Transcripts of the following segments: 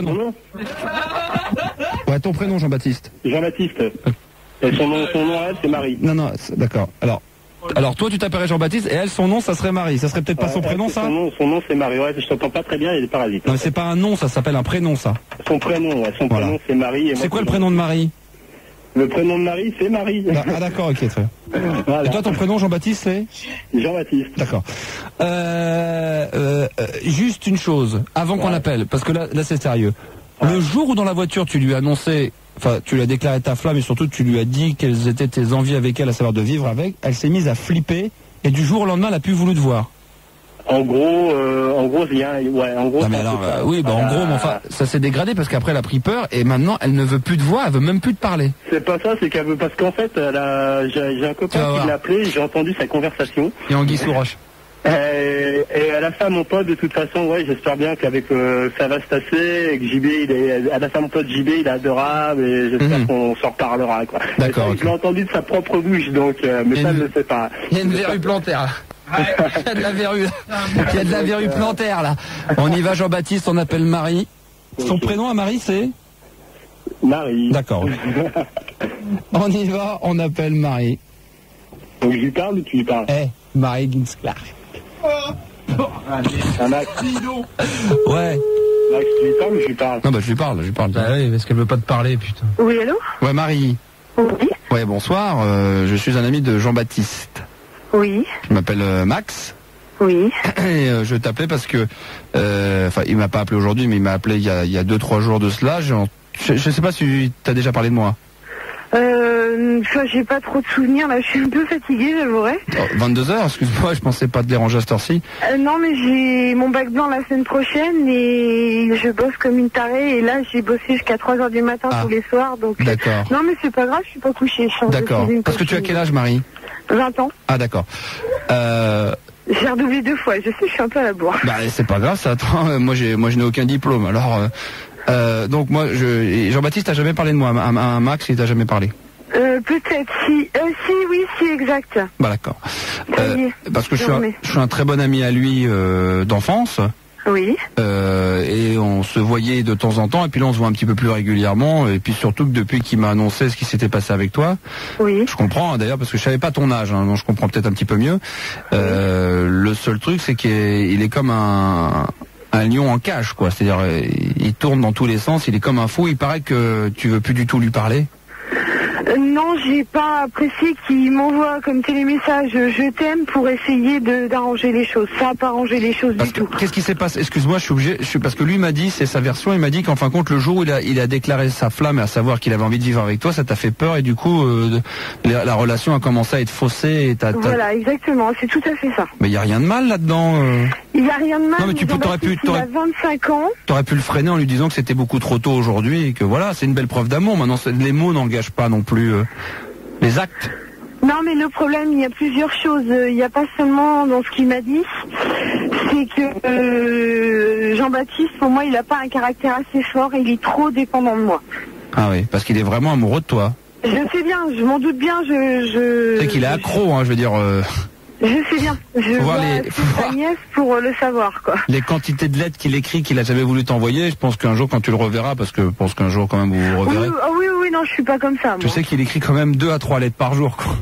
prénom. Mon nom Ouais, ton prénom, Jean-Baptiste. Jean-Baptiste. Et son nom à elle, c'est Marie. Non, d'accord. Alors toi, tu t'appellerais Jean-Baptiste et elle, son nom, ça serait Marie. Ça serait peut-être pas son prénom, ça? Son nom, c'est Marie. Ouais, je t'entends pas très bien, il y a des parasites. Non, mais c'est pas un nom, ça s'appelle un prénom, ça. Son prénom, prénom, c'est Marie. C'est quoi le prénom de Marie? Le prénom de Marie, c'est Marie. Ah d'accord, ok, très bien. Voilà. Et toi, ton prénom, Jean-Baptiste, c'est? Jean-Baptiste. D'accord. Juste une chose, avant qu'on appelle, parce que là c'est sérieux. Le jour où dans la voiture, tu lui as annoncé, enfin, tu lui as déclaré ta flamme et surtout tu lui as dit quelles étaient tes envies avec elle, à savoir de vivre avec, elle s'est mise à flipper et du jour au lendemain, elle a plus voulu te voir. En gros, en gros. Non mais alors, oui, en gros, mais enfin, ça s'est dégradé parce qu'après elle a pris peur et maintenant elle ne veut plus te voir, elle veut même plus te parler. C'est pas ça, c'est qu'elle veut, parce qu'en fait, j'ai un copain qui l'a appelé, j'ai entendu sa conversation. Et Anguille sous roche. Et elle a fait à mon pote, de toute façon, ouais, j'espère bien qu'avec ça va se passer, et que JB, elle a fait à mon pote JB, il est adorable, et j'espère qu'on s'en reparlera, quoi. D'accord. Je l'ai entendu de sa propre bouche, donc, mais ça, je ne sais pas. Il y a une verrue plantaire, là. Il y a de la verrue. Il y a de la verrue plantaire, là. On y va, Jean-Baptiste, on appelle Marie. Son prénom à Marie, c'est? Marie. D'accord. On y va, on appelle Marie. Donc je lui parle ou tu lui parles? Marie Ginsclark. Max. Ouais. Max, tu lui parles ou je lui parle? Non, bah je lui parle. Bah oui, parce qu'elle veut pas te parler, putain. Oui, allô? Ouais, Marie. Oui. Ouais, bonsoir, je suis un ami de Jean-Baptiste. Oui. Je m'appelle Max. Oui. Et je t'appelais parce que, enfin, il m'a pas appelé aujourd'hui, mais il m'a appelé il y a 2-3 jours de cela. Je sais pas si t'as déjà parlé de moi. J'ai pas trop de souvenirs, là, je suis un peu fatiguée, j'avouerai. 22h, excuse-moi, je pensais pas te déranger à cette heure-ci. Non, mais j'ai mon bac blanc la semaine prochaine et je bosse comme une tarée, et là, j'ai bossé jusqu'à 3h du matin tous les soirs, donc... D'accord. Non, mais c'est pas grave, je suis pas couchée. D'accord. Parce que tu as quel âge, Marie? 20 ans. Ah, d'accord. J'ai redoublé 2 fois, je sais, je suis un peu à la bourre. Bah, c'est pas grave, ça, attends, moi je n'ai aucun diplôme, alors... donc moi, Jean-Baptiste t'a jamais parlé de moi, à Max, il t'a jamais parlé? Peut-être, si. Si, exact. Bah d'accord. Parce que je suis un très bon ami à lui d'enfance. Oui. Et on se voyait de temps en temps, et puis là on se voit un petit peu plus régulièrement, et puis surtout que depuis qu'il m'a annoncé ce qui s'était passé avec toi, oui. Je comprends d'ailleurs, parce que je savais pas ton âge, donc je comprends peut-être un petit peu mieux. Le seul truc, c'est qu'il est comme un lion en cage, quoi. C'est-à-dire, il tourne dans tous les sens, il est comme un fou. Il paraît que tu veux plus du tout lui parler. Non, j'ai pas apprécié qu'il m'envoie comme télémessage je t'aime pour essayer d'arranger les choses. Ça n'a pas arrangé les choses du tout. Qu'est-ce qui s'est passé? Excuse-moi, je suis obligé, parce que lui m'a dit, c'est sa version, il m'a dit qu'en fin de compte, le jour où il a déclaré sa flamme, à savoir qu'il avait envie de vivre avec toi, ça t'a fait peur, et du coup, la relation a commencé à être faussée. Voilà, exactement, c'est tout à fait ça. Mais il n'y a rien de mal là-dedans. Il n'y a rien de mal. Non, mais il a 25 ans. T'aurais pu le freiner en lui disant que c'était beaucoup trop tôt aujourd'hui, et que voilà, c'est une belle preuve d'amour. Maintenant, les mots n'engagent pas non plus les actes. Non, mais le problème, il y a plusieurs choses. Il n'y a pas seulement dans ce qu'il m'a dit, c'est que Jean-Baptiste, pour moi, il n'a pas un caractère assez fort et il est trop dépendant de moi. Ah oui, parce qu'il est vraiment amoureux de toi. Je sais bien, je m'en doute bien. C'est qu'il est accro, hein, je veux dire. Je sais bien. Je vois sa nièce pour le savoir, quoi. Les quantités de lettres qu'il écrit, qu'il a jamais voulu t'envoyer, je pense qu'un jour, quand tu le reverras, parce que je pense qu'un jour, quand même, vous vous reverrez. Oui, non, je suis pas comme ça, moi. Je sais qu'il écrit quand même 2 à 3 lettres par jour, quoi.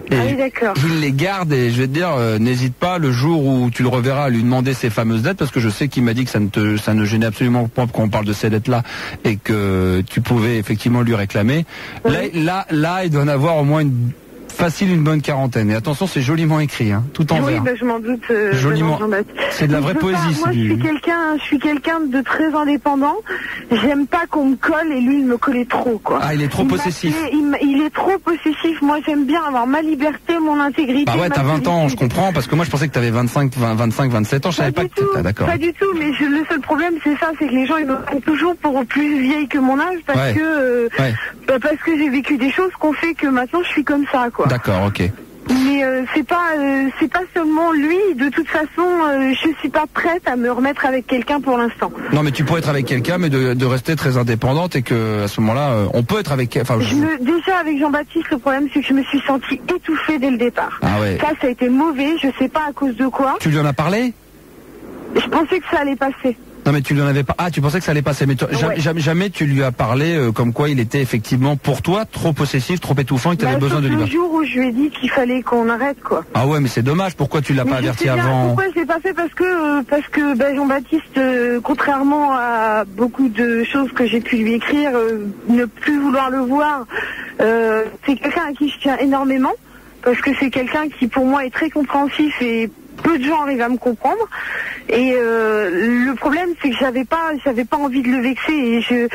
Et oui, d'accord. Il les garde, et je vais te dire, n'hésite pas le jour où tu le reverras à lui demander ces fameuses lettres, parce que je sais qu'il m'a dit que ça ne gênait absolument pas quand on parle de ces lettres-là, et que tu pouvais effectivement lui réclamer. Oui. Là, il doit en avoir au moins une bonne quarantaine. Et attention, c'est joliment écrit, hein, tout en vert. Oui, je m'en doute. Joliment. C'est de la vraie poésie. Moi, je suis quelqu'un de très indépendant. J'aime pas qu'on me colle, et lui, il me collait trop, quoi. Ah, il est trop possessif. Il est trop possessif. Moi, j'aime bien avoir ma liberté, mon intégrité. Bah ouais, t'as 20 ans, je comprends, parce que moi, je pensais que t'avais 25, 27 ans. Je savais pas que t'étais d'accord. Pas du tout, mais le seul problème, c'est ça, c'est que les gens, ils me prennent toujours pour plus vieille que mon âge, parce que j'ai vécu des choses qu'on fait que maintenant, je suis comme ça, quoi. D'accord, ok. Mais c'est pas seulement lui. De toute façon, je suis pas prête à me remettre avec quelqu'un pour l'instant. Non, mais tu peux être avec quelqu'un, mais de rester très indépendante, et que à ce moment-là, on peut être avec. Enfin, déjà avec Jean-Baptiste, le problème c'est que je me suis sentie étouffée dès le départ. Ah ouais. Ça a été mauvais. Je sais pas à cause de quoi. Tu lui en as parlé? Je pensais que ça allait passer. Non mais tu lui en avais pas. Ah, tu pensais que ça allait passer, mais jamais tu lui as parlé comme quoi il était effectivement pour toi trop possessif, trop étouffant, et que tu avais besoin de lui. Le jour où je lui ai dit qu'il fallait qu'on arrête, quoi. Ah ouais, mais c'est dommage. Pourquoi tu l'as pas averti avant? Pourquoi je l'ai pas fait? Parce que Jean-Baptiste, contrairement à beaucoup de choses que j'ai pu lui écrire, ne plus vouloir le voir, c'est quelqu'un à qui je tiens énormément, parce que c'est quelqu'un qui pour moi est très compréhensif et peu de gens arrivent à me comprendre. Et le problème, c'est que j'avais pas envie de le vexer.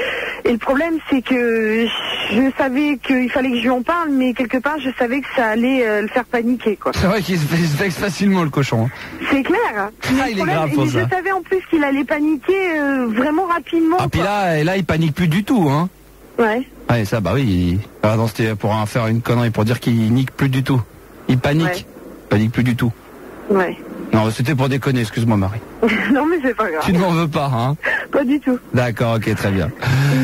Et le problème, c'est que je savais qu'il fallait que je lui en parle, mais quelque part, je savais que ça allait le faire paniquer, quoi. C'est vrai qu'il se vexe facilement, le cochon. C'est clair. Ah, il est grave pour ça. Je savais en plus qu'il allait paniquer vraiment rapidement. Ah, puis là, il panique plus du tout, hein. Ouais. Ouais, ça, bah oui. Pardon, c'était pour faire une connerie, pour dire qu'il nique plus du tout. Il panique. Ouais. Il panique plus du tout. Ouais. Non, c'était pour déconner, excuse-moi Marie. Non mais c'est pas grave. Tu ne m'en veux pas, hein? Pas du tout. D'accord, ok, très bien.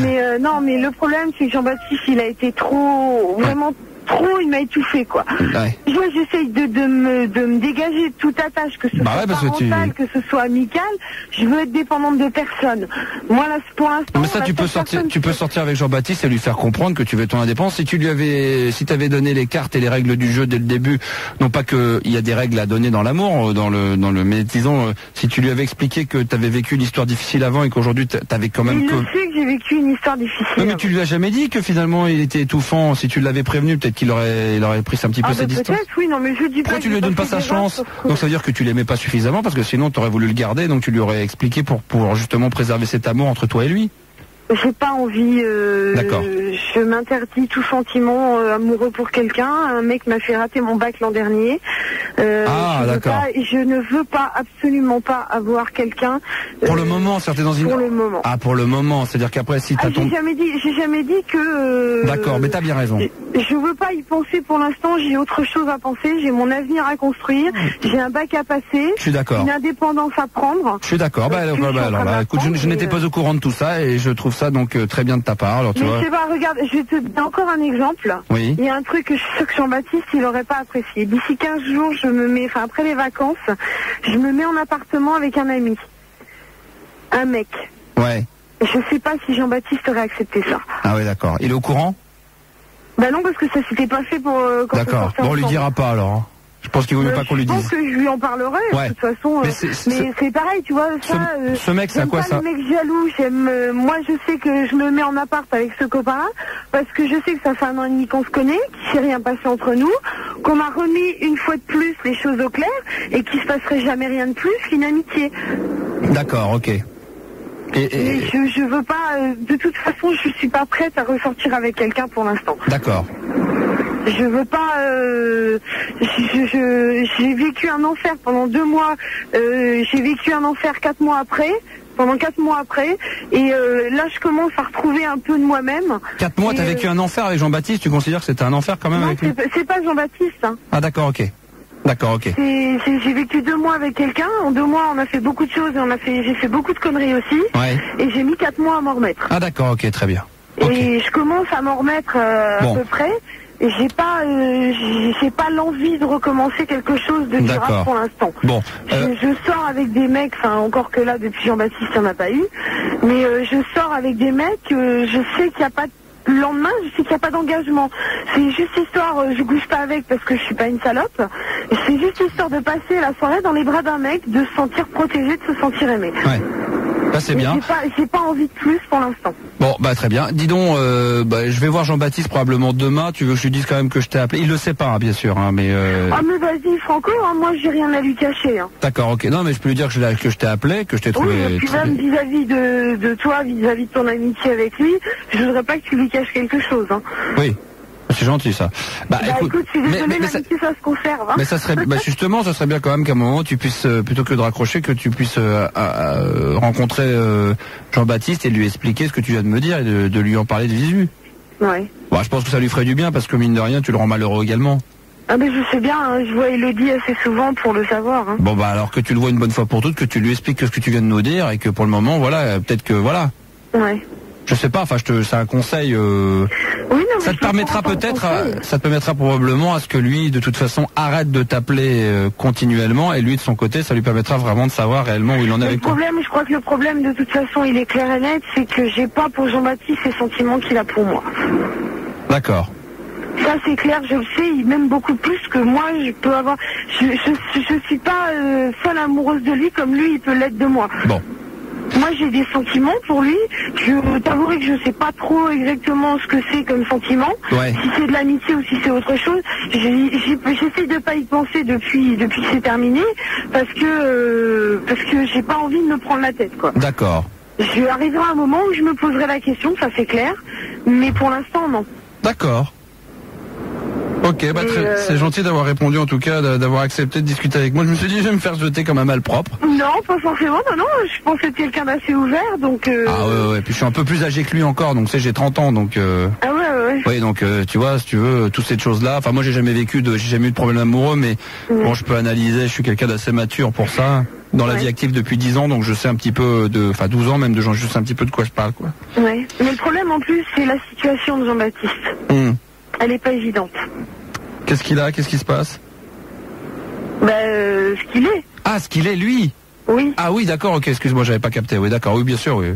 Mais non, mais le problème c'est que Jean-Baptiste, il a été vraiment trop, il m'a étouffé, quoi. Ouais. Moi, j'essaye de me dégager de toute attache, que ce soit parental, que ce soit amical. Je veux être dépendante de personne. Moi, là, pour l'instant... Mais ça, tu peux sortir avec Jean-Baptiste et lui faire comprendre que tu veux ton indépendance. Si t'avais donné les cartes et les règles du jeu dès le début, non pas qu'il y a des règles à donner dans l'amour, mais disons, si tu lui avais expliqué que t'avais vécu une histoire difficile avant et qu'aujourd'hui t'avais quand même... Il le sait que j'ai vécu une histoire difficile. Non, mais tu lui as jamais dit que finalement il était étouffant. Si tu l'avais prévenu, peut-être qu'il aurait pris un petit peu ses distances. Peut-être, oui, non, mais je dis pas. Pourquoi tu lui donnes pas sa chance? Donc ça veut dire que tu l'aimais pas suffisamment, parce que sinon tu aurais voulu le garder, donc tu lui aurais expliqué pour justement préserver cet amour entre toi et lui. J'ai pas envie. D'accord. Je m'interdis tout sentiment amoureux pour quelqu'un. Un mec m'a fait rater mon bac l'an dernier. D'accord. Je ne veux pas, absolument pas avoir quelqu'un. Pour le moment, c'était dans une. Pour le moment. Ah, pour le moment, c'est-à-dire qu'après, si t'as J'ai jamais dit que. D'accord, mais t'as bien raison. Je veux pas y penser pour l'instant. J'ai autre chose à penser. J'ai mon avenir à construire. J'ai un bac à passer. Je suis d'accord. Une indépendance à prendre. Je suis d'accord. Écoute, je n'étais pas au courant de tout ça et je trouve ça donc très bien de ta part. Alors, tu vois. Je sais pas, regarde, je vais te donner encore un exemple. Oui. Il y a un truc que je suis sûre que Jean-Baptiste, il aurait pas apprécié. D'ici 15 jours, après les vacances, je me mets en appartement avec un ami. Un mec. Ouais. Je sais pas si Jean-Baptiste aurait accepté ça. Ah ouais, d'accord. Il est au courant? Bah non, parce que ça s'était pas fait pour... D'accord. Bon, on lui dira pas alors. Hein. Je pense qu'il vaut mieux pas qu'on lui dise. Je pense que je lui en parlerai, de toute façon. Mais c'est pareil, tu vois, ce mec, c'est à quoi ça? J'aime pas les mecs jaloux, moi je sais que je me mets en appart avec ce copain-là, parce que je sais que ça fait 1 an et demi qu'on se connaît, qu'il s'est rien passé entre nous, qu'on m'a remis une fois de plus les choses au clair, et qu'il se passerait jamais rien de plus qu'une amitié. D'accord, ok. Mais je veux pas, de toute façon, je suis pas prête à ressortir avec quelqu'un pour l'instant. D'accord. Je veux pas. J'ai vécu un enfer pendant 2 mois. J'ai vécu un enfer 4 mois après. Pendant 4 mois après. Et là, je commence à retrouver un peu de moi-même. 4 mois, t'as vécu un enfer avec Jean-Baptiste? Tu considères que c'était un enfer quand même? Non, avec lui? c'est pas Jean-Baptiste. Hein. Ah d'accord, ok. D'accord, ok. J'ai vécu 2 mois avec quelqu'un. En 2 mois, on a fait beaucoup de choses. J'ai fait beaucoup de conneries aussi. Ouais. Et j'ai mis 4 mois à m'en remettre. Ah d'accord, ok, très bien. Et je commence à m'en remettre à peu près. Et j'ai pas l'envie de recommencer quelque chose de durable pour l'instant. Bon, je sors avec des mecs, enfin encore que là depuis Jean-Baptiste il n'y en a pas eu, mais je sors avec des mecs, je sais qu'il n'y a pas le lendemain, je sais qu'il n'y a pas d'engagement. C'est juste histoire, je couche pas avec parce que je suis pas une salope. C'est juste histoire de passer la soirée dans les bras d'un mec, de se sentir protégé, de se sentir aimé. Ouais. Bah, c'est bien. J'ai pas envie de plus pour l'instant. Bon, bah très bien. Dis donc, je vais voir Jean-Baptiste probablement demain. Tu veux que je lui dise quand même que je t'ai appelé? Il le sait pas, hein, bien sûr, hein, mais. Ah mais vas-y, Franco, hein, moi j'ai rien à lui cacher. Hein. D'accord, ok. Non, mais je peux lui dire que je t'ai appelé, que je t'ai trouvé. Oui, et puis même vis-à-vis de toi, vis-à-vis de ton amitié avec lui, je voudrais pas que tu lui caches quelque chose. Hein. Oui. C'est gentil ça. Écoute, je suis désolée, l'amitié ça se conserve. Hein. Mais ça serait, justement, ça serait bien quand même qu'à un moment tu puisses, plutôt que de raccrocher, que tu puisses rencontrer Jean-Baptiste et lui expliquer ce que tu viens de me dire et de lui en parler de visu. Ouais. Bon, je pense que ça lui ferait du bien parce que mine de rien, tu le rends malheureux également. Ah mais je sais bien, hein, je vois Elodie assez souvent pour le savoir. Hein. Bon alors que tu le vois une bonne fois pour toutes, que tu lui expliques ce que tu viens de nous dire et que pour le moment, voilà, peut-être que voilà. Ouais. Je sais pas, enfin c'est un conseil. Oui, non, ça te permettra peut-être, ça te permettra probablement à ce que lui, de toute façon, arrête de t'appeler continuellement, et lui de son côté, ça lui permettra vraiment de savoir réellement où il en est avec toi. Je crois que le problème, de toute façon, il est clair et net, c'est que j'ai pas pour Jean-Baptiste les sentiments qu'il a pour moi. D'accord. Ça c'est clair, je le sais, il m'aime beaucoup plus que moi, je peux avoir. Je suis pas folle amoureuse de lui comme lui il peut l'être de moi. Bon. Moi j'ai des sentiments pour lui, je t'avouerai que je sais pas trop exactement ce que c'est comme sentiment, ouais. Si c'est de l'amitié ou si c'est autre chose, j'essaie de pas y penser depuis que c'est terminé, parce que j'ai pas envie de me prendre la tête quoi. D'accord. Je arriverai à un moment où je me poserai la question, ça c'est clair, mais pour l'instant non. D'accord. Ok, bah c'est gentil d'avoir répondu en tout cas, d'avoir accepté de discuter avec moi. Je me suis dit je vais me faire jeter comme un malpropre. Non, pas forcément, non, je pense être quelqu'un d'assez ouvert, donc... Ah ouais, puis je suis un peu plus âgé que lui encore, donc j'ai 30 ans, donc... Ah ouais. Oui, donc tu vois, si tu veux, toutes ces choses-là, enfin moi j'ai jamais eu de problème amoureux, mais bon, je peux analyser, je suis quelqu'un d'assez mature pour ça, dans la vie active depuis 10 ans, donc je sais un petit peu enfin 12 ans même, je sais un petit peu de quoi je parle, quoi. Ouais, mais le problème en plus, c'est la situation de Jean-Baptiste. Elle est pas évidente. Qu'est-ce qu'il a? Qu'est-ce qui se passe? Ce qu'il est. Ah, ce qu'il est, lui? Oui. Ah oui, d'accord, ok, excuse-moi, j'avais pas capté. Oui, d'accord, oui, bien sûr, oui.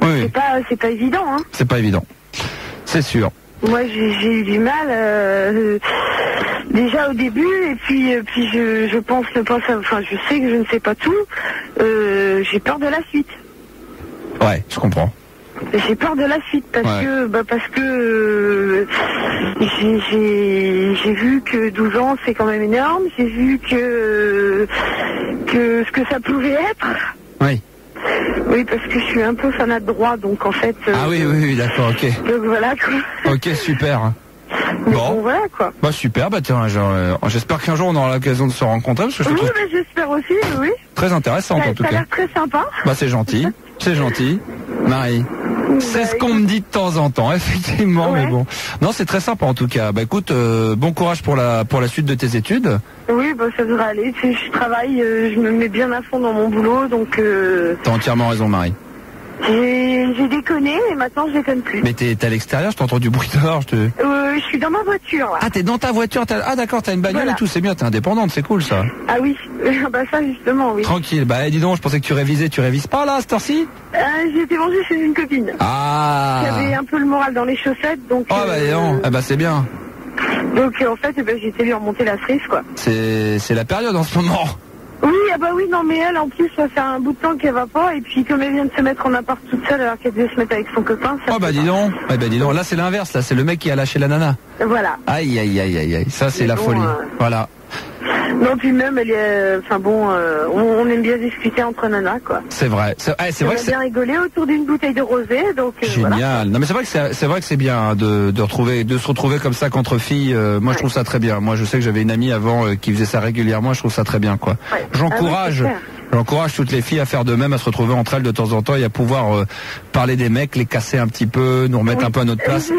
Oui. C'est pas évident, hein. C'est pas évident. C'est sûr. Moi, j'ai eu du mal, déjà au début, et puis je pense ne pas savoir, enfin, je sais que je ne sais pas tout, j'ai peur de la suite. Ouais, je comprends. J'ai peur de la suite parce que j'ai vu que 12 ans c'est quand même énorme, j'ai vu que ce que ça pouvait être. Oui. Oui, parce que je suis un peu fanat de droit, donc en fait... Ah oui, d'accord, ok. Donc voilà quoi. Ok, super. Bon, voilà quoi. Bah super, bah tiens, j'espère qu'un jour on aura l'occasion de se rencontrer, parce que je trouve... Oui, j'espère aussi, oui. Très intéressant en tout cas. Ça a l'air très sympa. Bah c'est gentil, Marie. C'est ce qu'on me dit de temps en temps, effectivement, mais bon. Non, c'est très sympa en tout cas. Bah écoute, bon courage pour la suite de tes études. Oui, bah ça devrait aller. Je travaille, je me mets bien à fond dans mon boulot, donc... T'as entièrement raison, Marie. J'ai déconné, et maintenant je déconne plus. Mais t'es à l'extérieur, je t'entends du bruit dehors, je suis dans ma voiture, là. Ah, t'es dans ta voiture, ah d'accord, t'as une bagnole et tout, c'est bien, t'es indépendante, c'est cool ça. Ah oui, bah ça justement, oui. Tranquille, bah dis donc, je pensais que tu révises pas là, à cette heure-ci? J'ai été manger chez une copine. Ah. J'avais un peu le moral dans les chaussettes, donc... Oh bah non, bah c'est bien. Donc en fait, j'ai été lui remonter la cerise, quoi. C'est la période en ce moment. Oui, ah bah oui, non mais elle en plus ça fait un bout de temps qu'elle va pas, et puis comme elle vient de se mettre en appart toute seule alors qu'elle devait se mettre avec son copain, ça... Oh bah dis donc, là c'est l'inverse, là c'est le mec qui a lâché la nana. Voilà. Aïe, ça c'est la folie. Voilà. Non, puis même elle est... Enfin bon, on aime bien discuter entre nanas, quoi. C'est vrai, c'est vrai que c'est... bien rigoler autour d'une bouteille de rosé, donc... Génial. Voilà. Non mais c'est vrai que c'est bien de se retrouver comme ça qu'entre filles. Moi je trouve ça très bien. Moi je sais que j'avais une amie avant qui faisait ça régulièrement. Je trouve ça très bien, quoi. Ouais. J'encourage toutes les filles à faire de même, à se retrouver entre elles de temps en temps et à pouvoir parler des mecs, les casser un petit peu, nous remettre un peu à notre place.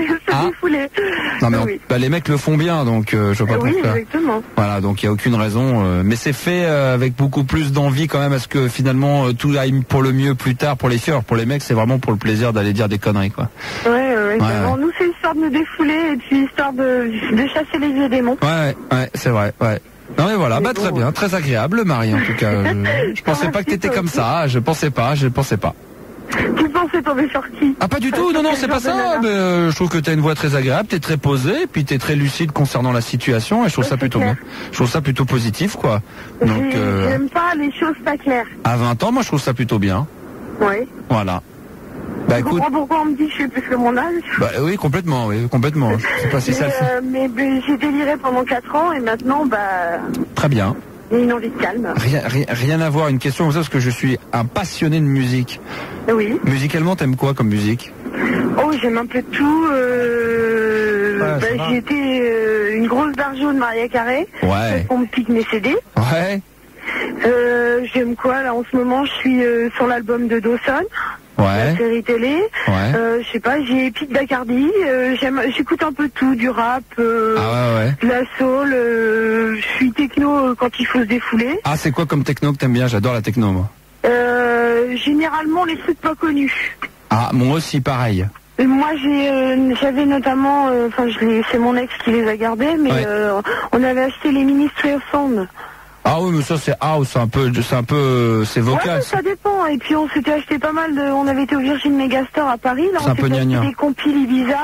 Non mais les mecs le font bien, donc je vois pas pourquoi. Exactement. Voilà, donc il y a aucune raison. Mais c'est fait avec beaucoup plus d'envie quand même, à ce que finalement tout aille pour le mieux plus tard pour les filles. Alors, pour les mecs, c'est vraiment pour le plaisir d'aller dire des conneries, quoi. Ouais. Nous c'est histoire de nous défouler et puis histoire de chasser les vieux démons. Ouais, c'est vrai, ouais. Non mais voilà, très bien, très agréable, Marie, en tout cas. Je pensais pas que t'étais comme ça, je pensais pas. Tu pensais tomber sur qui? Ah pas du tout, non, c'est pas ça, mais je trouve que t'as une voix très agréable, t'es très posée, puis t'es très lucide concernant la situation, et je trouve ça plutôt bien. Je trouve ça plutôt positif, quoi. Donc, j'aime pas les choses pas claires. À 20 ans, moi je trouve ça plutôt bien. Oui. Voilà. Bah écoute. Pourquoi on me dit que je suis plus que mon âge? Bah oui, complètement. Je sais pas si ça le fait. Mais j'ai déliré pendant 4 ans et maintenant, Très bien. Il y a une envie de calme. Rien à voir, une question comme ça, parce que je suis un passionné de musique. Oui. Musicalement, t'aimes quoi comme musique? Oh, j'aime un peu de tout. J'ai été une grosse barjo de Maria Carré. Ouais. On me pique mes CD. Ouais. J'aime quoi là en ce moment? Je suis sur l'album de Dawson. Ouais. La série télé. Ouais. Je sais pas, j'ai Pete Bacardi. J'écoute un peu de tout, du rap, de la soul. Je suis techno quand il faut se défouler. Ah, c'est quoi comme techno que t'aimes bien? J'adore la techno, moi. Généralement les trucs pas connus. Ah, moi aussi, pareil. Moi, j'avais notamment, c'est mon ex qui les a gardés, mais Ouais. on avait acheté les Ministry of Sound. Ah oui, mais ça c'est house, c'est vocal. Ouais, ça dépend. Et puis on s'était acheté pas mal on avait été au Virgin Megastore à Paris, là C'est un on peu s'était gnagna. acheté des compiles Ibiza,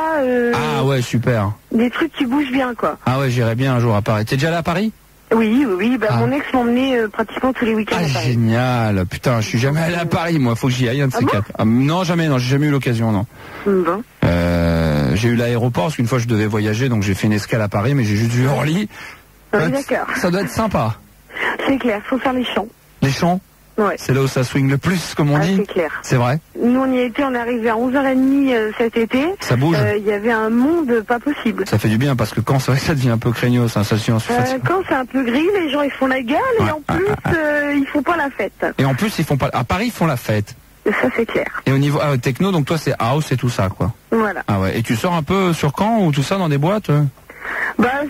Ah ouais, super. des trucs qui bougent bien, quoi. Ah ouais, j'irai bien un jour à Paris. T'es déjà allé à Paris? Oui, Ah. mon ex m'emmenait pratiquement tous les week-ends Ah à Paris. génial. Putain, je suis jamais allé à Paris, moi. Faut que j'y aille, un de ces bon quatre. Ah, non, jamais, non, j'ai jamais eu l'occasion, non. Bon. J'ai eu l'aéroport parce qu'une fois je devais voyager, donc j'ai fait une escale à Paris, mais j'ai juste vu Orly. Ah oui, d'accord. Ça doit être sympa. C'est clair, faut faire les champs. Les champs, Ouais. c'est là où ça swing le plus, comme on dit. C'est clair. C'est vrai. Nous on y était, on est arrivé à 11h30 cet été. Ça bouge. Il y avait un monde pas possible. Ça fait du bien parce que quand c'est vrai que ça devient un peu craignos, sensation. Quand c'est un peu gris, les gens ils font la gueule Ouais. et en plus ils font pas la fête. Et en plus, ils font pas. À Paris, ils font la fête. Ça c'est clair. Et au niveau techno, donc toi c'est house et tout ça, quoi. Voilà. Ah ouais. Et tu sors un peu sur Caen ou tout ça dans des boîtes?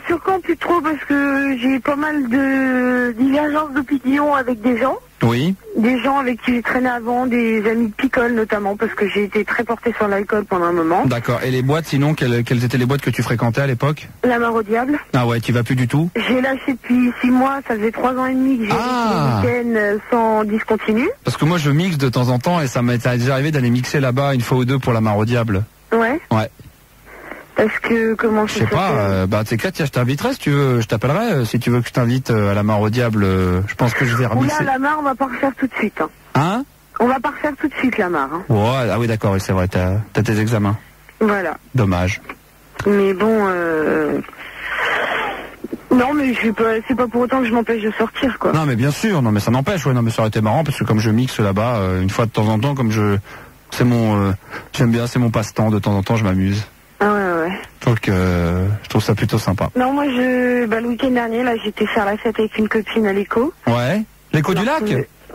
Sur Caen plus trop parce que j'ai pas mal de divergences d'opinion avec des gens. Oui. Des gens avec qui j'ai traîné avant, des amis de picole notamment, parce que j'ai été très portée sur l'alcool pendant un moment. D'accord. Et les boîtes, sinon, quelles étaient les boîtes que tu fréquentais à l'époque? La Mare au Diable. Ah ouais, tu vas plus du tout? J'ai lâché depuis 6 mois, ça faisait 3 ans et demi que j'ai Ah. fait le week-end sans discontinu. Parce que moi je mixe de temps en temps et ça m'est déjà arrivé d'aller mixer là-bas une fois ou deux pour la Mare au Diable. Ouais. Ouais. Parce que comment Je sais pas, tu sais quoi, tiens, je t'inviterai si tu veux, je t'appellerai si tu veux que je t'invite à la Mare au Diable. Je pense que je vais Oula, remixer. la Mare, on va pas refaire tout de suite. Hein. Hein? On va pas refaire tout de suite la Mare. Hein. Ouais, ah oui d'accord, oui, c'est vrai, t'as tes examens. Voilà. Dommage. Mais bon, non, mais c'est pas pour autant que je m'empêche de sortir, quoi. Non mais bien sûr, non mais ça n'empêche, ouais, non mais ça aurait été marrant parce que comme je mixe là-bas, une fois de temps en temps, c'est mon, j'aime bien, c'est mon passe-temps, de temps en temps je m'amuse. Ah ouais. Donc je trouve ça plutôt sympa. Non, moi le week-end dernier, là, j'étais faire la fête avec une copine à l'écho. Ouais. L'écho du lac?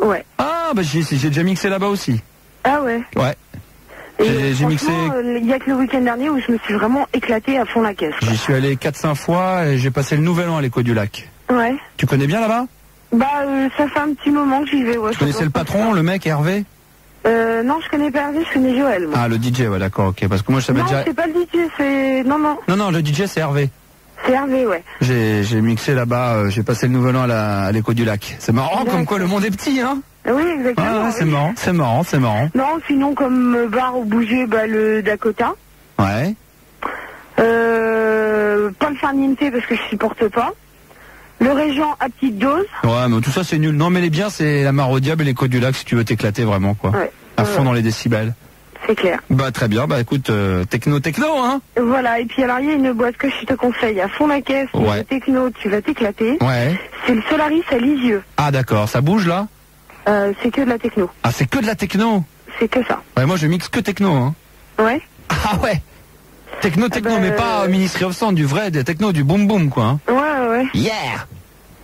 Ouais. Ah bah j'ai déjà mixé là-bas aussi. Ah ouais. Ouais. Et J'ai mixé. il y a que le week-end dernier où je me suis vraiment éclaté à fond la caisse. Quoi. J'y suis allé 4-5 fois et j'ai passé le nouvel an à l'écho du lac. Ouais. Tu connais bien là-bas? Ça fait un petit moment que j'y vais, ouais. Tu connaissais le patron, le mec, Hervé? Non, je connais pas Hervé, je connais Joël. Moi. Ah, le DJ, ouais, d'accord, ok. Parce que moi, je savais Non, déjà. c'est pas le DJ, c'est... Non. Non, le DJ, c'est Hervé. C'est Hervé, ouais. J'ai mixé là-bas, j'ai passé le nouvel an à l'écho du lac. C'est marrant, comme quoi le monde est petit, hein? Oui, exactement. Ah, ouais, c'est marrant. Non, sinon, comme bar ou bouger, le Dakota. Ouais. Pas le Farniente parce que je supporte pas. Le Régent à petite dose. Ouais, mais tout ça, c'est nul. Non, mais les biens, c'est la Mare au Diable et l'écho du lac si tu veux t'éclater vraiment, quoi. Ouais. À fond dans les décibels. C'est clair. Bah, très bien. Bah, écoute, techno, hein? Voilà, et puis alors, il y a une boîte que je te conseille à fond la caisse, Ouais. techno, tu vas t'éclater. Ouais. C'est le Solaris à Lisieux. Ah, d'accord. Ça bouge, là? C'est que de la techno. Ah, c'est que de la techno? C'est que ça. Ouais, moi, je mixe que techno, hein. Ouais. Ah ouais. Techno, mais pas Ministry of Sound, du vrai, des techno, du boom boom, quoi. Hein. Ouais. Yeah.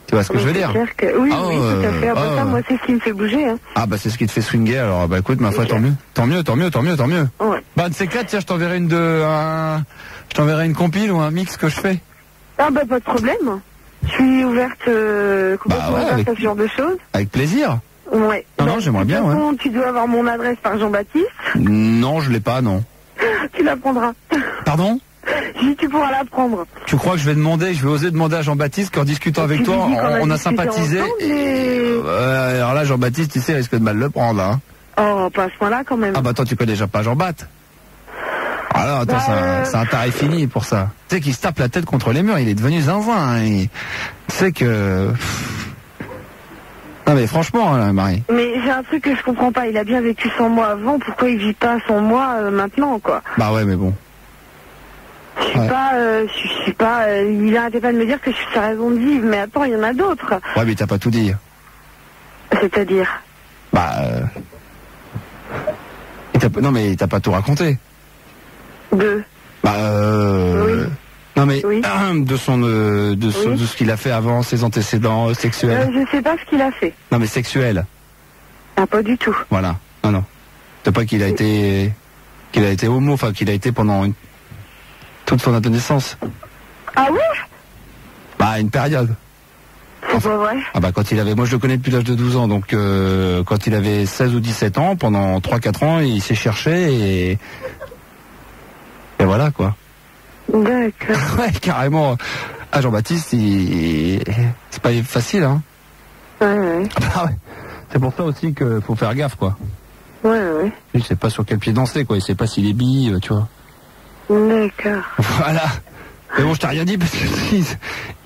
Tu vois ce que je veux dire? Clair que... Oui, oui, tout à fait. Après ça, moi, c'est ce qui me fait bouger. Hein. Ah bah c'est ce qui te fait swinguer, alors bah écoute, ma foi, tant mieux. Tant mieux. Ouais. Bah de ces quatre, tiens, je t'enverrai une compile ou un mix que je fais. Ah bah pas de problème. Je suis ouverte, complètement ouverte à ce genre de choses. Avec plaisir. Ouais. Non, j'aimerais bien, ouais. Tu dois avoir mon adresse par Jean-Baptiste. Non, je l'ai pas, non. Tu la prendras. Pardon? Si tu pourras la prendre. Tu crois que je vais oser demander à Jean-Baptiste qu'en discutant avec toi, on a sympathisé. Alors là, Jean-Baptiste, tu sais, il risque de mal le prendre, hein. Oh, pas à ce point-là, quand même. Ah bah toi, tu connais déjà pas Jean-Baptiste. Alors attends, c'est un tarif fini pour ça. Tu sais qu'il se tape la tête contre les murs, il est devenu zinzin. Hein. Tu sais que... Non mais franchement, hein, Marie. Mais j'ai un truc que je comprends pas, il a bien vécu sans moi avant, pourquoi il vit pas sans moi maintenant, quoi. Bah ouais, mais bon. Je suis pas, il arrêtait pas de me dire que je suis sa raison de vivre, mais attends, il y en a d'autres. Ouais, mais t'as pas tout dit. C'est-à-dire? Non mais t'as pas tout raconté. Oui. Non mais oui. de ce qu'il a fait avant, ses antécédents sexuels. Je sais pas ce qu'il a fait. Non mais sexuel. Ah, pas du tout. Voilà. Non. C'est pas qu'il a été homo, enfin qu'il a été pendant toute son adolescence. Ah ouais? Bah une période. C'est pas vrai. Ah bah quand il avait, moi je le connais depuis l'âge de 12 ans, donc quand il avait 16 ou 17 ans, pendant 3-4 ans, il s'est cherché et voilà quoi. D'accord. Ouais, carrément. Ah, Jean-Baptiste, c'est pas facile, hein. Ouais. Ah bah ouais. C'est pour ça aussi qu'il faut faire gaffe, quoi. Ouais. Il sait pas sur quel pied danser, quoi. Il sait pas s'il est bille, tu vois. D'accord. Voilà. Mais bon, je t'ai rien dit parce que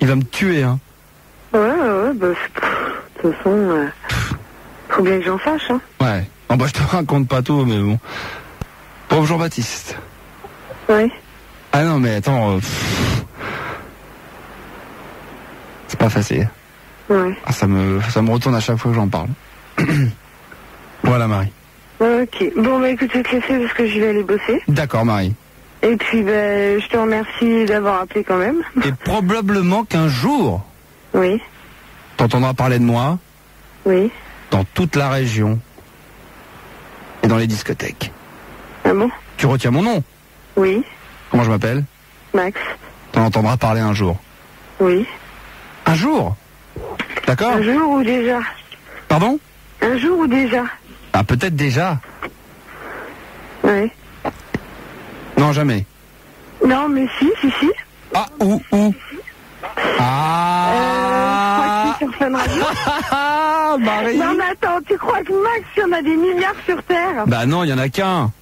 il va me tuer, hein. Ouais, bah, de toute façon, faut bien que j'en sache, hein. Ouais. Bon, bah, je te raconte pas tout, mais bon. Pauvre Jean-Baptiste. Ouais. Ah non, mais attends, c'est pas facile. Ouais. Ah, ça me retourne à chaque fois que j'en parle. Voilà, Marie. Ok. Bon, bah, écoute, je vais te laisser parce que je vais aller bosser. D'accord, Marie. Et puis, je te remercie d'avoir appelé quand même. Et probablement qu'un jour, Oui. t'entendras parler de moi Oui. dans toute la région et dans les discothèques. Ah bon? Tu retiens mon nom? Oui. Comment je m'appelle? Max. T'en entendras parler un jour. Oui. Un jour? D'accord? Un jour ou déjà? Pardon? Un jour ou déjà? Ah, peut-être déjà. Oui. Non, jamais. Non, mais si. Ah, où? Ah! Je crois que c'est sur Fun Radio. Ah, Marie! Non, mais attends, tu crois que Max, il y en a des milliards sur Terre? Bah non, il y en a qu'un.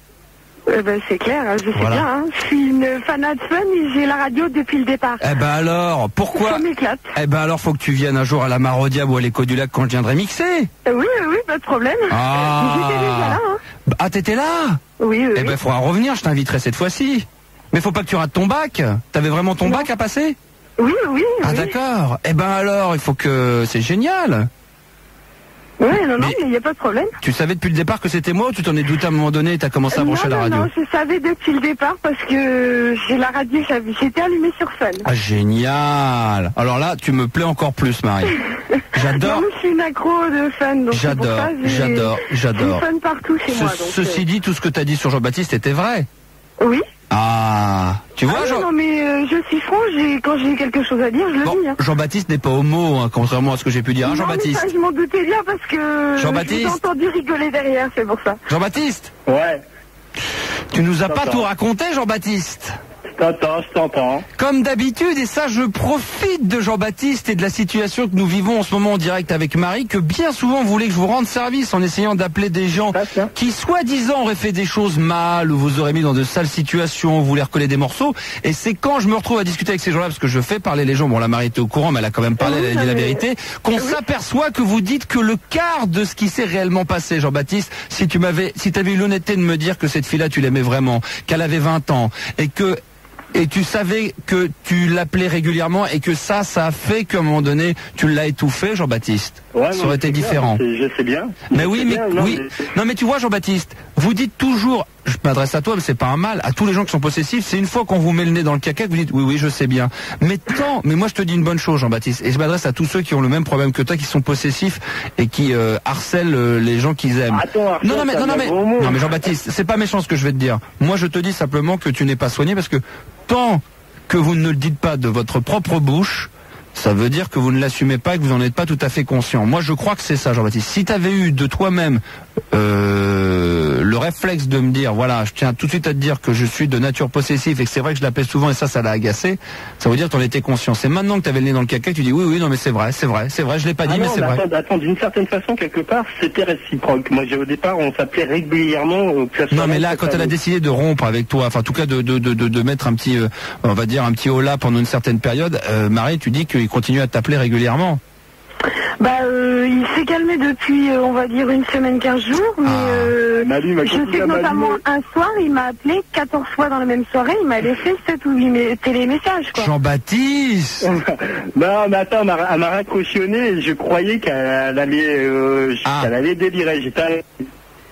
C'est clair, je sais Voilà. bien. Hein. Je suis une fanat de Fun et j'ai la radio depuis le départ. Eh ben alors, pourquoi? Ça m'éclate. Eh ben alors, faut que tu viennes un jour à la Maraudiable ou à l'Écho du Lac quand je viendrai mixer. Oui, pas de problème. Ah. J'étais déjà là. Hein. Ah, t'étais là? Oui. Eh ben, faudra revenir, je t'inviterai cette fois-ci. Mais faut pas que tu rates ton bac. T'avais vraiment ton bac à passer? Oui. Ah, d'accord. Eh ben alors, il faut que... C'est génial. Ouais, non, mais il n'y a pas de problème. Tu savais depuis le départ que c'était moi ou tu t'en es douté à un moment donné et t'as commencé à brancher la radio? Non, je savais depuis le départ parce que j'ai la radio, j'étais allumée sur Fun. Ah, génial. Alors là, tu me plais encore plus, Marie. J'adore. Non, je suis une accro de Fun. Donc J'adore. J'ai Fun partout chez moi. Donc, Ceci dit, tout ce que t'as dit sur Jean-Baptiste était vrai. Oui. Ah, tu vois, Non, mais je suis franc, quand j'ai quelque chose à dire, je le dis. Hein. Jean-Baptiste n'est pas homo, hein, contrairement à ce que j'ai pu dire. Hein, Jean-Baptiste. Je m'en doutais bien parce que Jean-Baptiste. je vous ai entendu rigoler derrière, c'est pour ça. Jean-Baptiste. Ouais. Tu nous as pas tout raconté, Jean-Baptiste. Je t'entends. Comme d'habitude, et ça je profite de Jean-Baptiste et de la situation que nous vivons en ce moment en direct avec Marie, que bien souvent vous voulez que je vous rende service en essayant d'appeler des gens qui soi-disant auraient fait des choses mal ou vous auraient mis dans de sales situations, vous voulez recoller des morceaux, et c'est quand je me retrouve à discuter avec ces gens-là, parce que je fais parler les gens, bon la Marie était au courant mais elle a quand même parlé, elle a dit la vérité, qu'on s'aperçoit que vous dites que le quart de ce qui s'est réellement passé, Jean-Baptiste. Si t'avais eu l'honnêteté de me dire que cette fille-là tu l'aimais vraiment, qu'elle avait 20 ans et tu savais que tu l'appelais régulièrement et que ça a fait qu'à un moment donné, tu l'as étouffé, Jean-Baptiste. Ouais, ça aurait été différent. Je sais bien. Mais oui, non, mais tu vois, Jean-Baptiste, vous dites toujours, je m'adresse à toi, mais c'est pas un mal, à tous les gens qui sont possessifs, c'est une fois qu'on vous met le nez dans le caca que vous dites, oui, je sais bien. Mais moi je te dis une bonne chose, Jean-Baptiste, et je m'adresse à tous ceux qui ont le même problème que toi, qui sont possessifs et qui harcèlent les gens qu'ils aiment. Non, mais Jean-Baptiste, c'est pas méchant ce que je vais te dire. Moi, je te dis simplement que tu n'es pas soigné parce que tant que vous ne le dites pas de votre propre bouche, ça veut dire que vous ne l'assumez pas et que vous n'en êtes pas tout à fait conscient. Moi, je crois que c'est ça, Jean-Baptiste. Si tu avais eu de toi-même le réflexe de me dire, voilà, je tiens tout de suite à te dire que je suis de nature possessive et que c'est vrai que je l'appelle souvent et ça l'a agacé, ça veut dire que tu en étais conscient. C'est maintenant que tu avais le nez dans le caca que tu dis, oui, non mais c'est vrai, je l'ai pas dit, mais c'est vrai. Attends, d'une certaine façon, quelque part, c'était réciproque. Moi, au départ, on s'appelait régulièrement. Non, mais là, quand elle a décidé de rompre avec toi, enfin, en tout cas, de mettre un petit, on va dire, un petit holà pendant une certaine période, Marie, tu dis qu'il continue à t'appeler régulièrement. Il s'est calmé depuis, on va dire, une semaine, 15 jours, mais je sais que notamment un soir, il m'a appelé 14 fois dans la même soirée, il m'a laissé 7 ou 8 télémessages, quoi. Jean-Baptiste. Non, mais attends, elle m'a raccrochonné et je croyais qu'elle allait délirer.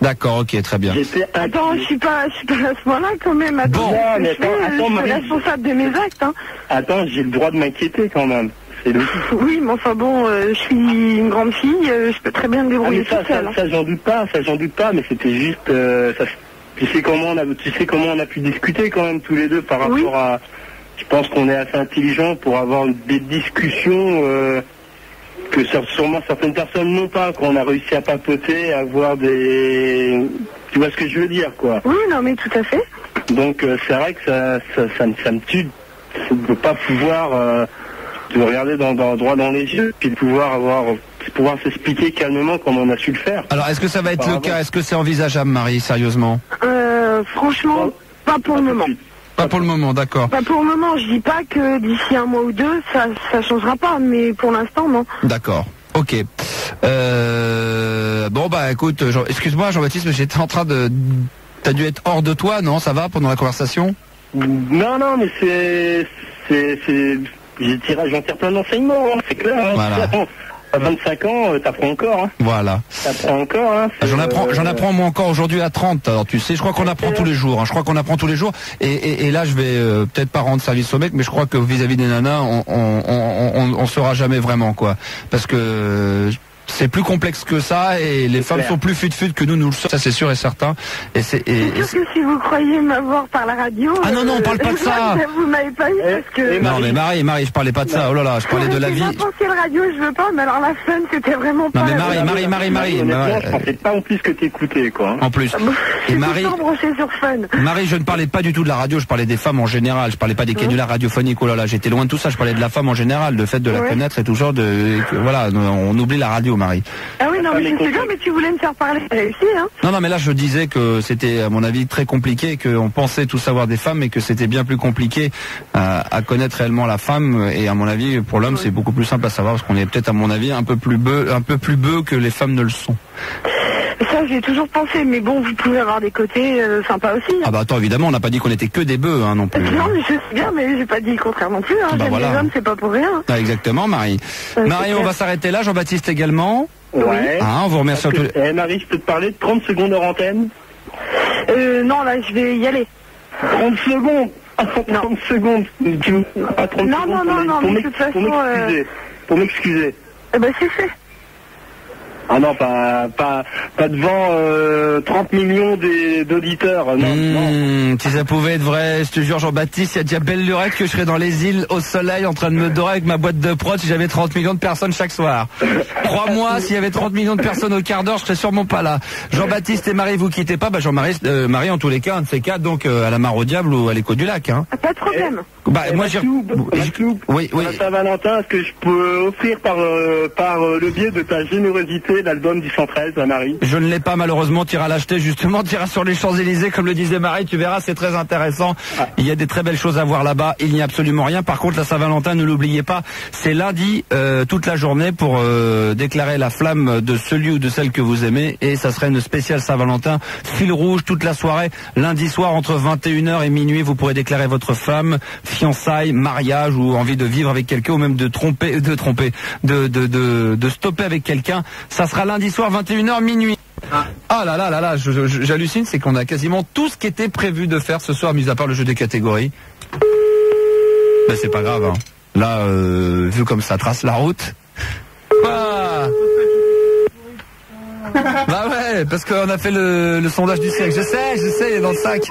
D'accord, ok, très bien. Attends, je suis pas à ce point-là quand même. Attends, je suis responsable de mes actes. Hein. Attends, j'ai le droit de m'inquiéter quand même. Oui, mais enfin bon, je suis une grande fille, je peux très bien me débrouiller toute seule. Ça j'en doute pas, mais c'était juste... tu sais comment on a pu discuter quand même tous les deux par rapport à... Je pense qu'on est assez intelligents pour avoir des discussions que sûrement certaines personnes n'ont pas, qu'on a réussi à papoter, à avoir des... Tu vois ce que je veux dire, quoi. Oui, non, mais tout à fait. Donc c'est vrai que ça me tue de pas pouvoir de regarder droit dans les yeux, puis de pouvoir s'expliquer calmement comme on a su le faire. Alors, est-ce que ça va être le cas? Est-ce que c'est envisageable, Marie, sérieusement? Franchement, pas pour le moment. Pas pour le moment, d'accord. Pas pour le moment, je dis pas que d'ici un mois ou deux, ça changera pas, mais pour l'instant, non. D'accord, ok. Bon, bah écoute, excuse-moi Jean-Baptiste, mais j'étais en train de... T'as dû être hors de toi, non? Ça va, pendant la conversation? Non, mais j'en tire plein d'enseignements, hein, c'est clair. Hein, voilà. À 25 ans, t'apprends encore. Hein. Voilà. T'apprends encore. Hein, j'en apprends moi encore aujourd'hui à 30. Alors tu sais, je crois qu'on apprend tous les jours. Hein, je crois qu'on apprend tous les jours. Et là, je vais peut-être pas rendre service au mec, mais je crois que vis-à-vis des nanas, on saura jamais vraiment quoi. Parce que c'est plus complexe que ça et les femmes sont plus fut-fut que nous le sommes, ça c'est sûr et certain. C'est sûr que si vous croyez m'avoir par la radio... Ah non, on parle pas de ça. Vous m'avez pas eu parce que... Non mais Marie, je parlais pas de ça. Oh là là, je parlais de la vie. N'importe quelle radio, je veux pas, mais alors la fun, c'était vraiment pas... Non mais Marie. Je pensais pas en plus que t'écoutais, quoi. En plus. Et Marie... sur Fun. Marie, je ne parlais pas du tout de la radio, je parlais des femmes en général. Je parlais pas des canulars radiophoniques. Oh là là, j'étais loin de tout ça. Je parlais de la femme en général, le fait de la connaître et tout genre de... Voilà, on oublie la radio, Marie. Ah oui, non, mais je sais bien, mais tu voulais me faire parler, t'as réussi, hein. Non, mais là, je disais que c'était, à mon avis, très compliqué, qu'on pensait tout savoir des femmes, mais que c'était bien plus compliqué à connaître réellement la femme. Et à mon avis, pour l'homme, c'est beaucoup plus simple à savoir, parce qu'on est peut-être, à mon avis, un peu plus bœufs que les femmes ne le sont. Ça, j'ai toujours pensé, mais bon, vous pouvez avoir des côtés sympas aussi. Hein. Ah bah attends, évidemment, on n'a pas dit qu'on était que des bœufs, hein, non plus. Non, mais je sais bien, mais j'ai pas dit le contraire non plus. Hein. Bah, j'aime voilà. les hommes, c'est pas pour rien. Ah, exactement, Marie. Marie, on va s'arrêter là. Jean-Baptiste également. Ouais. Ah, on vous remercie. Marie, je peux te parler de 30 secondes hors antenne? Non, là, je vais y aller. 30 secondes. 30 secondes. Pas 30 non, secondes. Non, mais de toute façon... Pour m'excuser. Eh ben, c'est fait. Ah non, pas devant 30 millions d'auditeurs. Non. Si ça pouvait être vrai, je te jure Jean-Baptiste, il y a déjà belle lurette que je serais dans les îles au soleil en train de me dorer avec ma boîte de prod si j'avais 30 millions de personnes chaque soir. Crois-moi, s'il y avait 30 millions de personnes au quart d'heure, je serais sûrement pas là. Jean-Baptiste et Marie, vous quittez pas. Bah Marie en tous les cas, un de ces quatre, donc à la Mare au Diable ou à l'Écho du Lac. Hein. Pas de problème. Moi oui. À Saint-Valentin, est-ce que je peux offrir par le biais de ta générosité l'album du 113 à Marie? Je ne l'ai pas malheureusement, tu iras l'acheter justement, tu iras sur les Champs-Élysées comme le disait Marie, tu verras, c'est très intéressant. Il y a des très belles choses à voir là-bas, il n'y a absolument rien. Par contre, la Saint-Valentin, ne l'oubliez pas, c'est lundi toute la journée pour déclarer la flamme de celui ou de celle que vous aimez, et ça serait une spéciale Saint-Valentin, fil rouge toute la soirée, lundi soir entre 21h et minuit, vous pourrez déclarer votre flamme, fiançailles, mariage ou envie de vivre avec quelqu'un ou même de stopper avec quelqu'un. Ça sera lundi soir 21h minuit. Ah là, j'hallucine, c'est qu'on a quasiment tout ce qui était prévu de faire ce soir, mis à part le jeu des catégories. Ben c'est pas grave, hein. Là, vu comme ça trace la route. Ah. Bah ouais, parce qu'on a fait le sondage du siècle. Je sais, il est dans le sac.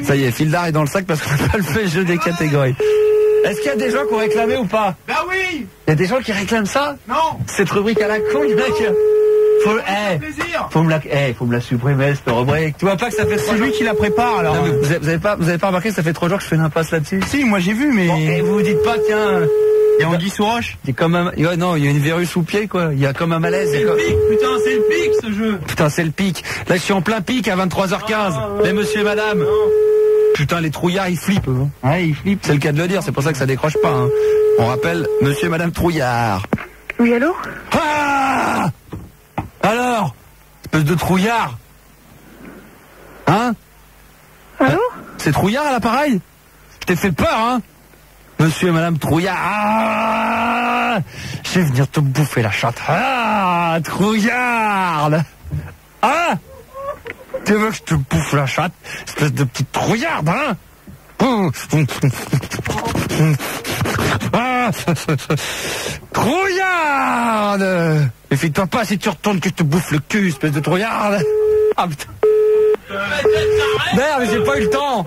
Ça y est, Fildar est dans le sac parce qu'on n'a pas fait le jeu des catégories. Est-ce qu'il y a des gens qui ont réclamé ou pas? Bah oui. Il y a des gens qui réclament ça? Non. Cette rubrique à la con, il y en a qui... Faut me la supprimer cette rubrique. Tu vois pas que ça fait c'est lui qui la prépare alors. Non, vous avez pas remarqué que ça fait 3 jours que je fais une impasse là-dessus? Si, moi j'ai vu mais... Bon, et vous vous dites pas, tiens... Il y a Anguille sous roche. Il y a comme un... Ouais, non, il y a une verrue sous pied quoi. Il y a comme un malaise. C'est le pic, putain, c'est le pic ce jeu. Putain, c'est le pic. Là, je suis en plein pic à 23h15. Les monsieur et madame. Non. Putain, les trouillards, ils flippent. Hein. Ouais, ils flippent. C'est le cas de le dire, c'est pour ça que ça décroche pas. Hein. On rappelle monsieur et madame Trouillard. Oui, allô? Ah! Alors? Espèce de trouillard. Hein? Allô? C'est Trouillard à l'appareil? Je t'ai fait peur, hein? Monsieur et madame Trouillard. Ah, je vais venir te bouffer la chatte. Ah, Trouillarde. Ah, tu veux que je te bouffe la chatte? Espèce de petite trouillarde, hein? Ah, trouillarde. Méfie-toi pas si tu retournes que je te bouffe le cul, espèce de trouillarde. Ah putain. Merde, mais j'ai pas eu le temps.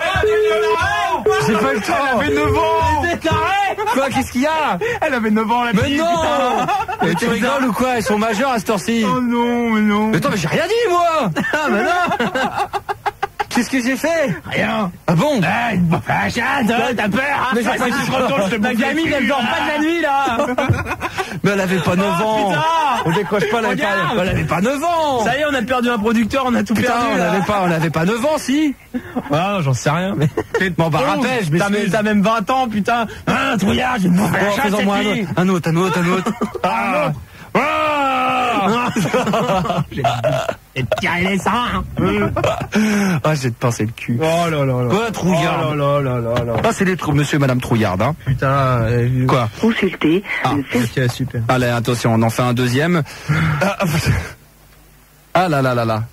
J'ai pas eu le temps. Elle avait 9 ans. Quoi, qu'est-ce qu'il y a? Elle avait 9 ans, la Mais petite, non. putain. Mais tu rigoles ou quoi? Ils sont majeurs à cette heure-ci. Oh non, mais non. Mais attends, mais j'ai rien dit, moi. Ah, bah non. Qu'est-ce que j'ai fait? Rien. Ah bon? T'as peur, hein? Mais j'ai pas dit je retourne, je te Ma gamine, elle dort pas de la nuit, là. Mais elle avait pas 9 ans. Putain. On décroche pas, elle avait pas 9 ans. Ça y est, on a perdu un producteur, on a tout Putain, perdu. on avait pas 9 ans, si. Ah, non, j'en sais rien, mais. Bon, bah, rappelle, je m'excuse. T'as même 20 ans, putain. Ah, trouillard, j'ai une bouffe. Bon, faisons-moi un autre. Ah. Et te tirer les seins. Ah, j'ai de pincer le cul. Oh là là là. Quoi, Trouillard? Oh là là là là. Ah, c'est des trucs, monsieur et madame Trouillard, hein. Putain. Quoi? Consultez. Ok, super. Allez, attention, on en fait un deuxième. Ah là là là là.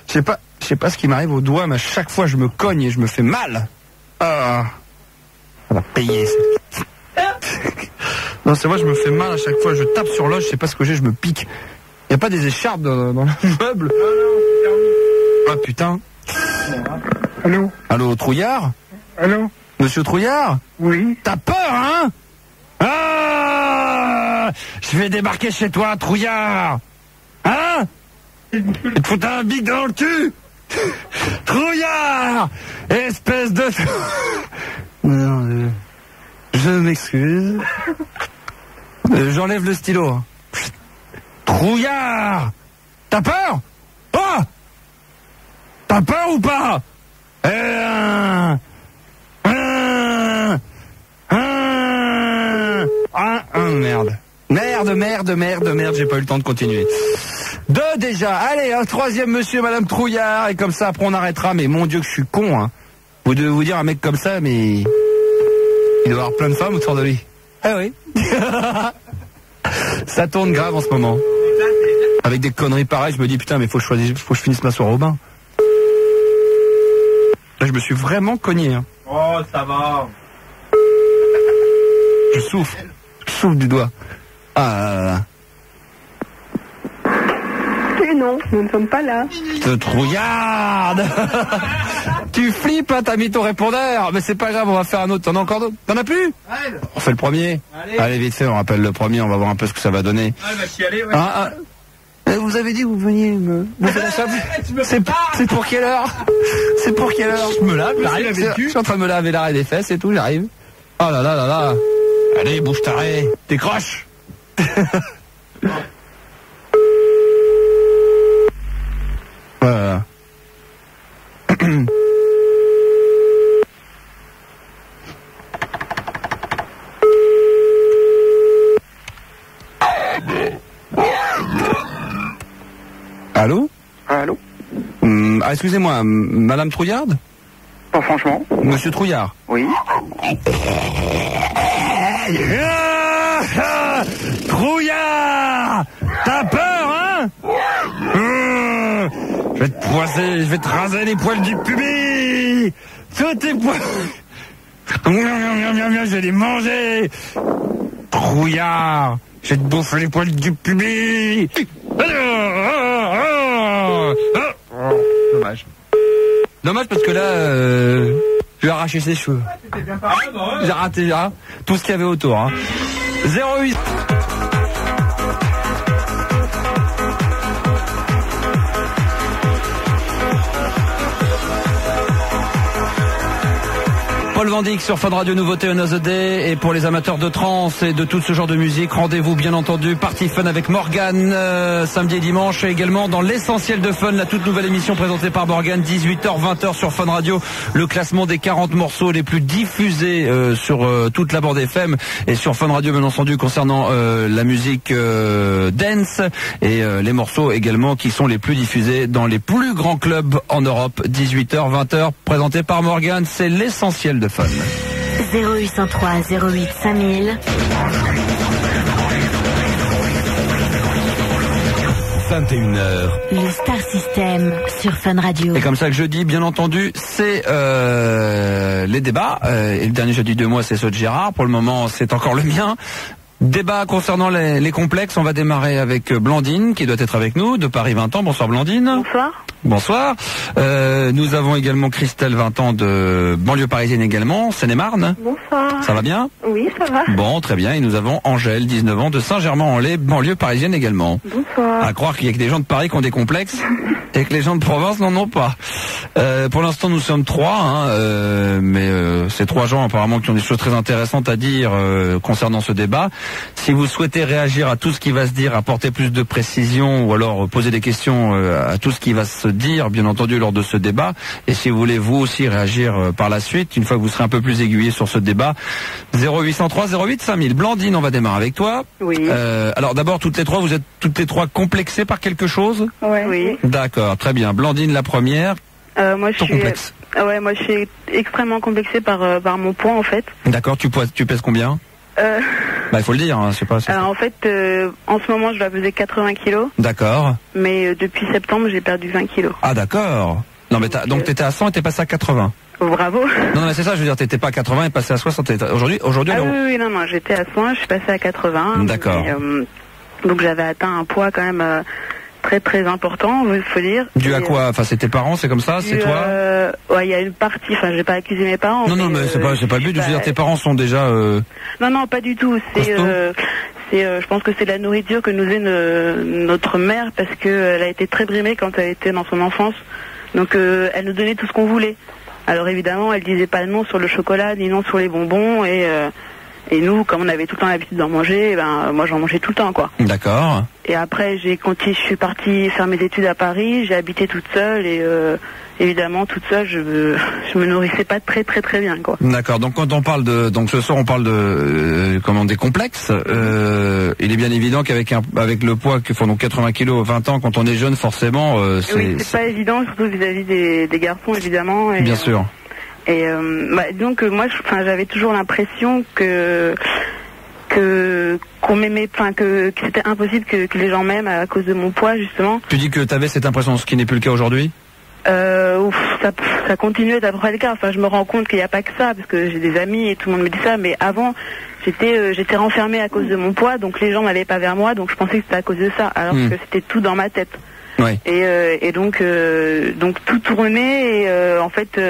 Je sais pas ce qui m'arrive au doigt, mais à chaque fois je me cogne et je me fais mal. Ah. Ça va payer, ça. Non, c'est vrai, je me fais mal à chaque fois. Je tape sur l'os, je sais pas ce que j'ai, je me pique. Y a pas des écharpes dans le meuble? Ah putain. Allô? Allô, Trouillard? Allô? Monsieur Trouillard? Oui? T'as peur, hein? Ah! Je vais débarquer chez toi, Trouillard! Hein? Et te foutre un bic dans le cul! Trouillard! Espèce de... Non, je m'excuse. J'enlève le stylo. Hein. Trouillard! T'as peur? Oh! T'as peur ou pas? Merde, j'ai pas eu le temps de continuer. 2 déjà, allez, un troisième monsieur et madame Trouillard, et comme ça après on arrêtera, mais mon Dieu que je suis con, hein. Vous devez vous dire un mec comme ça, mais... il doit avoir plein de femmes autour de lui. Ah oui. Ça tourne grave en ce moment. Avec des conneries pareilles, je me dis putain mais faut que je finisse ma soirée au bain. Là je me suis vraiment cogné, hein. Oh, ça va. Je souffle du doigt. Ah là là. Et non, nous ne sommes pas là. Te trouillarde. Tu flippes, hein, t'as mis ton répondeur. Mais c'est pas grave, on va faire un autre. T'en as encore d'autres? T'en as plus? On fait le premier. Allez, vite fait, on rappelle le premier, on va voir un peu ce que ça va donner. Ah, elle va chialer, ouais. Vous avez dit que vous veniez me faire la chape. C'est pour quelle heure? C'est pour quelle heure? Je me lave, j'arrive avec le Je cul. suis en train de me laver l'arrêt des fesses et tout, j'arrive. Oh là là là là. Allez, bouge taré. Décroche. Voilà. Allô? Allô? Excusez-moi, madame Trouillarde? Pas franchement. Monsieur Trouillard? Oui. Trouillard! T'as peur, hein? Je vais te poisser, je vais te raser les poils du pubis! Tous tes poils! Je vais les manger! Trouillard! Je vais te bouffer les poils du pubis! Dommage. Dommage parce que là, je vais arracher ses cheveux. J'ai raté là, tout ce qu'il y avait autour. Hein. 08. Paul Van Dyk sur Fun Radio, nouveauté Another Day. Et pour les amateurs de trance et de tout ce genre de musique, rendez-vous bien entendu Party Fun avec Morgane samedi et dimanche, et également dans l'essentiel de Fun, la toute nouvelle émission présentée par Morgane, 18h 20h sur Fun Radio, le classement des 40 morceaux les plus diffusés sur toute la bande FM et sur Fun Radio bien entendu concernant la musique dance, et les morceaux également qui sont les plus diffusés dans les plus grands clubs en Europe. 18h 20h présenté par Morgane, c'est l'essentiel de Fun. 0803 08 5000 21h. Le Star System sur Fun Radio. Et comme ça que je dis, bien entendu, c'est les débats. Et le dernier jeudi de mois, c'est ceux de Gérard. Pour le moment, c'est encore le mien. Débat concernant les complexes, on va démarrer avec Blandine qui doit être avec nous, de Paris 20 ans. Bonsoir Blandine. Bonsoir. Bonsoir. Nous avons également Christelle, 20 ans, de banlieue parisienne également, Seine-et-Marne. Bonsoir. Ça va bien? Oui, ça va. Bon, très bien. Et nous avons Angèle, 19 ans, de Saint-Germain-en-Laye, banlieue parisienne également. Bonsoir. À croire qu'il y a que des gens de Paris qui ont des complexes et que les gens de province n'en ont pas. Pour l'instant, nous sommes 3, mais c'est 3 gens apparemment qui ont des choses très intéressantes à dire concernant ce débat. Si vous souhaitez réagir à tout ce qui va se dire, apporter plus de précision ou alors poser des questions à tout ce qui va se dire, bien entendu, lors de ce débat, et si vous voulez vous aussi réagir par la suite, une fois que vous serez un peu plus aiguillé sur ce débat, 0803 08 5000. Blandine, on va démarrer avec toi. Oui. Alors d'abord, toutes les trois, vous êtes toutes les trois complexées par quelque chose? Oui. D'accord, très bien. Blandine, la première. Moi, je Ton suis. complexe. Moi, je suis extrêmement complexée par mon poids, en fait. D'accord, tu pèses combien? Il faut le dire, hein, je sais pas. En fait, en ce moment, je dois peser 80 kilos. D'accord. Mais depuis septembre, j'ai perdu 20 kilos. Ah d'accord. Non mais donc t'étais à 100 et t'es passé à 80. Bravo. Non mais c'est ça, je veux dire, t'étais pas à 80 et passé à 60. Aujourd'hui. Oui, non, j'étais à 100, je suis passée à 80. D'accord. Donc j'avais atteint un poids quand même très très important, il faut dire. Dû à quoi? Enfin, c'est tes parents, c'est comme ça, c'est toi? Il y a une partie. Enfin, je vais pas accuser mes parents. Non, mais c'est pas le but. Je veux dire, tes parents sont déjà. Non, pas du tout. Je pense que c'est la nourriture que nous est notre mère, parce que elle a été très brimée quand elle était dans son enfance. Donc elle nous donnait tout ce qu'on voulait. Alors évidemment, elle disait pas non sur le chocolat ni non sur les bonbons, et nous, comme on avait tout le temps l'habitude d'en manger, moi j'en mangeais tout le temps, quoi. D'accord. Et après, je suis partie faire mes études à Paris, j'ai habité toute seule, et évidemment toute seule, je me nourrissais pas très très très bien, quoi. D'accord. Donc quand on parle donc ce soir on parle de des complexes. Il est bien évident qu'avec avec le poids que font donc 80 kilos, 20 ans, quand on est jeune, forcément, c'est pas évident, surtout vis-à-vis des garçons, évidemment. Et, bien sûr. Et donc moi, j'avais toujours l'impression qu'on m'aimait, que c'était impossible que les gens m'aiment à cause de mon poids, justement. Tu dis que tu avais cette impression, ce qui n'est plus le cas aujourd'hui? Ça continue d'être à peu près le cas. Enfin, je me rends compte qu'il n'y a pas que ça, parce que j'ai des amis et tout le monde me dit ça, mais avant, j'étais renfermée à cause de mon poids, donc les gens n'allaient pas vers moi, donc je pensais que c'était à cause de ça, alors que c'était tout dans ma tête. Ouais. Et donc tout tournait, et en fait,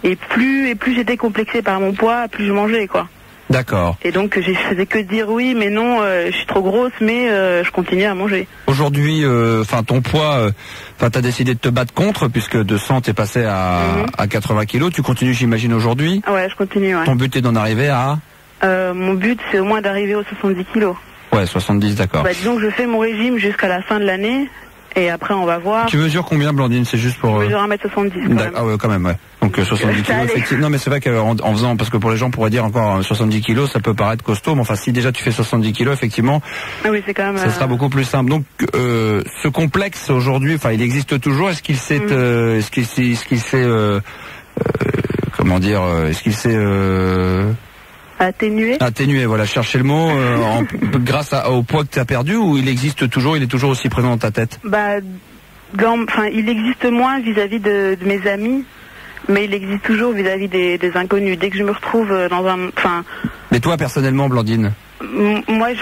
et plus j'étais complexée par mon poids, plus je mangeais, quoi. D'accord. Et donc je faisais que dire oui, mais non, je suis trop grosse, mais je continue à manger. Aujourd'hui, ton poids, t'as décidé de te battre contre, puisque de 100 t'es passé à 80 kilos. Tu continues, j'imagine, aujourd'hui? Ouais, je continue. Ouais. Ton but est d'en arriver à? Mon but, c'est au moins d'arriver aux 70 kilos. Ouais, 70, d'accord. Disons que je fais mon régime jusqu'à la fin de l'année. Et après, on va voir. Tu mesures combien, Blandine? C'est juste pour... Je mesure 1m70 quand même. Ah ouais, quand même, ouais. Donc 70 kilos, effectivement. Non, mais c'est vrai qu'en faisant, parce que pour les gens, on pourrait dire encore 70 kilos, ça peut paraître costaud, mais enfin, si déjà tu fais 70 kilos, effectivement, oui, c'est quand même, ça sera beaucoup plus simple. Donc, ce complexe, aujourd'hui, il existe toujours. Est-ce qu'il s'est, Atténué, voilà, chercher le mot, grâce au poids que tu as perdu, ou il existe toujours, il est toujours aussi présent dans ta tête? Il existe moins vis-à-vis de mes amis, mais il existe toujours vis-à-vis des inconnus. Dès que je me retrouve dans Mais toi, personnellement, Blandine?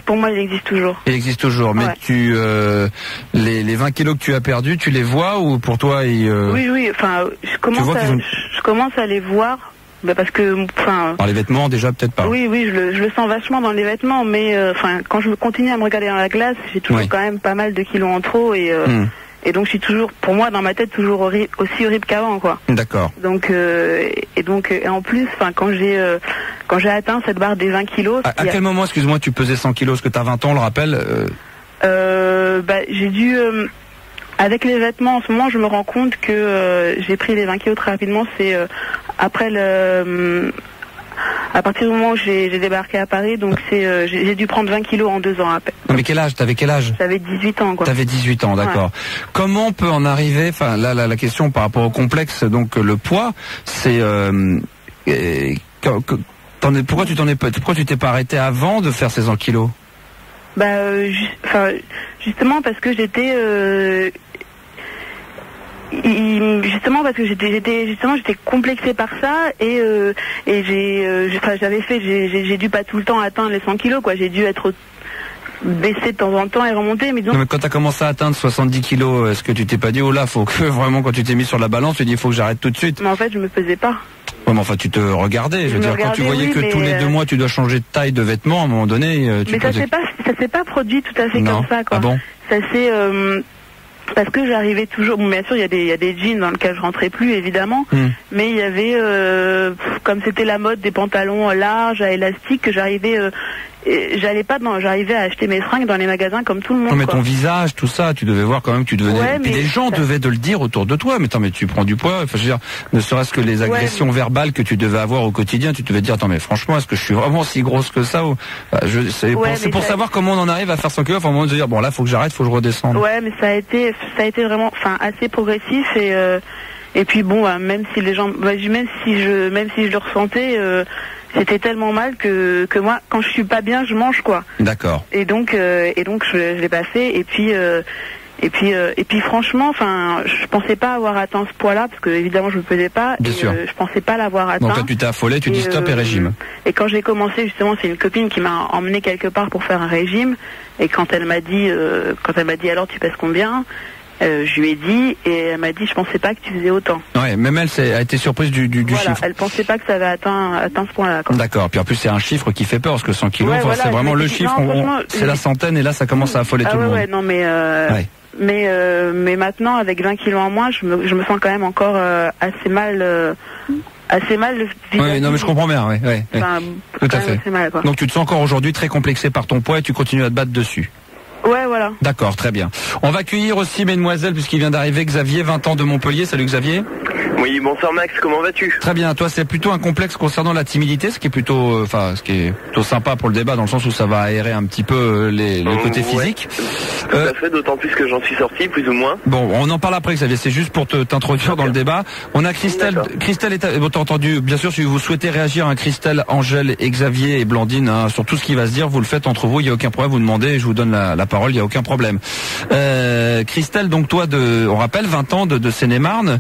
Pour moi, il existe toujours. Il existe toujours, mais ouais. Les 20 kilos que tu as perdus, tu les vois, ou pour toi, Oui, je commence à les voir. Parce que, par les vêtements, déjà, peut-être pas. Oui, je le sens vachement dans les vêtements, mais quand je continue à me regarder dans la glace, j'ai toujours quand même pas mal de kilos en trop, et donc je suis toujours, pour moi, dans ma tête, toujours aussi horrible qu'avant, quoi. D'accord. Donc et en plus, quand j'ai atteint cette barre des 20 kilos. À quel moment, excuse-moi, tu pesais 100 kilos? Est-ce que t'as 20 ans, on le rappelle? J'ai dû. Avec les vêtements, en ce moment, je me rends compte que j'ai pris les 20 kilos très rapidement. C'est après à partir du moment où j'ai débarqué à Paris, donc j'ai dû prendre 20 kilos en 2 ans à peine. Mais t'avais quel âge? J'avais 18 ans, quoi. T'avais 18 ans, d'accord. Ouais. Comment on peut en arriver, la question par rapport au complexe, donc le poids, c'est pourquoi tu t'es pas arrêté avant de faire ces 100 kilos? Justement parce que j'étais justement parce que j'étais complexée par ça et j'ai dû pas tout le temps atteindre les 100 kilos quoi. J'ai dû être baisser de temps en temps et remonter. Mais, donc... non, mais quand tu as commencé à atteindre 70 kilos, est-ce que tu t'es pas dit, oh là, faut que vraiment, quand tu t'es mis sur la balance, tu dis, il faut que j'arrête tout de suite? Mais en fait, je me pesais pas. Ouais, mais enfin, tu te regardais. Je veux dire, quand tu voyais que tous les 2 mois, tu dois changer de taille de vêtements, à un moment donné, tu mais ça s'est pas produit tout à fait comme ça, quoi. Ah bon? Ça s'est, parce que j'arrivais toujours, bon, bien sûr, il y a des jeans dans lesquels je rentrais plus, évidemment, mais il y avait, comme c'était la mode des pantalons larges à élastique, que j'arrivais à acheter mes fringues dans les magasins comme tout le monde. Non, mais ton visage, tout ça, tu devais voir quand même que tu devenais. Ouais, et les gens devaient te le dire autour de toi. Mais attends, mais tu prends du poids. Enfin, je veux dire, ne serait-ce que les agressions verbales que tu devais avoir au quotidien, tu devais dire, attends, mais franchement, est-ce que je suis vraiment si grosse que ça ou... Bah, c'est pour savoir comment on en arrive à faire 100 kilos. Enfin, au moment de dire, bon, là, faut que j'arrête, faut que je redescende. Ouais, mais ça a été vraiment, enfin, assez progressif et puis bon, même si les gens, même si je le ressentais. C'était tellement mal que moi, quand je suis pas bien, je mange quoi. D'accord. Et donc je l'ai pas fait. Et puis franchement, enfin, je pensais pas avoir atteint ce poids-là parce que évidemment je me pesais pas. Bien sûr. Je pensais pas l'avoir atteint. Donc là, tu t'es affolé, tu dis stop et régime. Et quand j'ai commencé justement, c'est une copine qui m'a emmené quelque part pour faire un régime. Et quand elle m'a dit alors tu pèses combien? Je lui ai dit et elle m'a dit je pensais pas que tu faisais autant. Ouais, même elle a été surprise du chiffre. Elle pensait pas que ça avait atteint ce point-là. D'accord. Puis en plus c'est un chiffre qui fait peur parce que 100 kilos, c'est vraiment le chiffre. C'est la centaine et là ça commence à affoler tout le monde. Ouais, non mais. Mais maintenant avec 20 kilos en moins, je me sens quand même encore assez mal. Oui, non mais je comprends bien, ouais. Enfin, tout à fait. Mal, quoi. Donc tu te sens encore aujourd'hui très complexé par ton poids et tu continues à te battre dessus. Ouais, voilà. D'accord, très bien. On va accueillir aussi mesdemoiselles puisqu'il vient d'arriver Xavier, 20 ans de Montpellier. Salut Xavier. Oui, bonsoir Max, comment vas-tu? Très bien, toi c'est plutôt un complexe concernant la timidité, ce qui est plutôt sympa pour le débat dans le sens où ça va aérer un petit peu le côté physique. Tout à fait, d'autant plus que j'en suis sorti, plus ou moins. Bon, on en parle après Xavier, c'est juste pour t'introduire dans le débat. On a Christelle, t'as entendu, bien sûr si vous souhaitez réagir à Christelle, Angèle, Xavier et Blandine, sur tout ce qui va se dire, vous le faites entre vous, il n'y a aucun problème, vous demandez et je vous donne la parole, il n'y a aucun problème. Christelle, donc toi on rappelle 20 ans de Seine-et-Marne,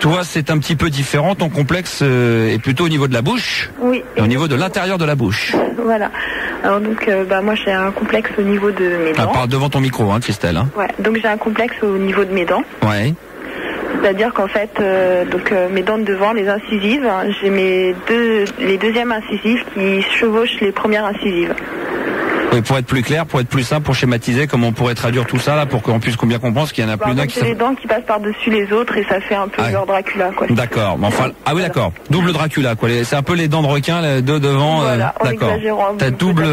toi c'est un petit peu différent, ton complexe est plutôt au niveau de la bouche. Oui. Et au niveau de l'intérieur de la bouche. Voilà. Alors donc moi j'ai un complexe au niveau de mes dents. Parle devant ton micro, Christelle. Ouais. Donc j'ai un complexe au niveau de mes dents. Ouais. C'est-à-dire qu'en fait, mes dents de devant, les incisives, j'ai les deuxièmes incisives qui chevauchent les premières incisives. Oui, pour être plus clair, pour être plus simple, pour schématiser, comment on pourrait traduire tout ça là, pour qu'on puisse bien comprendre, parce qu'il y en a plus d'un qui... C'est les dents qui passent par-dessus les autres et ça fait un peu genre Dracula, quoi. D'accord. Enfin, oui, d'accord. Double Dracula, quoi. C'est un peu les dents de requin, les deux devant. Voilà, d'accord. T'as double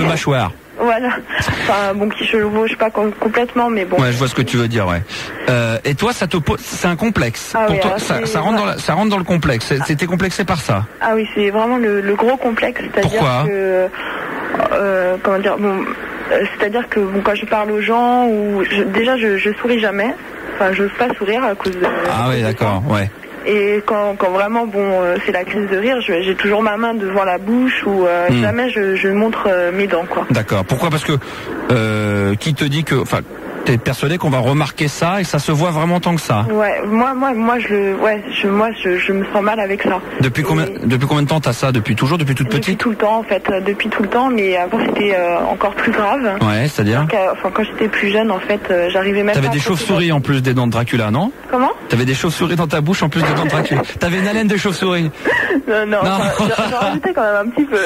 mâchoire. Voilà. Enfin, bon, qui chevauche pas complètement, mais bon. Ouais, je vois ce que tu veux dire, ouais. Et toi, c'est un complexe. Ah pour oui, toi, ça rentre dans le complexe. T'es complexé par ça. Ah oui, c'est vraiment le gros complexe. Pourquoi? Comment dire, c'est-à-dire que quand je parle aux gens, je souris jamais. Enfin, je n'ose pas sourire à cause de... Ah oui, d'accord, ouais. Et quand vraiment, c'est la crise de rire, j'ai toujours ma main devant la bouche ou jamais je montre mes dents, quoi. D'accord. Pourquoi? Parce que qui te dit que... Enfin, t'es persuadé qu'on va remarquer ça et ça se voit vraiment tant que ça? Ouais, moi je me sens mal avec ça. Depuis combien de temps t'as ça? Depuis toujours? Depuis toute petite? Depuis tout le temps en fait, depuis tout le temps, mais avant c'était encore plus grave. Ouais, c'est-à-dire? Quand j'étais plus jeune en fait, j'arrivais même. T'avais des chauves-souris en plus des dents de Dracula, non? Comment? T'avais des chauves-souris dans ta bouche en plus des dents de Dracula. T'avais une haleine de chauve-souris? Non. J'en rajoutais quand même un petit peu.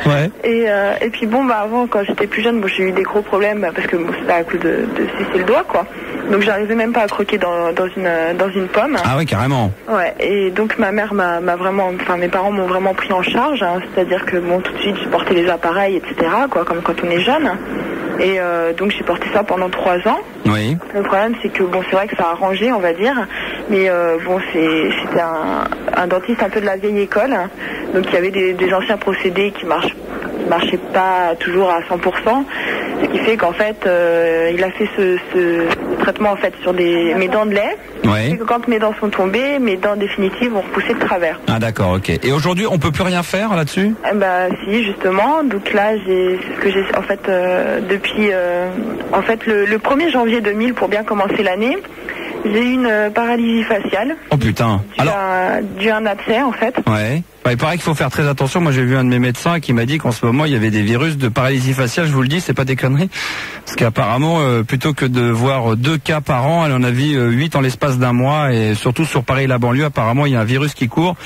Ouais. Et puis avant quand j'étais plus jeune, j'ai eu des gros problèmes parce que c'était à cause de cesser le doigt, quoi. Donc j'arrivais même pas à croquer dans une pomme. Ah oui, carrément. Ouais. Et donc ma mère m'a vraiment, mes parents m'ont vraiment pris en charge. C'est-à-dire que tout de suite j'ai porté les appareils, etc. quoi, comme quand on est jeune. Et donc j'ai porté ça pendant 3 ans. Oui. Le problème c'est que c'est vrai que ça a arrangé, on va dire, mais c'était un dentiste un peu de la vieille école, donc il y avait des anciens procédés qui marchaient pas toujours à 100%, ce qui fait qu'en fait il a fait ce traitement en fait sur mes dents de lait. Ouais. Et que quand mes dents sont tombées, mes dents définitives vont repousser de travers. Ah d'accord, ok. Et aujourd'hui on peut plus rien faire là-dessus? Si, justement. Donc là c'est ce que j'ai en fait depuis le 1er janvier 2000 pour bien commencer l'année. J'ai eu une paralysie faciale. Oh putain. Dû à un abcès en fait. Ouais. Il paraît qu'il faut faire très attention. Moi, j'ai vu un de mes médecins qui m'a dit qu'en ce moment, il y avait des virus de paralysie faciale. Je vous le dis, c'est pas des conneries. Parce qu'apparemment, plutôt que de voir 2 cas par an, elle en a vu 8 en l'espace d'un mois. Et surtout sur Paris et la banlieue, apparemment, il y a un virus qui court.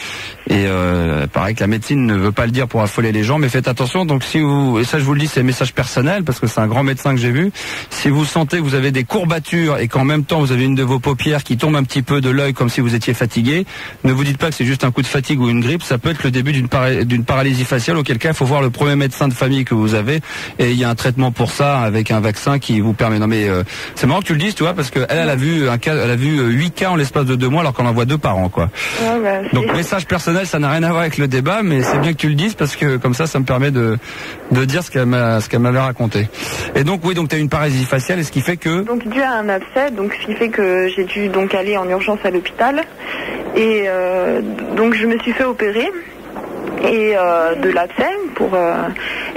Et il paraît que la médecine ne veut pas le dire pour affoler les gens. Mais faites attention. Donc, si vous, et ça, je vous le dis, c'est un message personnel parce que c'est un grand médecin que j'ai vu. Si vous sentez que vous avez des courbatures et qu'en même temps, vous avez une de vos paupières qui tombe un petit peu de l'œil comme si vous étiez fatigué, ne vous dites pas que c'est juste un coup de fatigue ou une grippe. Ça peut être le début d'une paralysie faciale, auquel cas il faut voir le premier médecin de famille que vous avez, et il y a un traitement pour ça avec un vaccin qui vous permet. Non mais c'est marrant que tu le dises, tu vois, parce que elle a vu un cas, elle a vu 8 cas en l'espace de 2 mois alors qu'on en voit 2 par an, quoi. Ouais, bah, donc message personnel, ça n'a rien à voir avec le débat, mais c'est bien que tu le dises parce que comme ça me permet de dire ce qu'elle m'avait raconté. Et donc oui, donc tu as une paralysie faciale, et ce qui fait que donc dû à un abcès, donc ce qui fait que j'ai dû donc aller en urgence à l'hôpital, et donc je me suis fait opérer. Et de l'abcès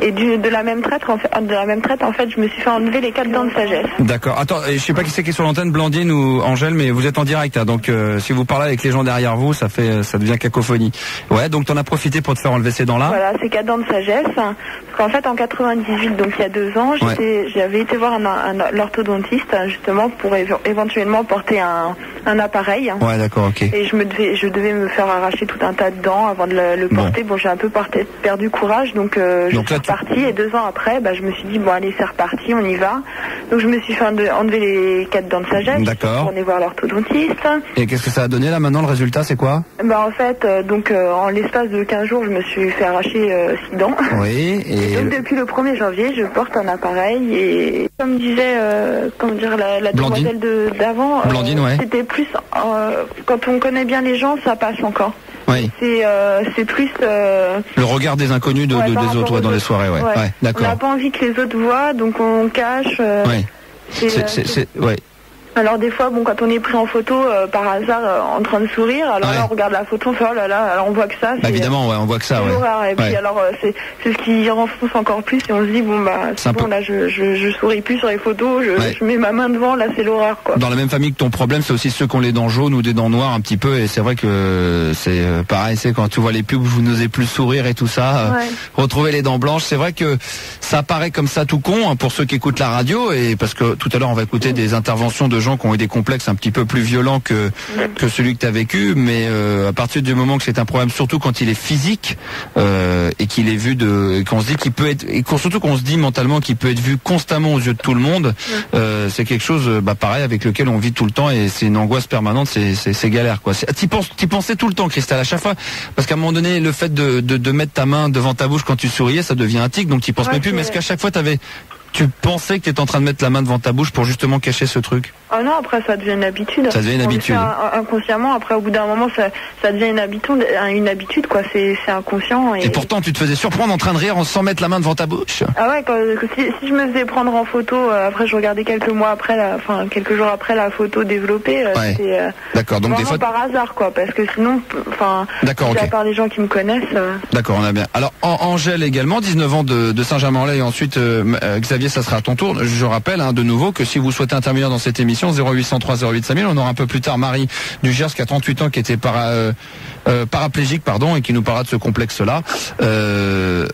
et de la même traite en fait je me suis fait enlever les 4 dents de sagesse. D'accord. Attends, je sais pas qui c'est qui est sur l'antenne, Blandine ou Angèle, mais vous êtes en direct, hein, donc si vous parlez avec les gens derrière vous, ça devient cacophonie. Ouais, donc t'en as profité pour te faire enlever ces dents-là. Voilà, ces 4 dents de sagesse. Parce qu'en fait en 98, donc il y a 2 ans, j'avais été voir l'orthodontiste justement pour éventuellement porter un appareil. Ouais, d'accord, ok. Et je devais me faire arracher tout un tas de dents avant de le porter. Bon, j'ai un peu perdu courage, donc je suis repartie, et 2 ans après, je me suis dit bon allez, c'est reparti, on y va. Donc je me suis fait enlever les 4 dents de sagesse. D'accord. Pour aller voir l'orthodontiste. Et qu'est-ce que ça a donné là maintenant, le résultat c'est quoi? En fait, en l'espace de 15 jours, je me suis fait arracher 6 dents. Oui. Et donc depuis le 1er janvier, je porte un appareil, et comme disait la demoiselle d'avant, Blandine, ouais. C'était plus quand on connaît bien les gens, ça passe encore. Oui. C'est plus le regard des inconnus des autres, dans les soirées, ouais. Ouais, d'accord. On n'a pas envie que les autres voient, donc on cache. Ouais. Ouais. Alors des fois, quand on est pris en photo par hasard en train de sourire, alors là on regarde la photo, on fait oh là là, alors on voit que ça. Évidemment, on voit que ça, ouais. Et puis alors c'est ce qui renfonce encore plus, et on se dit c'est bon, là je souris plus sur les photos, je mets ma main devant, là c'est l'horreur, quoi. Dans la même famille que ton problème, c'est aussi ceux qui ont les dents jaunes ou des dents noires un petit peu, et c'est vrai que c'est pareil, c'est quand tu vois les pubs où vous n'osez plus sourire et tout ça, retrouver les dents blanches, c'est vrai que ça paraît comme ça tout con, hein, pour ceux qui écoutent la radio, et parce que tout à l'heure on va écouter des interventions de gens qui ont eu des complexes un petit peu plus violents que celui que tu as vécu, mais à partir du moment que c'est un problème, surtout quand il est physique et qu'il est vu qu'on se dit qu'il peut être, et surtout qu'on se dit mentalement qu'il peut être vu constamment aux yeux de tout le monde, c'est quelque chose pareil avec lequel on vit tout le temps, et c'est une angoisse permanente, c'est galère, quoi. T'y pensais tout le temps, Christelle, à chaque fois, parce qu'à un moment donné le fait de mettre ta main devant ta bouche quand tu souriais, ça devient un tic, donc t'y penses même plus, mais est-ce qu'à chaque fois tu pensais que tu étais en train de mettre la main devant ta bouche pour justement cacher ce truc? Ah non, après ça devient une habitude. Ça devient une habitude. Inconsciemment, après au bout d'un moment, ça devient une habitude, quoi. C'est inconscient. Et pourtant, tu te faisais surprendre en train de rire sans mettre la main devant ta bouche. Ah ouais, si je me faisais prendre en photo, après je regardais quelques jours après la photo développée. D'accord, donc des fois par hasard, quoi, parce que sinon, à part les gens qui me connaissent. D'accord, on a bien. Alors Angèle également, 19 ans de Saint-Germain-en-Laye, et ensuite Xavier, ça sera à ton tour. Je rappelle de nouveau que si vous souhaitez intervenir dans cette émission, 0803 08 5000, on aura un peu plus tard Marie du Gers qui a 38 ans, qui était paraplégique, et qui nous parlera de ce complexe-là.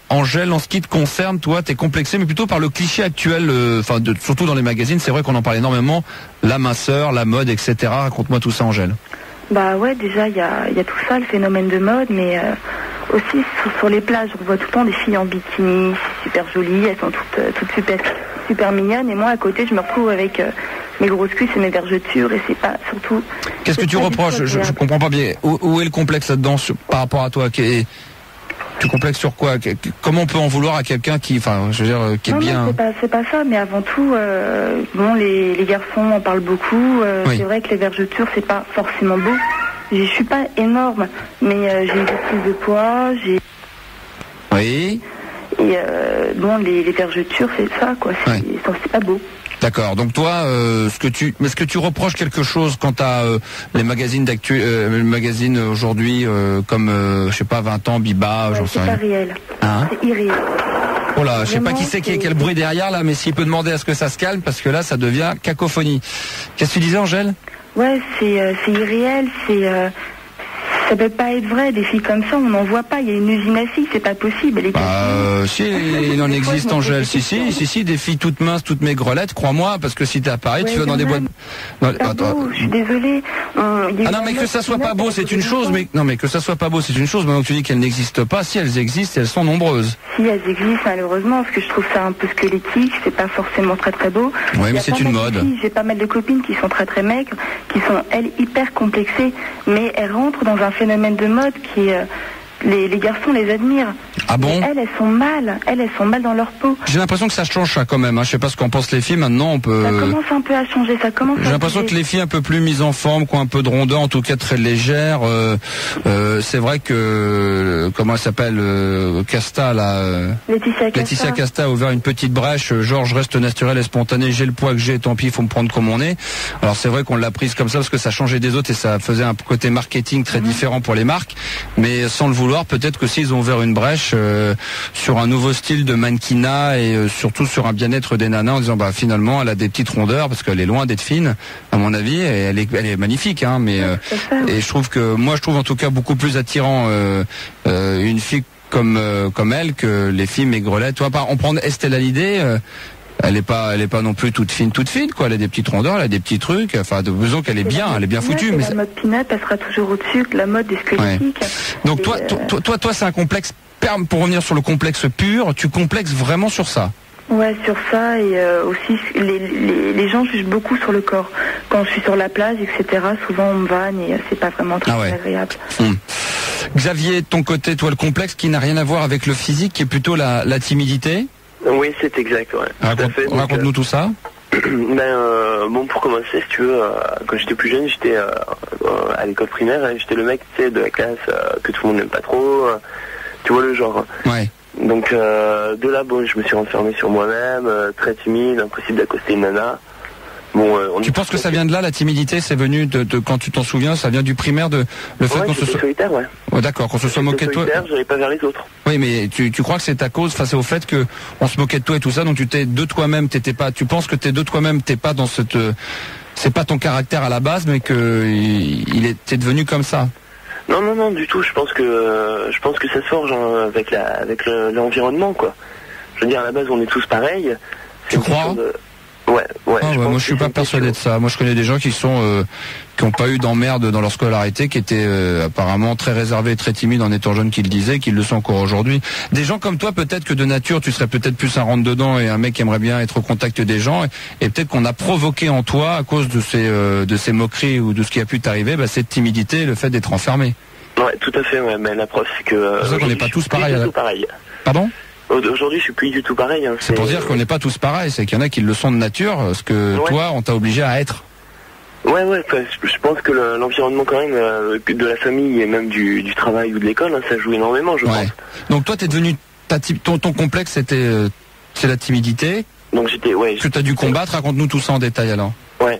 Angèle, en ce qui te concerne, toi, t'es complexée, mais plutôt par le cliché actuel, surtout dans les magazines, c'est vrai qu'on en parle énormément, la minceur, la mode, etc. Raconte-moi tout ça, Angèle. Ouais, déjà, il y a tout ça, le phénomène de mode, mais aussi sur les plages, on voit tout le temps des filles en bikini, super jolies, elles sont toutes super mignonnes, et moi, à côté, je me retrouve avec mes grosses cuisses et mes vergetures, et c'est pas surtout... Qu'est-ce que tu reproches? Je comprends pas bien. Où est le complexe là-dedans par rapport à toi? Tu complexes sur quoi? Comment on peut en vouloir à quelqu'un qui est bien? Non, c'est pas ça, mais avant tout, les garçons en parlent beaucoup. C'est vrai que les vergetures, c'est pas forcément beau. Je suis pas énorme, mais j'ai une prise de poids, Oui. Et les vergetures, c'est ça, quoi. C'est pas beau. D'accord. Donc toi, est-ce que tu reproches quelque chose quant à les magazines magazines aujourd'hui comme 20 ans, Biba, j'en sais rien. C'est pas réel. Hein? C'est irréel. Oh là, je sais pas qui c'est qui a quel bruit derrière là, mais s'il peut demander à ce que ça se calme, parce que là, ça devient cacophonie. Qu'est-ce que tu disais, Angèle? Ouais, c'est irréel, ça peut pas être vrai, des filles comme ça, on n'en voit pas, il y a une usine à filles, c'est pas possible. Si, il en existe, Angèle, si, des filles toutes minces, toutes maigrelettes, crois-moi, parce que si t'es à Paris, tu vas dans des boîtes... Je suis désolée. non, mais que ça soit pas beau, c'est une chose, mais que ça soit pas beau, c'est une chose, maintenant que tu dis qu'elles n'existent pas, si elles existent, elles sont nombreuses. Si elles existent, malheureusement, parce que je trouve ça un peu squelettique, c'est pas forcément très très beau. Oui, mais c'est une mode. J'ai pas mal de copines qui sont très très maigres, qui sont, elles, hyper complexées, mais elles rentrent dans un phénomène de mode qui les garçons les admirent. Ah bon? Mais elles sont mal dans leur peau. J'ai l'impression que ça change ça quand même, hein. Je sais pas ce qu'en pensent les filles, maintenant on peut... Ça commence un peu à changer, J'ai l'impression que les filles un peu plus mises en forme, qui ont un peu de rondeur, en tout cas très légères, c'est vrai que, comment elle s'appelle, Casta là... Laetitia Casta a ouvert une petite brèche, genre je reste naturel et spontané, j'ai le poids que j'ai, tant pis, il faut me prendre comme on est. Alors c'est vrai qu'on l'a prise comme ça parce que ça changeait des autres et ça faisait un côté marketing très différent pour les marques, mais sans le vouloir, peut-être que s'ils ont ouvert une brèche sur un nouveau style de mannequinat et surtout sur un bien-être des nanas en disant bah finalement elle a des petites rondeurs parce qu'elle est loin d'être fine à mon avis et elle est magnifique hein, mais et je trouve en tout cas beaucoup plus attirant une fille comme elle que les filles maigrelettes. Tu vois, on prend Estelle Hallyday. Elle est pas non plus toute fine quoi. Elle a des petites rondeurs, elle a des petits trucs. Enfin, de besoin qu'elle est bien, elle est bien foutue. Mais la mode pin-up, elle sera toujours au-dessus de la mode des squelettiques. Ouais. Donc toi, c'est un complexe. Pour revenir sur le complexe pur, tu complexes vraiment sur ça. Ouais, sur ça et aussi les gens jugent beaucoup sur le corps. Quand je suis sur la plage, etc. Souvent on me vanne et c'est pas vraiment très agréable. Xavier, de ton côté, toi, le complexe qui n'a rien à voir avec le physique, qui est plutôt la timidité. Oui, c'est exact, ouais. Raconte-nous tout ça. Bon, pour commencer, si tu veux, quand j'étais plus jeune, j'étais à l'école primaire, et j'étais le mec, tu sais, de la classe que tout le monde n'aime pas trop. Tu vois le genre. Ouais. Donc de là, bon, je me suis renfermé sur moi-même, très timide, impossible d'accoster une nana. Bon, tu penses que ça vient de là, la timidité, c'est venu de quand tu t'en souviens, ça vient du primaire de le fait qu'on se soit solitaire, ouais. Oh, d'accord, qu'on se soit moqué de toi. J'allais pas vers les autres. Oui, mais tu crois que c'est à cause, c'est au fait que on se moquait de toi et tout ça, donc tu t'es de toi-même, tu penses que t'es de toi-même, t'es pas dans cette, c'est pas ton caractère à la base, mais que t'es devenu comme ça. Non, du tout. Je pense que ça se forge avec l'environnement, quoi. Je veux dire, à la base, on est tous pareils. Tu crois? Ouais. Moi, je suis pas persuadé de ça. Moi, je connais des gens qui ont pas eu d'emmerde dans leur scolarité, qui étaient apparemment très réservés et très timides en étant jeunes, qui le disaient, qui le sont encore aujourd'hui. Des gens comme toi, peut-être que de nature, tu serais peut-être plus un rentre-dedans et un mec qui aimerait bien être au contact des gens, et peut-être qu'on a provoqué en toi, à cause de ces moqueries ou de ce qui a pu t'arriver, cette timidité et le fait d'être enfermé. Ouais, tout à fait, ouais. Mais la preuve, c'est que... C'est pour ça qu'on n'est pas tous pareils. Pardon ? Aujourd'hui, je suis plus du tout pareil. Hein. C'est pour dire qu'on n'est pas tous pareils, c'est qu'il y en a qui le sont de nature, ce que toi, on t'a obligé à être. Ouais, je pense que l'environnement quand même de la famille et même du travail ou de l'école, hein, ça joue énormément, je pense. Donc toi, t'es devenu ton complexe, c'est la timidité. Donc j'étais, que t'as dû combattre. Raconte-nous tout ça en détail alors. Ouais.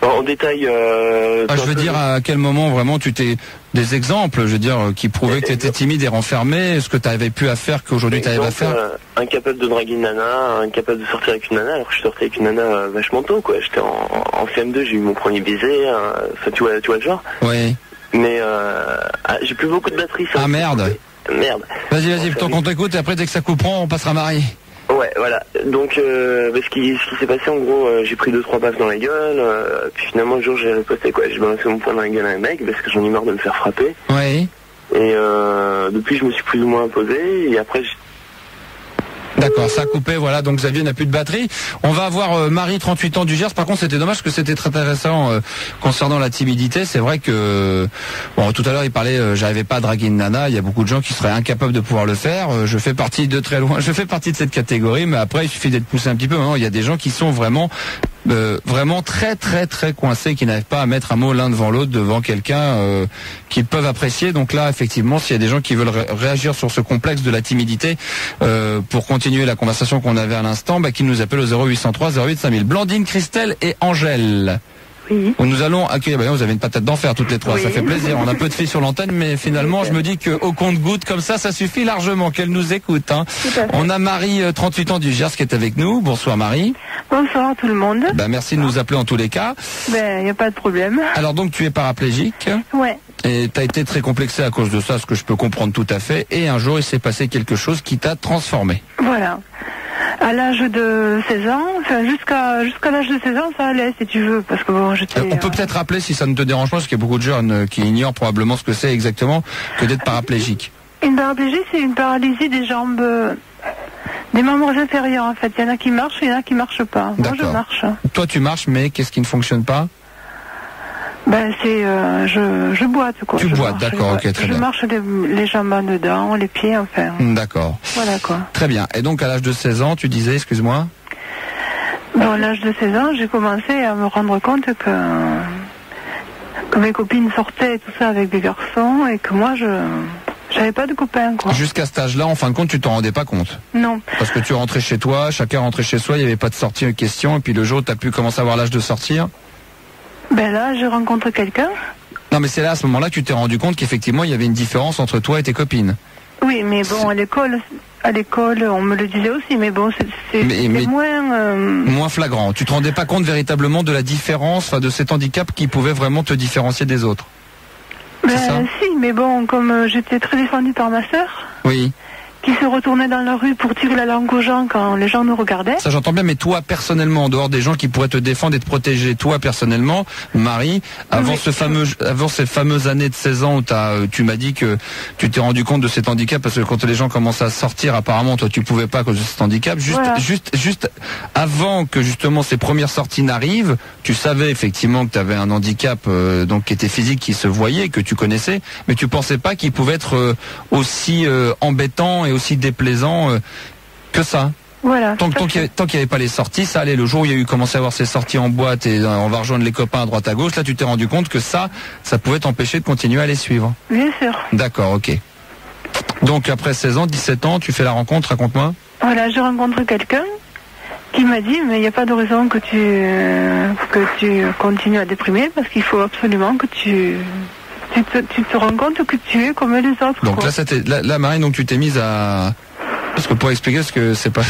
En détail. Je veux dire, à quel moment vraiment tu t'es des exemples, je veux dire, qui prouvaient que tu étais timide et renfermé, ce que tu avais pu à faire qu'aujourd'hui tu arrives à faire. Incapable de draguer une nana, incapable de sortir avec une nana, alors que je suis sorti avec une nana vachement tôt, quoi. J'étais en CM2, j'ai eu mon premier baiser, enfin tu vois le genre. Oui. Mais j'ai plus beaucoup de batterie. Ah merde. Merde. Vas-y, qu'on t'écoute et après dès que ça coupera, on passera Marie. Ouais, voilà. Donc, ce qui s'est passé, en gros, j'ai pris 2-3 baffes dans la gueule, puis finalement, le jour, j'ai riposté, quoi. J'ai balancé mon poing dans la gueule à un mec, parce que j'en ai marre de me faire frapper. Oui. Et depuis, je me suis plus ou moins imposé, et après, D'accord, ça a coupé, voilà, donc Xavier n'a plus de batterie. On va avoir Marie, 38 ans du Gers. Par contre, c'était dommage que c'était très intéressant concernant la timidité. C'est vrai que, bon, tout à l'heure, il parlait, j'arrivais pas à draguer une nana. Il y a beaucoup de gens qui seraient incapables de pouvoir le faire. Je fais partie de cette catégorie, mais après, il suffit d'être poussé un petit peu. Maintenant, il y a des gens qui sont vraiment très très très coincés, qui n'arrivent pas à mettre un mot l'un devant l'autre devant quelqu'un qu'ils peuvent apprécier. Donc là, effectivement, s'il y a des gens qui veulent réagir sur ce complexe de la timidité, pour continuer la conversation qu'on avait à l'instant, qu'ils nous appellent au 0803 08 5000. Blandine, Christelle et Angèle. Oui. Nous allons accueillir, vous avez une patate d'enfer toutes les trois, ça fait plaisir. On a peu de filles sur l'antenne, mais finalement, je me dis qu'au compte-gouttes, comme ça suffit largement qu'elle nous écoute. Hein. On a Marie, 38 ans du Gers, qui est avec nous. Bonsoir Marie. Bonsoir tout le monde. Merci de nous appeler en tous les cas. Il n'y a pas de problème. Alors donc, tu es paraplégique. Ouais. Et tu as été très complexé à cause de ça, ce que je peux comprendre tout à fait. Et un jour, il s'est passé quelque chose qui t'a transformé. Voilà. À l'âge de 16 ans, enfin jusqu'à l'âge de 16 ans, ça allait si tu veux, parce que bon, j'étais... On peut peut-être rappeler, si ça ne te dérange pas, parce qu'il y a beaucoup de jeunes qui ignorent probablement ce que c'est exactement, que d'être paraplégique. Une paraplégie, c'est une paralysie des jambes, des membres inférieurs en fait. Il y en a qui marchent, il y en a qui marchent pas. Moi, je marche. Toi, tu marches, mais qu'est-ce qui ne fonctionne pas ? Je boite quoi. Tu boites, d'accord, ok, très bien. Je marche les jambes en dedans, les pieds, enfin. D'accord. Voilà quoi. Très bien. Et donc à l'âge de 16 ans, tu disais, excuse-moi ? À l'âge de 16 ans, j'ai commencé à me rendre compte que mes copines sortaient et tout ça avec des garçons et que moi j'avais pas de copains quoi. Jusqu'à cet âge-là, en fin de compte, tu t'en rendais pas compte ? Non. Parce que tu rentrais chez toi, chacun rentrait chez soi, il n'y avait pas de sortie en question, et puis le jour où tu as pu commencer à avoir l'âge de sortir ? Là, je rencontre quelqu'un. Non, mais c'est là, à ce moment-là, que tu t'es rendu compte qu'effectivement, il y avait une différence entre toi et tes copines. Oui, mais bon, à l'école, on me le disait aussi, mais bon, c'est moins... Moins flagrant. Tu te rendais pas compte véritablement de la différence, de cet handicap qui pouvait vraiment te différencier des autres. Si, mais bon, comme j'étais très défendue par ma sœur... Oui. Qui se retournait dans la rue pour tirer la langue aux gens quand les gens nous regardaient. Ça j'entends bien, mais toi personnellement, en dehors des gens qui pourraient te défendre et te protéger, toi personnellement, Marie, avant ces fameuses années de 16 ans où tu m'as dit que tu t'es rendu compte de cet handicap, parce que quand les gens commençaient à sortir, apparemment toi tu pouvais pas à cause de cet handicap, juste avant que justement ces premières sorties n'arrivent, tu savais effectivement que tu avais un handicap donc qui était physique, qui se voyait, que tu connaissais, mais tu pensais pas qu'il pouvait être aussi embêtant et aussi déplaisant que ça. Voilà. Tant qu'il n'y avait pas les sorties, ça allait. Le jour où il y a eu commencé à avoir ces sorties en boîte et on va rejoindre les copains à droite à gauche, là tu t'es rendu compte que ça pouvait t'empêcher de continuer à les suivre. Bien sûr. D'accord, ok. Donc après 16 ans, 17 ans, tu fais la rencontre, raconte-moi. Voilà, je rencontre quelqu'un qui m'a dit, mais il n'y a pas de raison que tu continues à déprimer, parce qu'il faut absolument que tu te rends compte que tu es comme les autres. Donc là, Marie, donc tu t'es mise à... Parce que pour expliquer ce que c'est pas...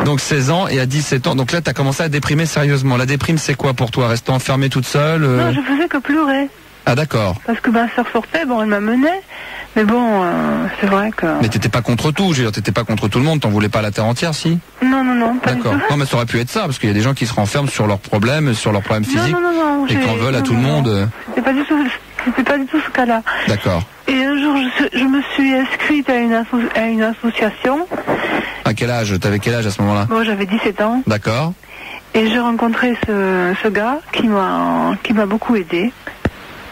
Donc 16 ans et à 17 ans, donc là tu as commencé à déprimer sérieusement. La déprime c'est quoi pour toi ? Rester enfermée toute seule Non, je faisais que pleurer. Ah d'accord. Parce que ma soeur sortait, bon elle m'amenait, mais bon, c'est vrai que... Mais t'étais pas contre tout, je veux dire, t'étais pas contre tout le monde, t'en voulais pas la terre entière, si ? Non, pas d'accord. Du tout. Non mais ça aurait pu être ça, parce qu'il y a des gens qui se renferment sur leurs problèmes physiques, non, et qui en veulent à tout le monde. C'était pas du tout ce cas-là. D'accord. Et un jour, je me suis inscrite à une association. À quel âge ? T'avais quel âge à ce moment-là ? Bon, j'avais 17 ans. D'accord. Et j'ai rencontré ce gars qui m'a beaucoup aidé.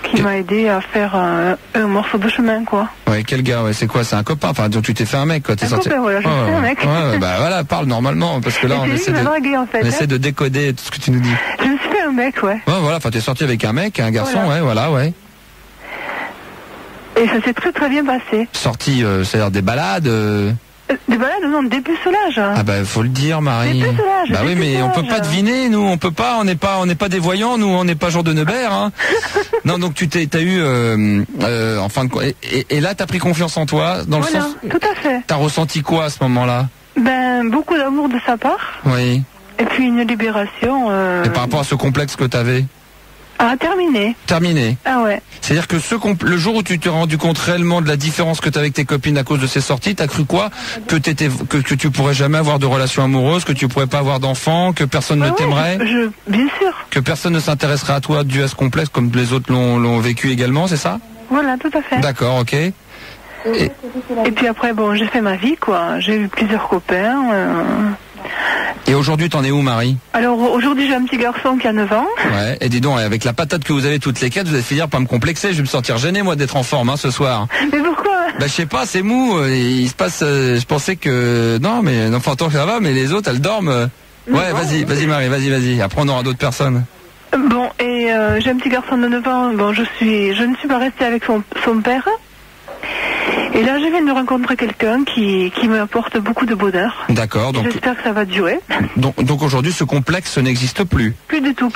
Qui m'a aidé à faire un morceau de chemin, quoi. Ouais, quel gars ? Ouais, c'est quoi ? C'est un copain ? Enfin, donc tu t'es fait un mec, quoi. T'es sorti. Copain, voilà, je suis un mec. Ouais, bah voilà, parle normalement, parce que là, on essaie de décoder tout ce que tu nous dis. Je me suis fait un mec, ouais. Ouais, voilà, enfin, t'es sorti avec un mec, un garçon, voilà. ouais. Et ça s'est très très bien passé. Sorti, c'est-à-dire des balades Des balades, non, dépucelage. Ah bah faut le dire, Marie. Dépucelage. Bah oui, mais on peut pas deviner, nous, on n'est pas des voyants, nous, on n'est pas Jean de Neubert, hein. Non, donc t'as eu, en fin de compte, et là t'as pris confiance en toi, dans le sens. Tout à fait. T'as ressenti quoi à ce moment-là ? Beaucoup d'amour de sa part. Oui. Et puis une libération. Et par rapport à ce complexe que t'avais ? Ah, terminé. Terminé. Ah ouais. C'est-à-dire que le jour où tu t'es rendu compte réellement de la différence que tu as avec tes copines à cause de ces sorties, t'as cru quoi ? Que tu pourrais jamais avoir de relation amoureuse, que tu pourrais pas avoir d'enfants, que personne ne t'aimerait ? Bien sûr. Que personne ne s'intéresserait à toi dû à ce complexe, comme les autres l'ont vécu également, c'est ça ? Voilà, tout à fait. D'accord, ok. Et puis après, bon, j'ai fait ma vie, quoi. J'ai eu plusieurs copains. Et aujourd'hui, t'en es où, Marie ? Alors, aujourd'hui, j'ai un petit garçon qui a 9 ans. Ouais, et dis donc, avec la patate que vous avez toutes les quatre, vous allez finir par me complexer. Je vais me sentir gêné, moi, d'être en forme, ce soir. Mais pourquoi ? Je sais pas, c'est mou. Il se passe... je pensais que... Non, mais... Enfin, tant que ça va, mais les autres, elles dorment. Ouais, vas-y, Marie, vas-y. Après, on aura d'autres personnes. Bon, et j'ai un petit garçon de 9 ans. Bon, je ne suis pas restée avec son père. Et là, je viens de rencontrer quelqu'un qui m'apporte beaucoup de bonheur. D'accord. Donc j'espère que ça va durer. Donc aujourd'hui, ce complexe n'existe plus. Plus du tout.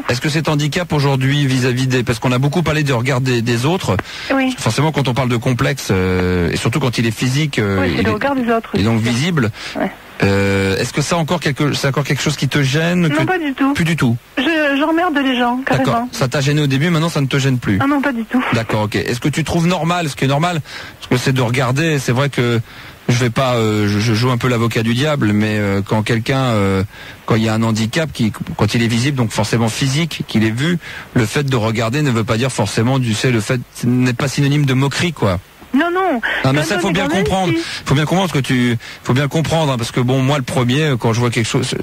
Est-ce que cet handicap aujourd'hui vis-à-vis des... Parce qu'on a beaucoup parlé du regard des autres. Oui. Forcément, quand on parle de complexe, et surtout quand il est physique, oui, c'est le regard des autres. Et donc visible. Ouais. Est-ce que c'est encore quelque chose qui te gêne? Non, pas du tout. Plus du tout. J'emmerde les gens, carrément. D'accord. Ça t'a gêné au début, maintenant ça ne te gêne plus. Ah non, pas du tout. D'accord, ok. Est-ce que tu trouves normal, ce qui est normal, parce que c'est de regarder, c'est vrai que je vais pas, je joue un peu l'avocat du diable, mais quand quand il y a un handicap quand il est visible, donc forcément physique, qu'il est vu, le fait de regarder ne veut pas dire forcément, le fait n'est pas synonyme de moquerie, quoi. Non. Non, mais ça, faut bien comprendre. Faut bien comprendre faut bien comprendre, hein, parce que bon, moi, le premier, quand je vois quelque chose,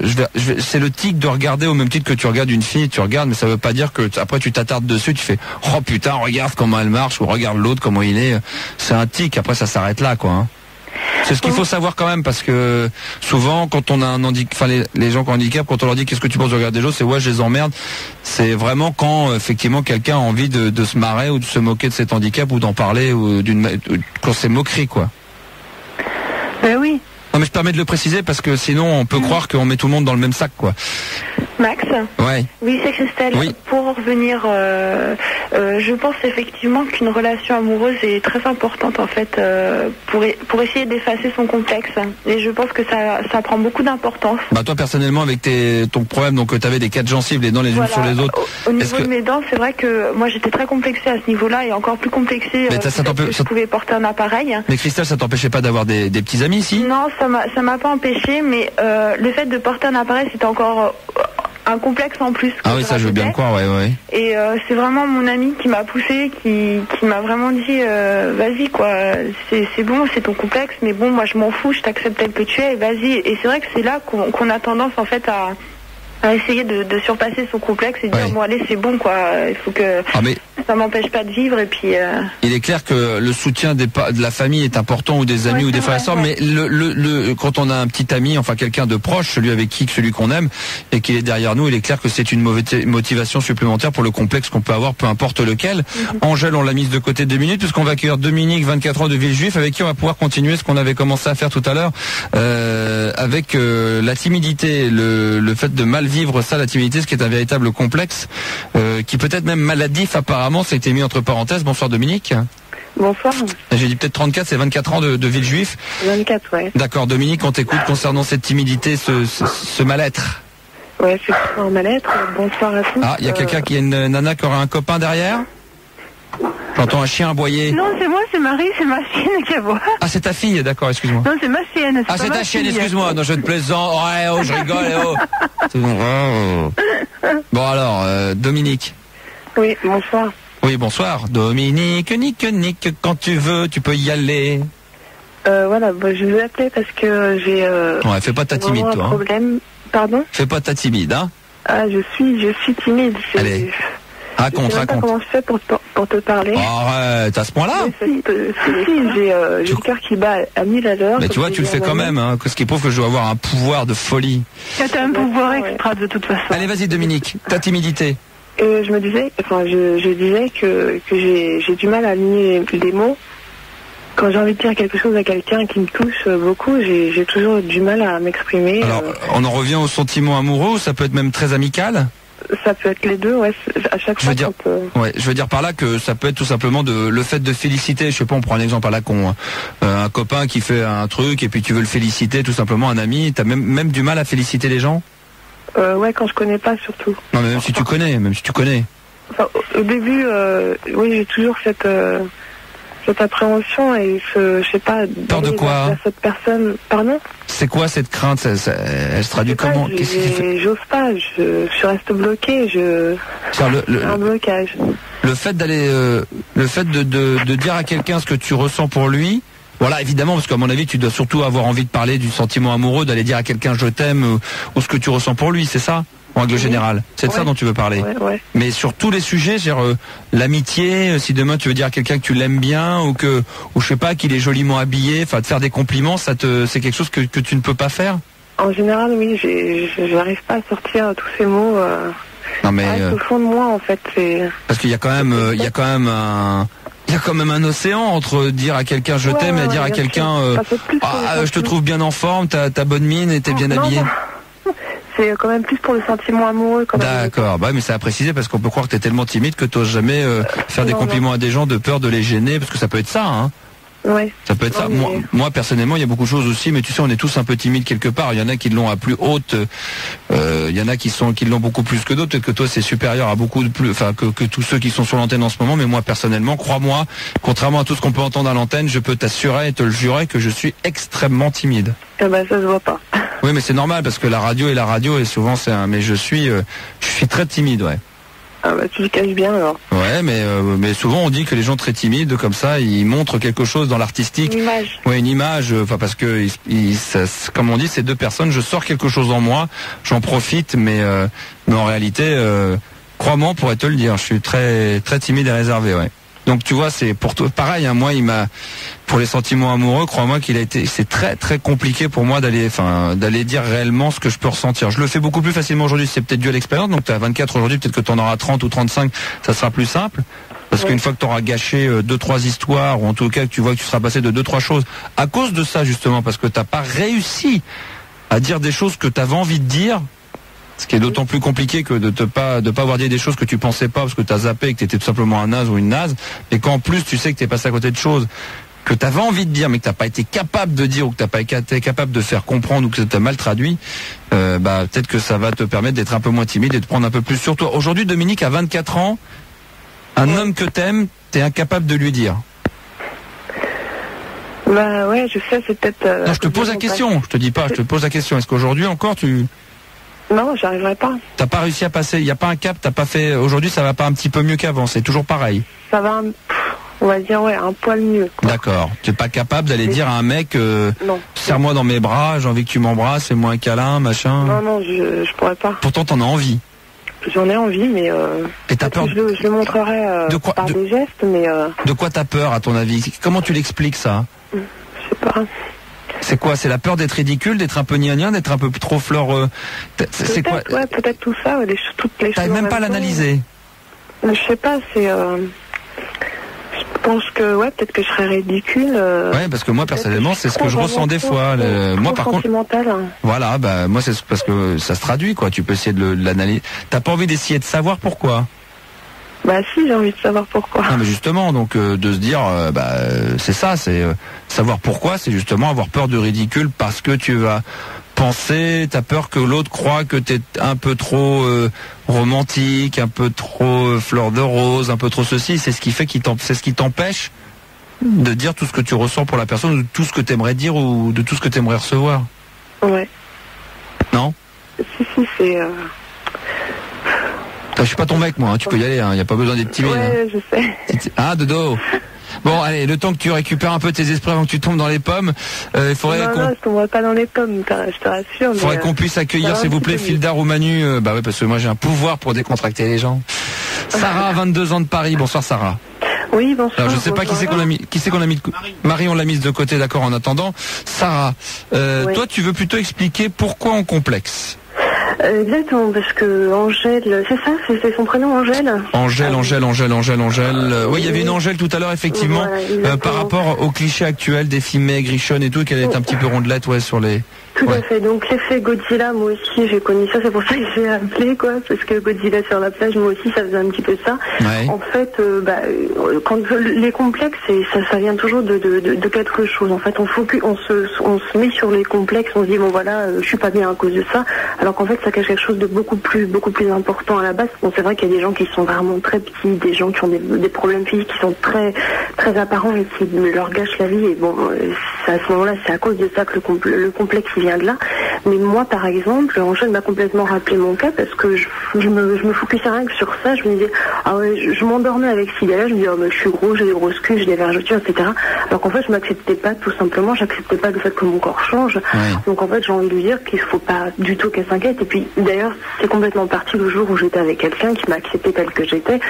c'est le tic de regarder au même titre que tu regardes une fille, tu regardes, mais ça veut pas dire que après tu t'attardes dessus, tu fais, oh putain, regarde comment elle marche, ou regarde l'autre, comment il est. C'est un tic, après ça s'arrête là, quoi, hein. C'est ce qu'il faut savoir quand même, parce que souvent quand on a un handicap, enfin les gens qui ont un handicap, quand on leur dit qu'est-ce que tu penses de regarder les autres, c'est ouais, je les emmerde. C'est vraiment quand effectivement quelqu'un a envie de se marrer ou de se moquer de cet handicap ou d'en parler ou quand c'est moquerie, quoi. Ben oui. Non, mais je permets de le préciser parce que sinon on peut croire qu'on met tout le monde dans le même sac, quoi. Max. Ouais. Oui, c'est Christelle. Oui. Pour en revenir, je pense effectivement qu'une relation amoureuse est très importante en fait pour essayer d'effacer son complexe. Et je pense que ça prend beaucoup d'importance. Bah toi personnellement avec ton problème, donc tu avais des 4 gencives les dents les unes sur les autres. Au niveau de mes dents, c'est vrai que moi j'étais très complexée à ce niveau-là et encore plus complexée que je pouvais porter un appareil. Mais Christelle, ça t'empêchait pas d'avoir des petits amis ici? Non, ça m'a pas empêché, mais le fait de porter un appareil, c'était encore un complexe en plus. Ah oui, ça je veux bien le croire, ouais. Et c'est vraiment mon ami qui m'a poussé, qui m'a vraiment dit vas-y quoi, c'est bon, c'est ton complexe, mais bon, moi je m'en fous, je t'accepte tel que tu es, vas-y. Et c'est vrai que c'est là qu'on a tendance en fait à essayer de surpasser son complexe et de dire bon allez, c'est bon quoi, il faut que ça m'empêche pas de vivre. Et puis il est clair que le soutien de la famille est important, ou des amis ou des frères et sœurs, mais quand on a un petit ami, enfin quelqu'un de proche, celui qu'on aime et qui est derrière nous, il est clair que c'est une motivation supplémentaire pour le complexe qu'on peut avoir, peu importe lequel. Angèle, on l'a mise de côté 2 minutes puisqu'on va accueillir Dominique, 24 ans, de Villejuif, avec qui on va pouvoir continuer ce qu'on avait commencé à faire tout à l'heure, avec la timidité, le fait de mal vivre ça, la timidité, ce qui est un véritable complexe, qui peut être même maladif apparemment. Ça a été mis entre parenthèses. Bonsoir Dominique. Bonsoir. J'ai dit peut-être 34, c'est 24 ans de Villejuif. 24, ouais. D'accord, Dominique, on t'écoute concernant cette timidité, ce mal-être. Ouais, c'est un mal-être. Bonsoir à tous. Ah, il y a quelqu'un qui a une nana qui aurait un copain derrière? J'entends un chien aboyer. Non, c'est moi, c'est Marie, c'est ma chienne qui aboie. Ah, c'est ta fille, d'accord, excuse-moi. Non, c'est ma chienne. Ah, c'est ta chienne, excuse-moi. Non, je te plaisante. Ouais, oh, je rigole, oh. C'est bon. Bon alors, Dominique. Oui, bonsoir. Oui, bonsoir. Dominique, Nick, quand tu veux, tu peux y aller. Voilà, je vous appelais parce que j'ai... ouais, fais pas ta timide, toi. Un problème. Pardon? Fais pas ta timide, hein. Ah, je suis timide. Allez. Raconte. Comment je fais pour te parler. Arrête, à ce point-là. Si, j'ai le cœur qui bat à 1000 à l'heure. Mais tu vois, tu le fais quand même, hein, ce qui prouve que je dois avoir un pouvoir de folie. T'as un pouvoir extra de toute façon. Allez, vas-y Dominique, ta timidité. Je me disais, je disais que j'ai du mal à aligner les mots. Quand j'ai envie de dire quelque chose à quelqu'un qui me touche beaucoup, j'ai toujours du mal à m'exprimer. Alors, on en revient au sentiment amoureux, ça peut être même très amical. Ça peut être les deux, ouais. À chaque fois. Je veux dire par là que ça peut être tout simplement le fait de féliciter. Je sais pas, on prend un exemple à la con. Un copain qui fait un truc et puis tu veux le féliciter, tout simplement un ami. T'as même du mal à féliciter les gens. Ouais, quand je connais pas surtout. Non, mais même si tu connais. Enfin, au début, oui, j'ai toujours cette appréhension et je sais pas. Peur de quoi? Cette personne, pardon? C'est quoi cette crainte? Elle se traduit comment? Qu'est-ce qui fait? J'ose pas, je reste bloqué, c'est un blocage. Le fait de dire à quelqu'un ce que tu ressens pour lui, voilà, évidemment, parce qu'à mon avis, tu dois surtout avoir envie de parler du sentiment amoureux, d'aller dire à quelqu'un je t'aime ou ce que tu ressens pour lui, c'est ça? En règle générale, c'est de ça dont tu veux parler. Ouais. Mais sur tous les sujets, l'amitié, si demain tu veux dire à quelqu'un que tu l'aimes bien ou je sais pas, qu'il est joliment habillé, enfin de faire des compliments, c'est quelque chose que tu ne peux pas faire? En général, oui, j'arrive pas à sortir tous ces mots. Non mais au fond de moi, en fait, c'est. Parce qu'il y a quand même, Il y a quand même un océan entre dire à quelqu'un je t'aime et dire à quelqu'un je te trouve bien en forme, t'as bonne mine et t'es bien habillé. C'est quand même plus pour le sentiment amoureux. D'accord, bah mais ça a précisé parce qu'on peut croire que t'es tellement timide que t'oses jamais faire des compliments à des gens de peur de les gêner, parce que ça peut être ça, hein. Ouais. Ça peut être ça. Moi, personnellement, il y a beaucoup de choses aussi, mais tu sais, on est tous un peu timides quelque part. Il y en a qui l'ont à plus haute, il y en a qui l'ont beaucoup plus que d'autres. Peut-être que toi, c'est supérieur à beaucoup de plus, enfin, que tous ceux qui sont sur l'antenne en ce moment. Mais moi, personnellement, crois-moi, contrairement à tout ce qu'on peut entendre à l'antenne, je peux t'assurer et te le jurer que je suis extrêmement timide. Eh ben, ça se voit pas. Oui, mais c'est normal parce que la radio et souvent mais je suis très timide, ouais. Ah bah tu le caches bien alors. Ouais, mais souvent on dit que les gens très timides comme ça, ils montrent quelque chose dans l'artistique. Une image. Ouais, une image. Enfin parce que comme on dit, ces deux personnes, je sors quelque chose en moi, j'en profite, mais en réalité, crois-moi, pourrais te le dire, je suis très très timide et réservé, ouais. Donc tu vois, c'est pour toi pareil, hein, moi pour les sentiments amoureux, crois-moi c'est très très compliqué pour moi d'aller dire réellement ce que je peux ressentir. Je le fais beaucoup plus facilement aujourd'hui, c'est peut-être dû à l'expérience. Donc tu as 24 aujourd'hui, peut-être que tu en auras 30 ou 35, ça sera plus simple. Parce qu'une fois que tu auras gâché 2-3 histoires, ou en tout cas que tu vois que tu seras passé de 2-3 choses, à cause de ça justement, parce que t'as pas réussi à dire des choses que tu avais envie de dire, ce qui est d'autant plus compliqué que de pas avoir dit des choses que tu pensais pas parce que tu as zappé et que tu étais tout simplement un naze ou une naze, et qu'en plus tu sais que tu es passé à côté de choses que tu avais envie de dire mais que tu n'as pas été capable de dire ou que tu n'as pas été capable de faire comprendre ou que tu as mal traduit, peut-être que ça va te permettre d'être un peu moins timide et de prendre un peu plus sur toi. Aujourd'hui, Dominique, à 24 ans, un homme que t'aimes, t'es incapable de lui dire. Bah ouais, je sais, c'est peut-être... non, je te pose la question, je te dis pas, je te pose la question. Est-ce qu'aujourd'hui encore tu... Non, j'arriverai pas. T'as pas réussi à passer, il n'y a pas un cap, t'as pas fait... Aujourd'hui, ça va pas un petit peu mieux qu'avant, c'est toujours pareil. Ça va, on va dire, ouais, un poil mieux. D'accord. Tu n'es pas capable d'aller dire à un mec, serre-moi dans mes bras, j'ai envie que tu m'embrasses, fais-moi un câlin, machin. Non, je pourrais pas. Pourtant, t'en as envie. J'en ai envie, mais et t'as peur... je le montrerai par des gestes, mais... De quoi t'as peur, à ton avis? Comment tu l'expliques, ça? Je sais pas. C'est quoi? C'est la peur d'être ridicule, d'être un peu gnagnin, d'être un peu trop fleur... C'est quoi? Ouais, peut-être tout ça, toutes les choses... T'arrives même pas à l'analyser? Je sais pas, c'est... Je pense que, ouais, peut-être que je serais ridicule. Ouais, parce que moi, personnellement, c'est ce que je ressens des fois. Moi, par contre... Voilà, moi, c'est parce que ça se traduit, quoi. Tu peux essayer de l'analyser. T'as pas envie d'essayer de savoir pourquoi? Bah si, j'ai envie de savoir pourquoi. Non, mais justement, donc de se dire, c'est ça, c'est savoir pourquoi, c'est justement avoir peur de ridicule parce que tu vas penser, t'as peur que l'autre croit que t'es un peu trop romantique, un peu trop fleur de rose, un peu trop ceci. C'est ce qui fait c'est ce qui t'empêche de dire tout ce que tu ressens pour la personne, de tout ce que t'aimerais dire ou de tout ce que t'aimerais recevoir. Ouais. Non? Si, c'est... Je suis pas ton mec, moi, hein, tu peux y aller, il n'y a pas besoin d'être timide. Ouais, je sais. Ah, dodo. Bon, allez, le temps que tu récupères un peu tes esprits avant que tu tombes dans les pommes, il faudrait qu'on... Non, je tomberai pas dans les pommes, je te rassure. Il faudrait qu'on puisse accueillir, s'il vous plaît, Fildar ou Manu. Bah oui, parce que moi j'ai un pouvoir pour décontracter les gens. Sarah, 22 ans de Paris. Bonsoir, Sarah. Oui, bonsoir. Alors, je sais pas qui c'est qu'on a mis de Marie, on l'a mise de côté, d'accord, en attendant. Sarah, oui. Toi, tu veux plutôt expliquer pourquoi on complexe? Exactement, parce que Angèle, c'est ça, c'est son prénom, Angèle. Angèle. Oui, il y avait une Angèle tout à l'heure, effectivement, par rapport au cliché actuel des filles maigres, grichonnes et tout, qu'elle est un petit peu rondelette, sur les... Tout à fait, donc l'effet Godzilla, moi aussi j'ai connu ça, c'est pour ça que j'ai appelé, parce que Godzilla sur la plage, moi aussi ça faisait un petit peu ça. Ouais. En fait, quand les complexes, ça vient toujours de quelque chose. En fait, on se met sur les complexes, on se dit bon voilà, je suis pas bien à cause de ça, alors qu'en fait ça cache quelque chose de beaucoup plus important à la base. Bon, c'est vrai qu'il y a des gens qui sont vraiment très petits, des gens qui ont des problèmes physiques qui sont très très apparents et qui leur gâchent la vie. Et bon, à ce moment-là, c'est à cause de ça que le complexe vient de là. Mais moi, par exemple, Angèle m'a complètement rappelé mon cas parce que je me focusais rien que sur ça. Je me disais, ah ouais, je m'endormais avec cette idée-là. Je me disais, oh, mais je suis gros, j'ai des grosses cuisses, j'ai des vergetures, etc. Alors qu'en fait, je m'acceptais pas, tout simplement. J'acceptais pas le fait que mon corps change. Ouais. Donc en fait, j'ai envie de lui dire qu'il faut pas du tout qu'elle s'inquiète. Et puis, d'ailleurs, c'est complètement parti le jour où j'étais avec quelqu'un qui m'a accepté tel que j'étais.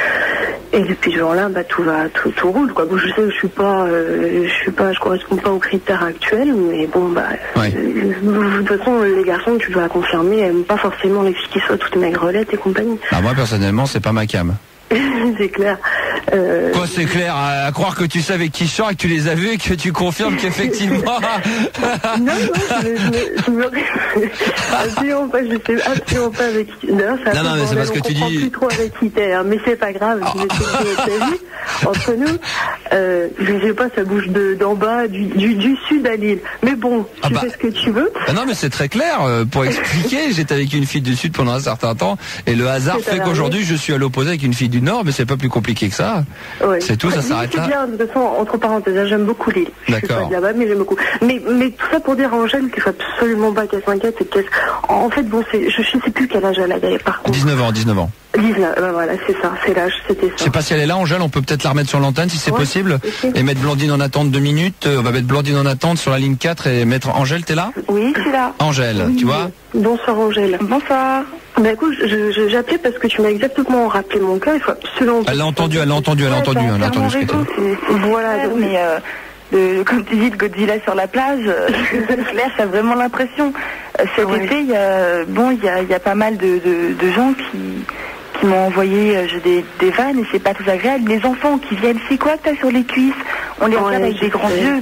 Et depuis ce jour-là, tout roule, quoi. Bon, je sais que je correspond pas aux critères actuels, mais bon, ouais. De toute façon, les garçons, tu dois confirmer, n'aiment pas forcément les filles qui soient toutes maigrelettes et compagnie. Moi, personnellement, c'est pas ma cam. C'est clair. Quoi, c'est clair, à croire que tu sais avec qui je sors et que tu les as vus et que tu confirmes qu'effectivement... Non, je me absolument pas, je sais absolument pas avec qui... Non, mais c'est parce que tu dis... plus trop avec qui t'es, hein, mais c'est pas grave, je sais que t'as vu, entre nous, je sais pas, ça bouge d'en bas, du sud à Lille. Mais bon, tu fais ce que tu veux. Non, mais c'est très clair, pour expliquer, j'étais avec une fille du sud pendant un certain temps, et le hasard fait qu'aujourd'hui je suis à l'opposé avec une fille du nord, mais c'est pas plus compliqué que ça. Ouais. C'est tout, ça s'arrête là. Bien, de toute façon, entre parenthèses, j'aime beaucoup Lille. D'accord. Je suis pas de là-bas, mais j'aime beaucoup. Mais tout ça pour dire à Angèle qu'il faut absolument pas qu'elle s'inquiète. En fait, bon, je sais plus quel âge elle a d'ailleurs, par contre. 19 ans. 19, voilà, c'est ça, c'est l'âge, c'était ça. Je sais pas si elle est là, Angèle, on peut peut-être la remettre sur l'antenne si c'est possible. Et mettre Blandine en attente 2 minutes. On va mettre Blandine en attente sur la ligne 4 et mettre Angèle, t'es là? Oui, je suis là. Angèle, tu vois? Bonsoir Angèle. Bonsoir. Bah écoute, j'appelais parce que tu m'as exactement rappelé mon cas, il faut absolument... Elle l'a entendu ce que t'as dit. Voilà, mais comme tu dis, le Godzilla sur la plage, là, j'ai vraiment l'impression. Cet été, il y a pas mal de gens qui m'ont envoyé des vannes et c'est pas très agréable. Les enfants qui viennent, c'est quoi que t'as sur les cuisses? On les regarde avec des grands yeux,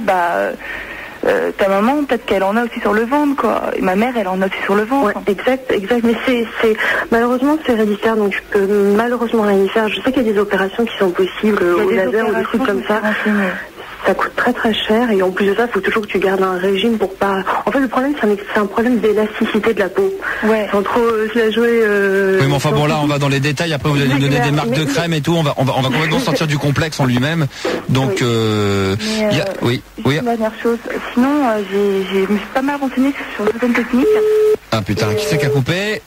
ta maman, peut-être qu'elle en a aussi sur le ventre, quoi. Et ma mère, elle en a aussi sur le ventre. Ouais, exact. Mais c'est malheureusement, c'est héréditaire, donc tu peux malheureusement rien y faire. Je sais qu'il y a des opérations qui sont possibles au laser ou des trucs comme ça. Ça coûte très très cher et en plus de ça, il faut toujours que tu gardes un régime pour pas... En fait, le problème, c'est un problème d'élasticité de la peau. Ouais. Sans trop se la jouer... Oui, mais enfin bon, là, on va dans les détails. Après, vous allez nous donner des marques de crème et tout. On va complètement sortir du complexe en lui-même. Donc, oui. Une dernière chose. Sinon, je me suis pas mal renseignée sur certaines techniques. Ah putain, qui c'est qui a coupé?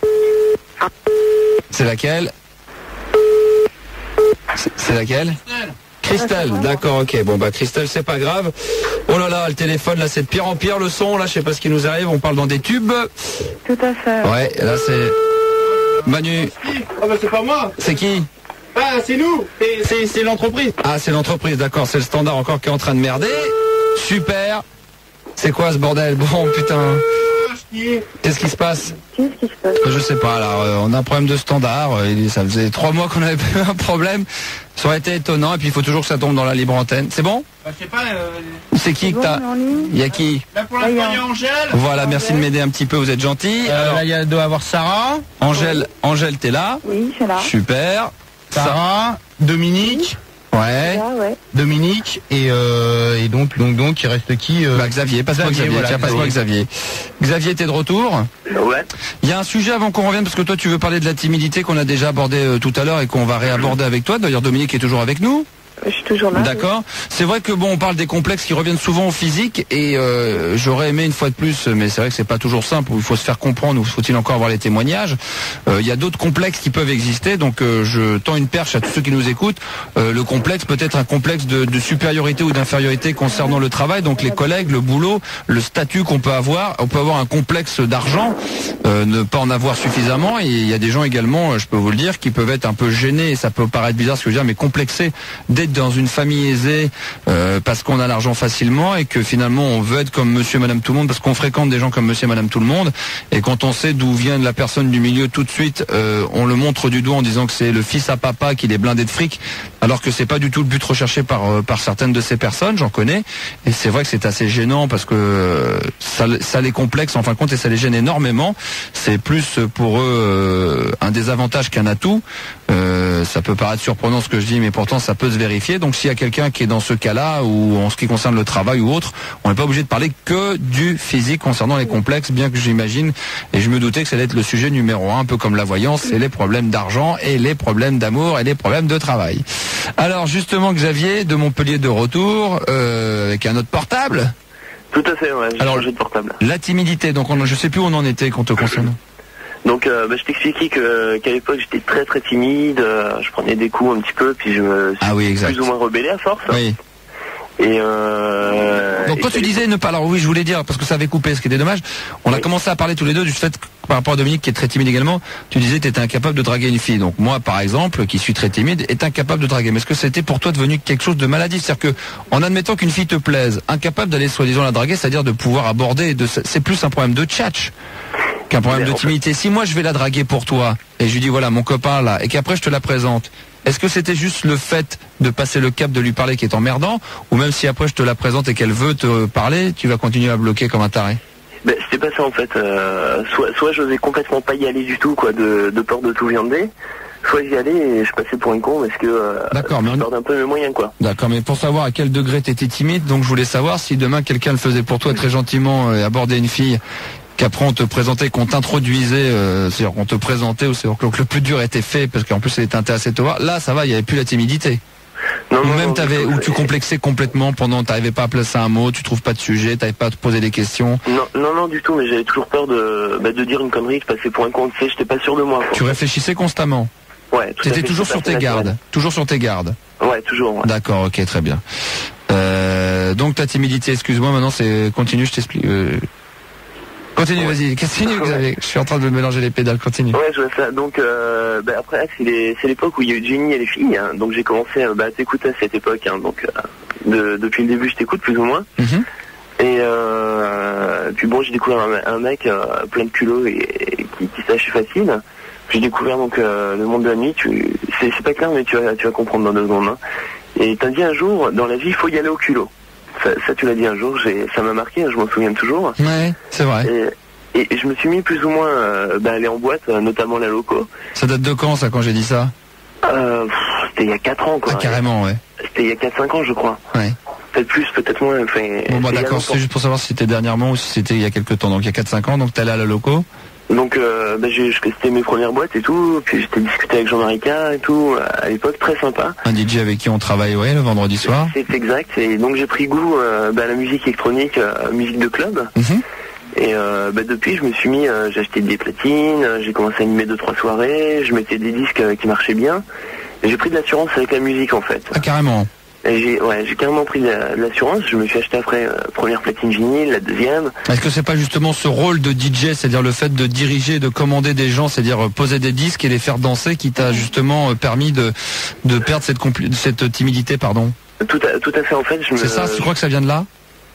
C'est laquelle? C'est laquelle? Christelle, d'accord, ok. Bon, Christelle, c'est pas grave. Oh là là, le téléphone, là, c'est de pire en pire, le son, là, je sais pas ce qui nous arrive, on parle dans des tubes. Tout à fait. Ouais, là, c'est... Manu. Ah c'est pas moi. C'est qui? Ah, c'est nous. C'est l'entreprise. Ah, c'est l'entreprise, d'accord, c'est le standard encore qui est en train de merder. Super. C'est quoi ce bordel? Bon, putain. Qu'est-ce qui se passe? Je sais pas, là, on a un problème de standard, ça faisait 3 mois qu'on avait pas un problème, ça aurait été étonnant, et puis il faut toujours que ça tombe dans la libre antenne. C'est bon? Je sais pas... C'est qui que t'as? Il y a qui? Là pour l'instant, il y a Angèle. Voilà, merci de m'aider un petit peu, vous êtes gentil. Alors là, il doit y avoir Sarah. Angèle, t'es là? Oui, je suis là. Super. Sarah, Dominique. Ouais. Dominique et donc il reste qui Xavier, passe-moi Xavier, voilà, tiens, passe-moi Xavier. Xavier, t'es de retour? Ouais. Il y a un sujet avant qu'on revienne, parce que toi tu veux parler de la timidité qu'on a déjà abordé tout à l'heure et qu'on va réaborder avec toi. D'ailleurs Dominique est toujours avec nous. Je suis toujours là. D'accord. C'est vrai que on parle des complexes qui reviennent souvent au physique et j'aurais aimé une fois de plus, mais c'est vrai que c'est pas toujours simple. Il faut se faire comprendre, ou faut-il encore avoir les témoignages. Il y a d'autres complexes qui peuvent exister, donc je tends une perche à tous ceux qui nous écoutent. Le complexe peut être un complexe de supériorité ou d'infériorité concernant le travail, donc les collègues, le boulot, le statut qu'on peut avoir. On peut avoir un complexe d'argent, ne pas en avoir suffisamment, et il y a des gens également, je peux vous le dire, qui peuvent être un peu gênés, et ça peut paraître bizarre ce que je veux dire, mais complexés d'être dans une famille aisée parce qu'on a l'argent facilement et que finalement on veut être comme monsieur madame tout le monde parce qu'on fréquente des gens comme monsieur madame tout le monde, et quand on sait d'où vient la personne du milieu, tout de suite on le montre du doigt en disant que c'est le fils à papa qu'il est blindé de fric, alors que c'est pas du tout le but recherché par certaines de ces personnes, j'en connais, et c'est vrai que c'est assez gênant parce que ça les complexe en fin de compte et ça les gêne énormément. C'est plus pour eux un désavantage qu'un atout. Ça peut paraître surprenant ce que je dis, mais pourtant ça peut se vérifier. Donc s'il y a quelqu'un qui est dans ce cas-là, ou en ce qui concerne le travail ou autre, on n'est pas obligé de parler que du physique concernant les complexes, bien que j'imagine, et je me doutais que ça allait être le sujet numéro 1, un peu comme la voyance, c'est les problèmes d'argent et les problèmes d'amour et les problèmes de travail. Alors justement Xavier, de Montpellier de retour, avec un autre portable. Tout à fait, ouais, j'ai changé de portable. La timidité, donc je sais plus où on en était quand te concernant. Donc je t'expliquais qu'à l'époque j'étais très très timide, je prenais des coups un petit peu, puis je me suis plus ou moins rebellé à force. Oui. Et donc quand tu disais ne pas, alors oui je voulais dire, parce que ça avait coupé, ce qui était dommage, on a commencé à parler tous les deux du fait que, par rapport à Dominique qui est très timide également, tu disais que tu étais incapable de draguer une fille. Donc moi par exemple, qui suis très timide, est incapable de draguer. Mais est-ce que c'était pour toi devenu quelque chose de maladif? C'est-à-dire que, en admettant qu'une fille te plaise, incapable d'aller soi-disant la draguer, c'est-à-dire de pouvoir aborder, c'est plus un problème de tchatch qu'un problème de timidité. Si moi je vais la draguer pour toi, et je lui dis voilà mon copain là, et qu'après je te la présente, Est-ce que c'était juste le fait de passer le cap de lui parler qui est emmerdant, ou même si après je te la présente et qu'elle veut te parler, tu vas continuer à bloquer comme un taré? Ben, c'était pas ça en fait. Soit j'osais complètement pas y aller du tout, quoi, de peur de tout viander. Soit j'y allais et je passais pour une con parce que je perdais un peu mes moyens, quoi. D'accord, mais pour savoir à quel degré t'étais timide, donc je voulais savoir si demain quelqu'un le faisait pour toi très gentiment, aborder une fille, qu'après on te présentait, qu'on t'introduisait, c'est-à-dire qu'on te présentait, ou c'est-à-dire que le plus dur était fait, parce qu'en plus elle était intéressée de te voir, là ça va, il n'y avait plus la timidité. Ou même où tu complexais complètement t'arrivais pas à placer un mot, tu trouves pas de sujet, t'arrivais pas à te poser des questions. Non, du tout, mais j'avais toujours peur de dire une connerie, de passer pour un con, tu sais, j'étais pas sûr de moi, quoi. Tu réfléchissais constamment? Ouais, tout à fait. T'étais toujours sur tes gardes? Toujours sur tes gardes? Ouais, toujours, ouais. D'accord, ok, très bien. Donc ta timidité, excuse-moi, maintenant continue, je t'explique. Continue, vas-y, continue, Xavier. Je suis en train de mélanger les pédales, continue. Ouais, je vois ça. Donc, après, c'est l'époque où il y a eu Jenny et les filles, hein. Donc j'ai commencé à t'écouter à cette époque, hein. Donc, depuis le début, je t'écoute plus ou moins. Et puis bon, j'ai découvert un mec plein de culot et qui sache facile. J'ai découvert donc le monde de la nuit. C'est pas clair, mais tu vas comprendre dans 2 secondes, hein. Et t'as dit un jour, dans la vie, il faut y aller au culot. Ça tu l'as dit un jour, ça m'a marqué, je m'en souviens toujours. Ouais, c'est vrai. Et je me suis mis plus ou moins à aller en boîte, notamment la loco. Ça date de quand, ça, quand j'ai dit ça? C'était il y a 4 ans, quoi. Ah, carrément, ouais. C'était il y a 4-5 ans, je crois. Ouais. Peut-être plus, peut-être moins. Bon, bah d'accord, c'est juste pour savoir si c'était dernièrement ou si c'était il y a quelques temps. Donc il y a 4-5 ans, donc t'es allé à la loco. Donc c'était mes premières boîtes et tout, puis j'étais discuté avec Jean-Marie K et tout, à l'époque, très sympa. Un DJ avec qui on travaille, ouais, le vendredi soir. C'est exact, et donc j'ai pris goût à la musique électronique, musique de club. Et depuis, je me suis mis, j'ai acheté des platines, j'ai commencé à animer 2-3 soirées, je mettais des disques qui marchaient bien, et j'ai pris de l'assurance avec la musique, en fait. Ah, carrément. Et j'ai carrément pris de l'assurance. Je me suis acheté après première platine vinyle, la deuxième. Est-ce que c'est pas justement ce rôle de DJ, c'est-à-dire le fait de diriger, de commander des gens, c'est-à-dire poser des disques et les faire danser, qui t'a justement permis de perdre cette timidité, pardon? Tout à fait, en fait. C'est ça, tu crois que ça vient de là?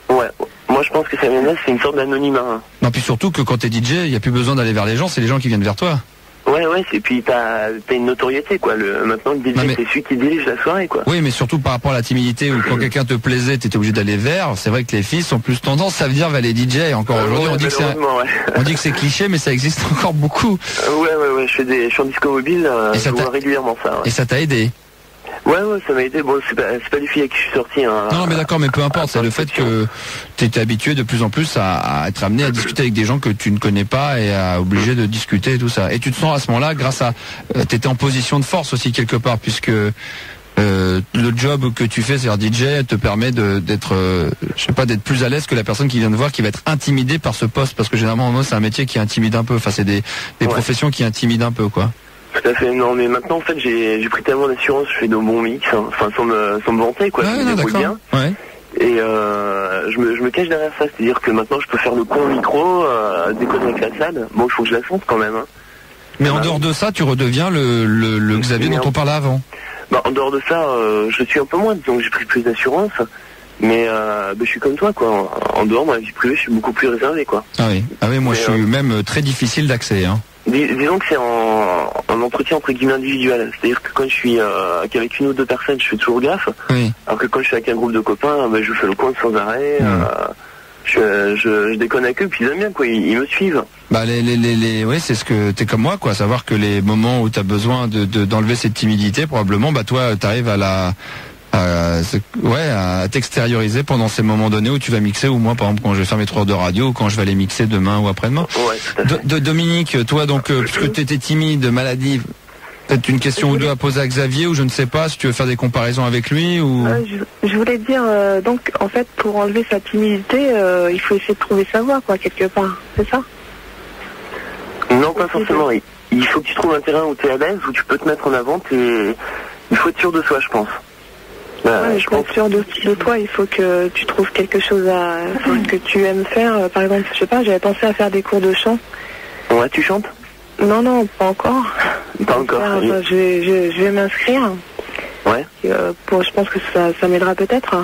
Ouais. Moi, je pense que ça vient de là, c'est une sorte d'anonymat. Hein. Non, puis surtout que quand t'es DJ, il n'y a plus besoin d'aller vers les gens, c'est les gens qui viennent vers toi. Ouais, et puis t'as une notoriété, quoi. Maintenant, le DJ, c'est celui qui dirige la soirée, quoi. Oui, mais surtout par rapport à la timidité, où quand quelqu'un te plaisait, t'étais obligé d'aller vers. C'est vrai que les filles sont plus tendance à venir vers les DJ. Et encore aujourd'hui, on dit que c'est cliché, mais ça existe encore beaucoup. Ouais, je suis en disco mobile, je vois régulièrement ça. Ouais. Et ça t'a aidé? Ouais, ça m'a aidé. Bon, c'est pas des filles avec qui je suis sorti. Hein, non, mais d'accord, mais peu importe. C'est le fait que tu étais habitué de plus en plus à être amené à discuter avec des gens que tu ne connais pas et à obligé de discuter et tout ça. Et tu te sens à ce moment-là, grâce à, t'étais en position de force aussi quelque part, puisque le job que tu fais, c'est-à-dire DJ, te permet d'être, d'être plus à l'aise que la personne qui vient de voir, qui va être intimidée par ce poste, parce que généralement, moi, c'est un métier qui intimide un peu. Enfin, c'est des professions qui intimident un peu, quoi. Tout à fait, non, mais maintenant en fait j'ai pris tellement d'assurance, je fais de bons mix, enfin sans me vanter, quoi, je me débrouille bien. Ouais. Et je me cache derrière ça, c'est-à-dire que maintenant je peux faire le con au micro, déconner avec la salle. Bon, il faut que je la sente quand même, hein. Mais en dehors de ça, tu redeviens le Xavier dont on parlait avant. En dehors de ça, je suis un peu moins, donc j'ai pris plus d'assurance. Mais je suis comme toi, quoi. En dehors, moi, la vie privée, je suis beaucoup plus réservé, quoi. Ah oui, moi je suis même très difficile d'accès, hein. Disons que c'est en entretien entre guillemets individuel. C'est-à-dire que quand je suis qu'avec une ou deux personnes, je fais toujours gaffe. Oui. Alors que quand je suis avec un groupe de copains, je fais le coin sans arrêt. Je déconne avec eux, puis ils aiment bien, quoi. Ils me suivent. Oui, c'est ce que t'es comme moi, quoi. Savoir que les moments où t'as besoin d'enlever cette timidité, probablement, toi, t'arrives à t'extérioriser pendant ces moments donnés où tu vas mixer, ou moi par exemple quand je vais faire mes 3 heures de radio, ou quand je vais aller mixer demain ou après-demain. Dominique, toi donc puisque tu étais timide, maladive, peut-être une question ou deux à poser à Xavier, ou je ne sais pas si tu veux faire des comparaisons avec lui ou... Je voulais dire donc en fait pour enlever sa timidité il faut essayer de trouver sa voie, quoi, quelque part, c'est ça? Non, pas forcément. Il faut que tu trouves un terrain où tu es à l'aise, où tu peux te mettre en avant, il faut être sûr de soi, je pense. Je pense sûr de toi, il faut que tu trouves quelque chose que tu aimes faire. Par exemple, je sais pas, j'avais pensé à faire des cours de chant. Ouais, tu chantes? Non, pas encore. Pas encore. Je vais m'inscrire. Ouais. Je pense que ça m'aidera peut-être.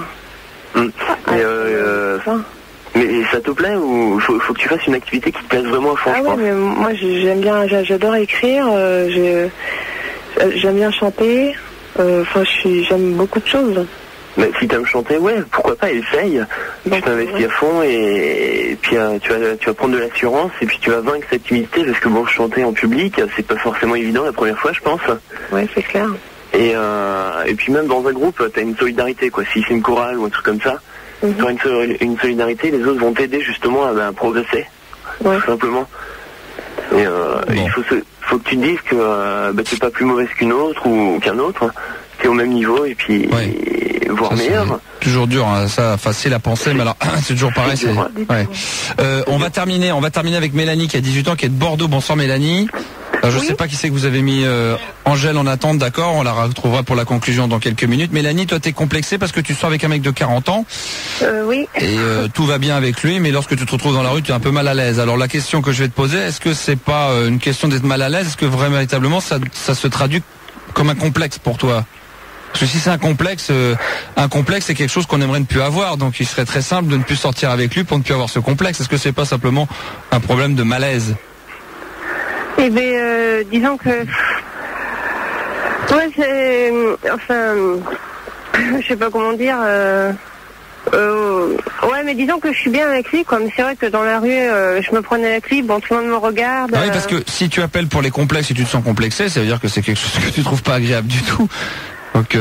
Mais ça te plaît, ou faut que tu fasses une activité qui te plaise vraiment à fond? Mais moi j'aime bien, j'adore écrire, j'aime bien chanter. J'aime beaucoup de choses. Mais si t'aimes chanter, ouais, pourquoi pas, essaye. Tu t'investis à fond et puis tu vas prendre de l'assurance et puis tu vas vaincre cette timidité parce que bon, chanter en public, c'est pas forcément évident la première fois, je pense. Ouais, c'est clair. Et puis même dans un groupe, t'as une solidarité, quoi. Si c'est une chorale ou un truc comme ça, t'auras une solidarité, les autres vont t'aider justement à progresser, tout simplement. Et il faut que tu te dises que t'es pas plus mauvaise qu'une autre ou qu'un autre, t'es au même niveau et puis voire meilleur. Toujours dur, hein, ça facile à penser, mais alors c'est toujours pareil. On va terminer avec Mélanie qui a 18 ans, qui est de Bordeaux. Bonsoir Mélanie. Alors, je sais pas qui c'est que vous avez mis Angèle en attente, d'accord, on la retrouvera pour la conclusion dans quelques minutes. Mélanie, toi t'es complexée parce que tu sors avec un mec de 40 ans. Oui. Et tout va bien avec lui, mais lorsque tu te retrouves dans la rue, tu es un peu mal à l'aise. Alors la question que je vais te poser, est-ce que c'est pas une question d'être mal à l'aise? Est-ce que véritablement ça se traduit comme un complexe pour toi? Parce que si c'est un complexe c'est quelque chose qu'on aimerait ne plus avoir, donc il serait très simple de ne plus sortir avec lui pour ne plus avoir ce complexe. Est-ce que c'est pas simplement un problème de malaise? Eh bien, disons que... Ouais, c'est... Enfin... Je sais pas comment dire... Ouais, mais disons que je suis bien avec lui, quoi. Mais c'est vrai que dans la rue, je me prenais avec lui, bon, tout le monde me regarde... Ah oui, parce que si tu appelles pour les complexes et tu te sens complexé, ça veut dire que c'est quelque chose que tu trouves pas agréable du tout. Donc...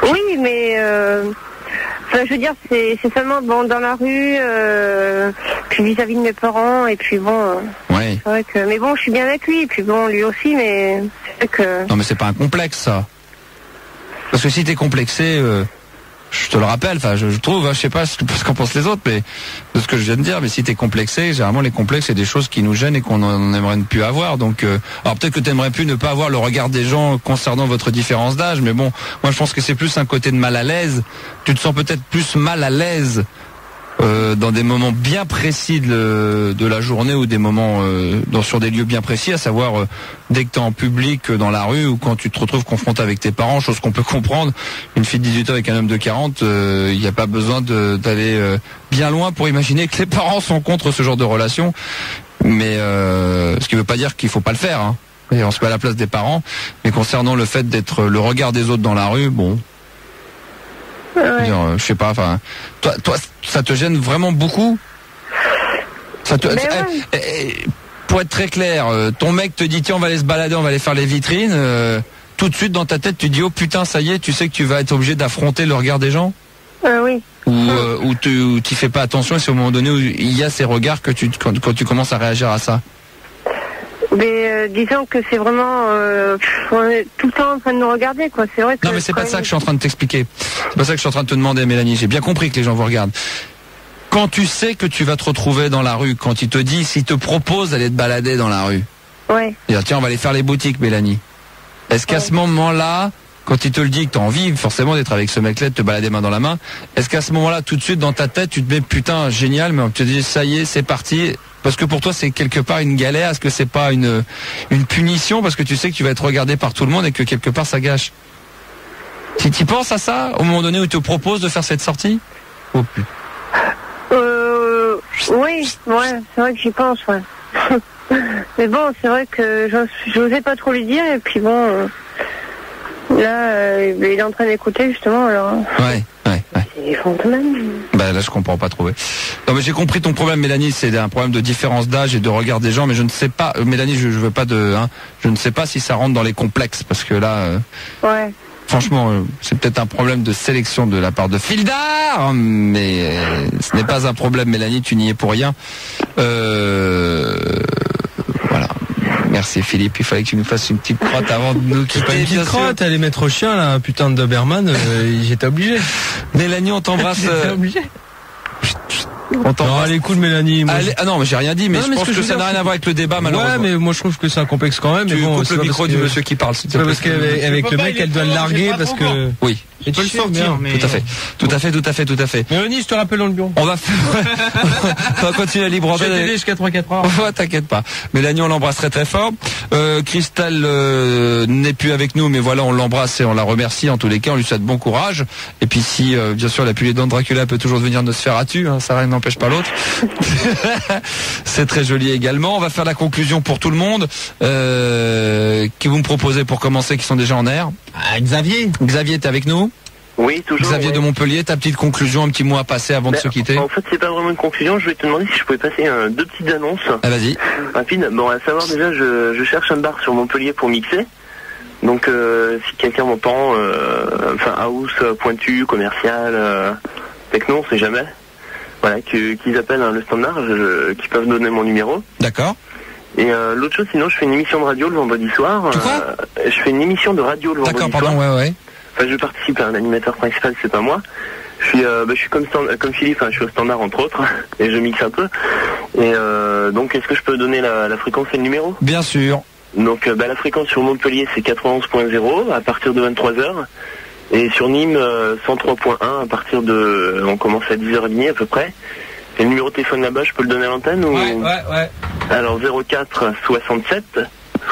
Oui, mais... Enfin, je veux dire, c'est seulement bon dans la rue, puis vis-à-vis de mes parents, et puis bon. Ouais. C'est vrai que, mais bon, je suis bien avec lui, et puis bon, lui aussi, mais c'est vrai que. Non, mais c'est pas un complexe, ça. Parce que si t'es complexé, je te le rappelle, enfin, je trouve, je sais pas ce qu'en pensent les autres, mais de ce que je viens de dire, mais si t'es complexé, généralement les complexes, c'est des choses qui nous gênent et qu'on aimerait ne plus avoir. Donc, alors peut-être que t'aimerais plus ne pas avoir le regard des gens concernant votre différence d'âge, mais bon, moi je pense que c'est plus un côté de mal à l'aise. Tu te sens peut-être plus mal à l'aise dans des moments bien précis de la journée ou des moments sur des lieux bien précis, à savoir dès que tu es en public dans la rue ou quand tu te retrouves confronté avec tes parents, chose qu'on peut comprendre. Une fille de 18 ans avec un homme de 40, il n'y a pas besoin d'aller bien loin pour imaginer que les parents sont contre ce genre de relation. Mais ce qui ne veut pas dire qu'il faut pas le faire, hein. Et on se met à la place des parents. Mais concernant le fait d'être le regard des autres dans la rue, bon... Ouais. Je sais pas, enfin, toi, ça te gêne vraiment beaucoup? Ça te, pour être très clair, ton mec te dit tiens, on va aller se balader, on va aller faire les vitrines. Tout de suite dans ta tête, tu dis oh putain, ça y est, tu sais que tu vas être obligé d'affronter le regard des gens? Oui. Ou tu fais pas attention et c'est au moment donné où il y a ces regards que quand tu commences à réagir à ça? Mais disons que c'est vraiment on est tout le temps en train de nous regarder, quoi. C'est vrai que... Non, mais c'est pas ça que je suis en train de t'expliquer. C'est pas ça que je suis en train de te demander, Mélanie. J'ai bien compris que les gens vous regardent. Quand tu sais que tu vas te retrouver dans la rue, quand il te dit, s'il te propose d'aller te balader dans la rue, ouais. Dire tiens, on va aller faire les boutiques, Mélanie. Est-ce qu'à ce moment-là, quand il te le dit, que t'as envie forcément d'être avec ce mec-là, de te balader main dans la main, est-ce qu'à ce moment-là, tout de suite dans ta tête, tu te mets putain génial, mais on te dit ça y est, c'est parti? Parce que pour toi c'est quelque part une galère. Est-ce que c'est pas une punition parce que tu sais que tu vas être regardé par tout le monde et que quelque part ça gâche? Tu t'y penses à ça au moment donné où il te propose de faire cette sortie? Oh putain. Oui, ouais, c'est vrai que j'y pense, ouais. Mais bon, c'est vrai que j'osais pas trop lui dire et puis bon, là, il est en train d'écouter justement alors. Ouais. C'est fantôme. Bah là je comprends pas trop. Ouais. Non mais j'ai compris ton problème, Mélanie, c'est un problème de différence d'âge et de regard des gens, mais je ne sais pas, Mélanie, je veux pas je ne sais pas si ça rentre dans les complexes parce que là. Ouais. Franchement, c'est peut-être un problème de sélection de la part de Fildar, mais ce n'est pas un problème, Mélanie, tu n'y es pour rien. Voilà. Merci Philippe, il fallait que tu nous fasses une petite crotte avant de nous quitter. Pas une petite crotte, aller mettre au chien là, putain de Doberman, j'étais obligé. Mélanie, on t'embrasse. J'étais obligé. Non, elle est cool, Mélanie. Moi, ah non, mais j'ai rien dit, mais je pense que ça n'a rien à voir avec le débat, malheureusement. Ouais, mais moi je trouve que c'est un complexe quand même. Tu mais bon, coupes le micro du monsieur qui parle, s'il te plaît. Parce qu'avec le mec, elle doit le larguer parce que. Oui. Tu peux le sortir, mais... Tout à fait. Mélanie, je te rappelle dans le bureau. On va continuer à libre antenne. Je vais t'aider jusqu'à 3-4 heures. Ouais, t'inquiète pas. Mélanie, on l'embrasse très très fort. Christelle n'est plus avec nous, mais voilà, on l'embrasse et on la remercie. En tous les cas, on lui souhaite bon courage. Et puis si, bien sûr, la pluie des dents de Dracula peut toujours venir Nosferatu, hein, ça rien n'empêche. n'empêche pas l'autre. C'est très joli également. On va faire la conclusion pour tout le monde. Qui vous me proposez pour commencer, qui sont déjà en air? Xavier, t'es avec nous? Oui, toujours. Xavier de Montpellier, ta petite conclusion, un petit mot à passer avant de se quitter. En fait, c'est pas vraiment une conclusion. Je vais te demander si je pouvais passer deux petites annonces. Ah, vas-y. Rapide. Bon, à savoir déjà, je cherche un bar sur Montpellier pour mixer. Donc, si quelqu'un m'entend, house, pointu, commercial, techno, on sait jamais. Voilà, qu'ils appellent le standard, qu'ils peuvent donner mon numéro. D'accord. Et l'autre chose, sinon, je fais une émission de radio le vendredi soir. Je fais une émission de radio le vendredi soir. D'accord, pardon, ouais. Enfin, je participe à l'animateur principal, c'est pas moi. Je suis comme Philippe, je suis au standard entre autres, et je mixe un peu. Et donc, est-ce que je peux donner la fréquence et le numéro? Bien sûr. Donc, la fréquence sur Montpellier, c'est 91.0 à partir de 23h. Et sur Nîmes, 103.1 à partir de... On commence à 10h30 à peu près. Et le numéro de téléphone là-bas, je peux le donner à l'antenne ou... Ouais. Alors, 04 67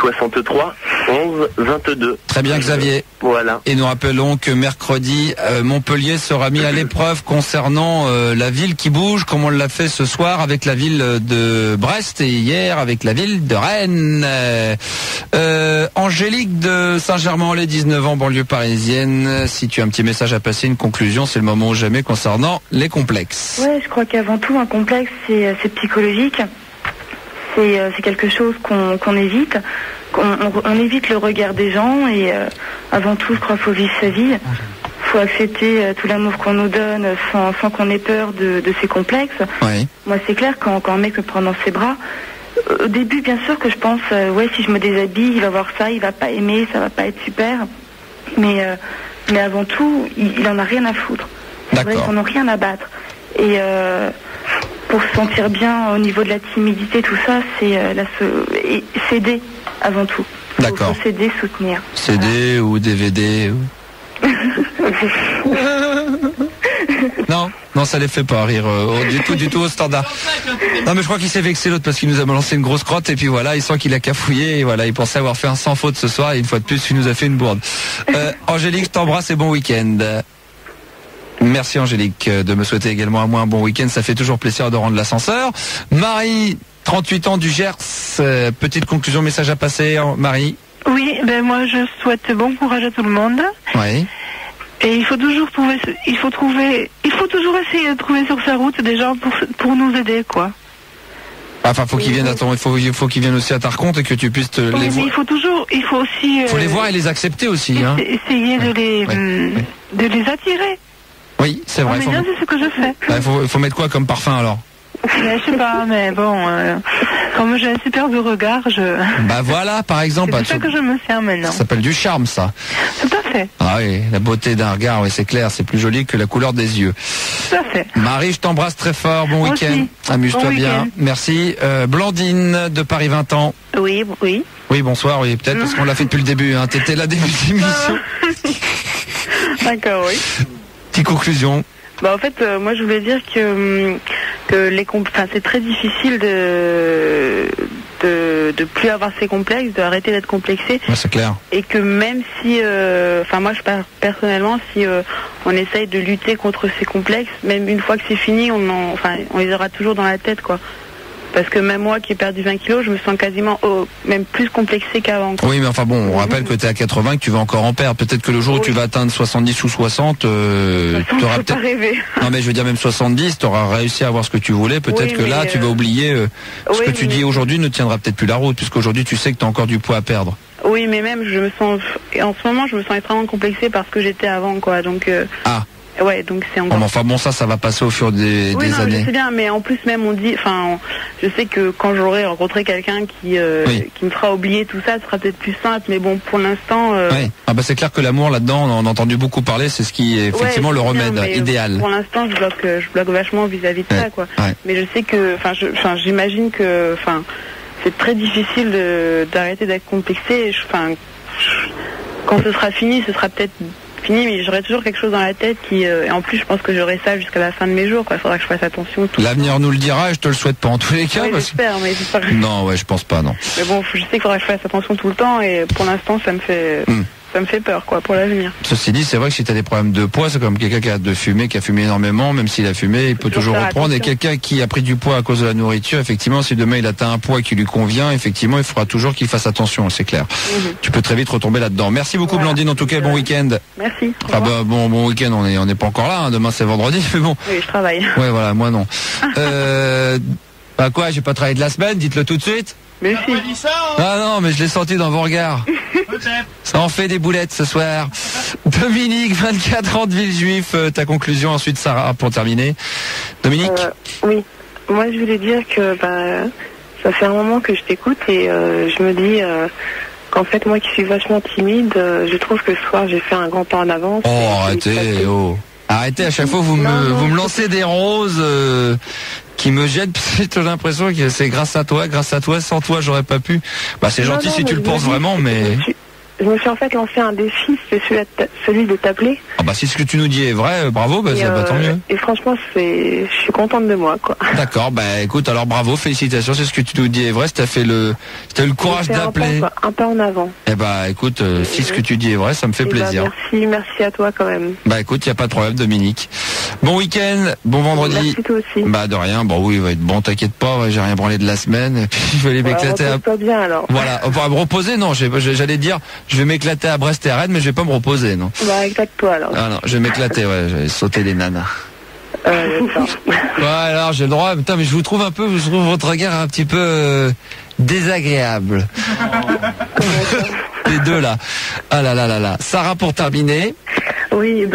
63 11 22. Très bien, Xavier. Voilà. Et nous rappelons que mercredi, Montpellier sera mis à l'épreuve concernant la ville qui bouge, comme on l'a fait ce soir avec la ville de Brest et hier avec la ville de Rennes. Angélique de Saint-Germain-en-Laye, 19 ans, banlieue parisienne. Si tu as un petit message à passer, une conclusion, c'est le moment ou jamais concernant les complexes. Ouais, je crois qu'avant tout, un complexe, c'est psychologique. C'est quelque chose qu'on évite. On évite le regard des gens et avant tout, je crois qu'il faut vivre sa vie. Il faut accepter tout l'amour qu'on nous donne sans qu'on ait peur de ces complexes. Oui. Moi, c'est clair, quand un mec me prend dans ses bras, au début, bien sûr que je pense, si je me déshabille, il va voir ça, il va pas aimer, ça va pas être super. Mais avant tout, il en a rien à foutre. C'est vrai qu'on n'a rien à battre. Et pour se sentir bien au niveau de la timidité, tout ça, c'est s'aider avant tout. D'accord. Faut s'aider, soutenir. CD ou DVD Non, ça les fait pas rire du tout au standard. Non, mais je crois qu'il s'est vexé l'autre parce qu'il nous a balancé une grosse crotte et puis voilà, il sent qu'il a cafouillé et voilà, il pensait avoir fait un sans faute ce soir et une fois de plus, il nous a fait une bourde. Angélique, je t'embrasse et bon week-end. Merci Angélique de me souhaiter également à moi un bon week-end. Ça fait toujours plaisir de rendre l'ascenseur. Marie, 38 ans du Gers. Petite conclusion, message à passer, Marie. Oui, moi je souhaite bon courage à tout le monde. Oui. Et il faut toujours essayer de trouver sur sa route des gens pour nous aider, quoi. Enfin, faut qu'ils viennent il faut qu'ils viennent aussi à ta rencontre et que tu puisses les voir. Il faut aussi. Faut les voir et les accepter aussi, hein. Essayer de les attirer. Oui, c'est vrai. Mais bien, c'est ce que je fais. Il faut mettre quoi comme parfum alors? Je sais pas, mais bon, comme j'ai un superbe regard, Bah voilà, par exemple. C'est ça que je me sers maintenant. Ça s'appelle du charme, ça. Tout à fait. Ah oui, la beauté d'un regard, oui, c'est clair, c'est plus joli que la couleur des yeux. Tout à fait. Marie, je t'embrasse très fort, bon week-end. Amuse-toi bien. Merci. Blandine de Paris 20 ans. Oui. Oui, bonsoir, oui, peut-être parce qu'on l'a fait depuis le début, hein. T'étais là début de l'émission. D'accord, oui. Petite conclusion. En fait, moi je voulais dire que c'est très difficile de plus avoir ces complexes, d'arrêter d'être complexé. Ouais, c'est clair. Et que même si, moi je parle personnellement, si on essaye de lutter contre ces complexes, même une fois que c'est fini, on les aura toujours dans la tête, quoi. Parce que même moi qui ai perdu 20 kilos, je me sens quasiment même plus complexée qu'avant. Oui, mais enfin bon, on rappelle que tu es à 80, que tu vas encore en perdre. Peut-être que le jour où tu vas atteindre 70 ou 60, tu auras peut-être... rêver. Non mais je veux dire même 70, tu auras réussi à avoir ce que tu voulais. Peut-être que là, tu vas oublier ce que tu dis aujourd'hui ne tiendra peut-être plus la route, puisqu'aujourd'hui tu sais que tu as encore du poids à perdre. Oui, mais même en ce moment, je me sens extrêmement complexée parce que j'étais avant, quoi. Donc. Ouais, donc c'est encore. Ça va passer au fur des années. Je sais bien, mais en plus même je sais que quand j'aurai rencontré quelqu'un qui me fera oublier tout ça, ce sera peut-être plus simple, mais bon, pour l'instant. Oui. C'est clair que l'amour là-dedans, on en a entendu beaucoup parler, c'est ce qui est effectivement le remède idéal. Pour l'instant, je bloque vachement vis-à-vis de ça, quoi. Ouais. Mais je sais que, j'imagine que, c'est très difficile d'arrêter d'être complexé. Quand ce sera fini, ce sera peut-être fini, mais j'aurai toujours quelque chose dans la tête et en plus je pense que j'aurai ça jusqu'à la fin de mes jours, quoi. Il faudra que je fasse attention. L'avenir nous le dira, et je te le souhaite pas en tous les cas. Oui, j'espère, mais c'est pas... Non, je pense pas, non. Mais bon, je sais qu'il faudra que je fasse attention tout le temps et pour l'instant ça me fait ça me fait peur, quoi, pour l'avenir. Ceci dit, c'est vrai que si tu as des problèmes de poids, c'est comme quelqu'un qui a qui a fumé énormément, même s'il a fumé, il peut toujours reprendre. Et quelqu'un qui a pris du poids à cause de la nourriture, effectivement, si demain il atteint un poids qui lui convient, effectivement, il faudra toujours qu'il fasse attention, c'est clair. Tu peux très vite retomber là-dedans. Merci beaucoup, Blandine, en tout cas, bon week-end. Merci. Bon week-end, on n'est pas encore là, hein. Demain c'est vendredi, mais bon. Oui, je travaille. Ouais, voilà, moi non. Quoi, j'ai pas travaillé de la semaine, dites-le tout de suite. Mais si. Ah non, mais je l'ai senti dans vos regards. Ça en fait des boulettes ce soir. Dominique, 24 ans de Villejuif, ta conclusion, ensuite Sarah pour terminer. Dominique. Oui, moi je voulais dire que ça fait un moment que je t'écoute et je me dis qu'en fait moi qui suis vachement timide, je trouve que ce soir j'ai fait un grand pas en avant. Arrêtez, à chaque fois vous me lancez des roses qui me jettent, j'ai l'impression que c'est grâce à toi, sans toi j'aurais pas pu. C'est gentil si tu le penses vraiment, mais... Je me suis en fait lancé un défi, c'est celui de t'appeler. Si ce que tu nous dis est vrai, bravo, tant mieux. Et franchement, je suis contente de moi, quoi. D'accord, écoute, alors bravo, félicitations, c'est ce que tu nous dis est vrai, t'as eu le courage d'appeler. Un pas en avant. Écoute, si ce que tu dis est vrai, ça me fait plaisir. Merci à toi quand même. Écoute, y a pas de problème, Dominique. Bon week-end, bon vendredi. Merci toi aussi. De rien, oui, il va être bon, t'inquiète pas, j'ai rien branlé de la semaine, je vais aller m'éclater repose-toi bien alors. Voilà, me reposer, non, j'allais dire, je vais m'éclater à Brest et à Rennes, mais je vais pas me reposer, non. Éclate-toi alors. Ah non, je vais m'éclater, je vais sauter des nanas. Alors j'ai le droit, mais je vous trouve votre regard un petit peu désagréable. Les deux là. Ah là. Sarah, pour terminer. Oui,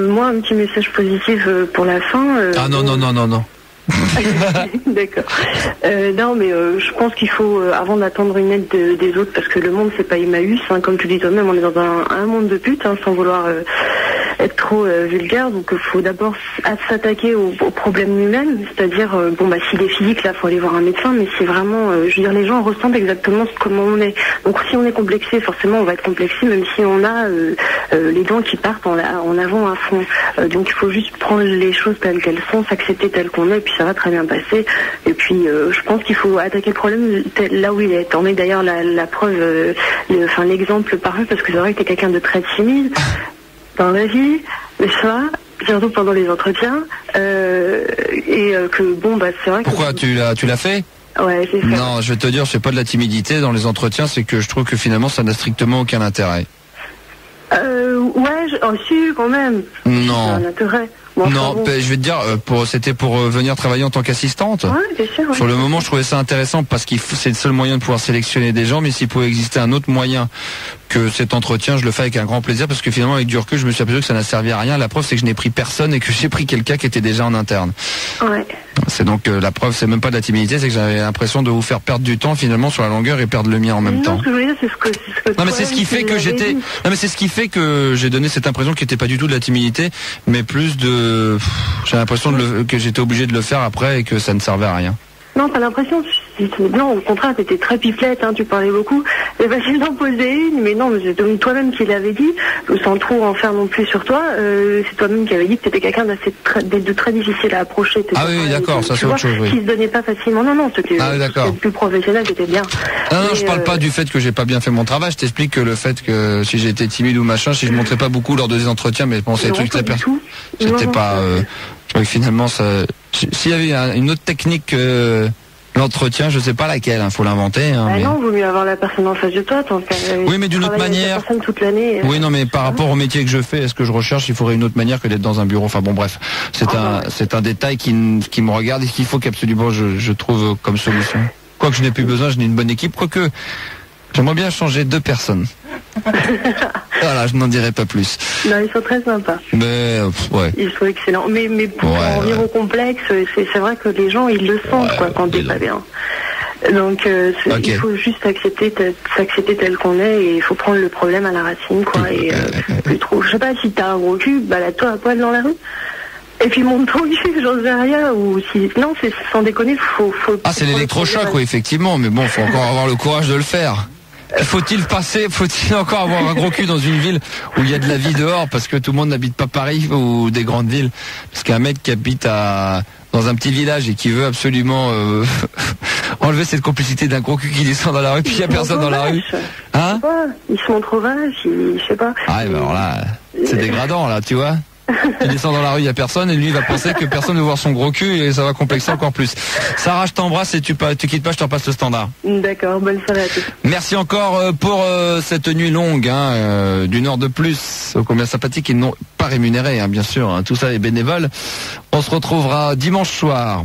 moi un petit message positif pour la fin. Non. D'accord. Non, mais je pense qu'il faut, avant d'attendre une aide des autres, parce que le monde c'est pas Emmaüs, comme tu dis toi-même, on est dans un monde de putes, sans vouloir être trop vulgaire. Donc il faut d'abord s'attaquer au problème lui-même, c'est-à-dire s'il est physique, là faut aller voir un médecin, mais c'est vraiment, les gens ressentent exactement comment on est. Donc si on est complexé, forcément on va être complexé, même si on a les dents qui partent en avant à fond. Donc il faut juste prendre les choses telles qu'elles sont, s'accepter tel qu'on est, puis ça va très bien passer. Et puis je pense qu'il faut attaquer le problème là où il est. T'en es d'ailleurs la preuve, l'exemple parfait, parce que c'est vrai que t'es quelqu'un de très timide dans la vie, mais ça, surtout pendant les entretiens, et que c'est vrai. Pourquoi tu l'as fait? Ouais, c'est ça. Non, je vais te dire, c'est pas de la timidité dans les entretiens, c'est que je trouve que finalement ça n'a strictement aucun intérêt. Si, quand même. Non. Ça a un intérêt. Je vais te dire, c'était pour venir travailler en tant qu'assistante. Ouais, bien sûr. Ouais. Sur le moment, je trouvais ça intéressant parce que c'est le seul moyen de pouvoir sélectionner des gens, mais s'il pouvait exister un autre moyen que cet entretien, je le fais avec un grand plaisir parce que finalement, avec du recul, je me suis aperçu que ça n'a servi à rien. La preuve, c'est que je n'ai pris personne et que j'ai pris quelqu'un qui était déjà en interne. Ouais. C'est donc la preuve, c'est même pas de la timidité, c'est que j'avais l'impression de vous faire perdre du temps finalement sur la longueur et perdre le mien en même temps. Ce que je veux dire, c'est ce que non, mais c'est ce qui fait que j'étais. Non, mais c'est ce qui fait que j'ai donné cette impression qui n'était pas du tout de la timidité, mais plus de. J'ai l'impression que j'étais obligé de le faire après et que ça ne servait à rien. Non, t'as l'impression, non, au contraire, t'étais très pipelette, tu parlais beaucoup. C'est facile d'en poser une, mais non, mais c'est toi-même qui l'avais dit, sans trop en faire non plus sur toi, c'est toi-même qui avais dit que t'étais quelqu'un de très difficile à approcher. Ah oui, d'accord, ça c'est autre chose, oui. Qui se donnait pas facilement, non, c'était plus professionnel, c'était bien. Non, je parle pas du fait que j'ai pas bien fait mon travail, je t'explique que le fait que si j'étais timide ou machin, si je montrais pas beaucoup lors des entretiens, mais bon, c'est des trucs très personnels. C'était pas... finalement, s'il y avait une autre technique que l'entretien, je sais pas laquelle, faut l'inventer. Mais... Non, vaut mieux avoir la personne en face de toi. Oui, mais d'une autre manière. Toute l'année, oui, non, mais par rapport au métier que je fais, est-ce que je recherche, il faudrait une autre manière que d'être dans un bureau. Enfin bon, bref, c'est un détail qui me regarde et qu'il faut qu'absolument je trouve comme solution. Quoique je n'ai plus besoin, je n'ai une bonne équipe, quoique j'aimerais bien changer 2 personnes. Voilà, je n'en dirai pas plus. Non, ils sont très sympas. Mais ouais. Ils sont excellents. Mais pour en venir au complexe, c'est vrai que les gens ils le sentent quand t'es pas bien. Donc il faut juste s'accepter tel qu'on est et il faut prendre le problème à la racine plus trop. Je sais pas si t'as un gros cul, balade-toi à poil dans la rue. Et puis monte ton cul, j'en sais rien. Non, c'est sans déconner, faut. C'est l'électrochoc, oui, effectivement. Mais bon, faut encore avoir le courage de le faire. Faut-il encore avoir un gros cul dans une ville où il y a de la vie dehors parce que tout le monde n'habite pas Paris ou des grandes villes? Parce qu'un mec qui habite dans un petit village et qui veut absolument enlever cette complicité d'un gros cul qui descend dans la rue, puis il n'y a personne dans la rue. Hein? Ils se montrent au vache, je sais pas. Ah, ben alors là, c'est dégradant, là, tu vois. Il descend dans la rue, il n'y a personne, et lui, il va penser que personne ne veut voir son gros cul, et ça va complexer encore plus. Sarah, je t'embrasse, et tu quittes pas, je te repasse le standard. D'accord, bonne soirée à tous. Merci encore pour cette nuit longue, d'une heure de plus, combien sympathique, et non pas rémunérée, bien sûr, tout ça est bénévole. On se retrouvera dimanche soir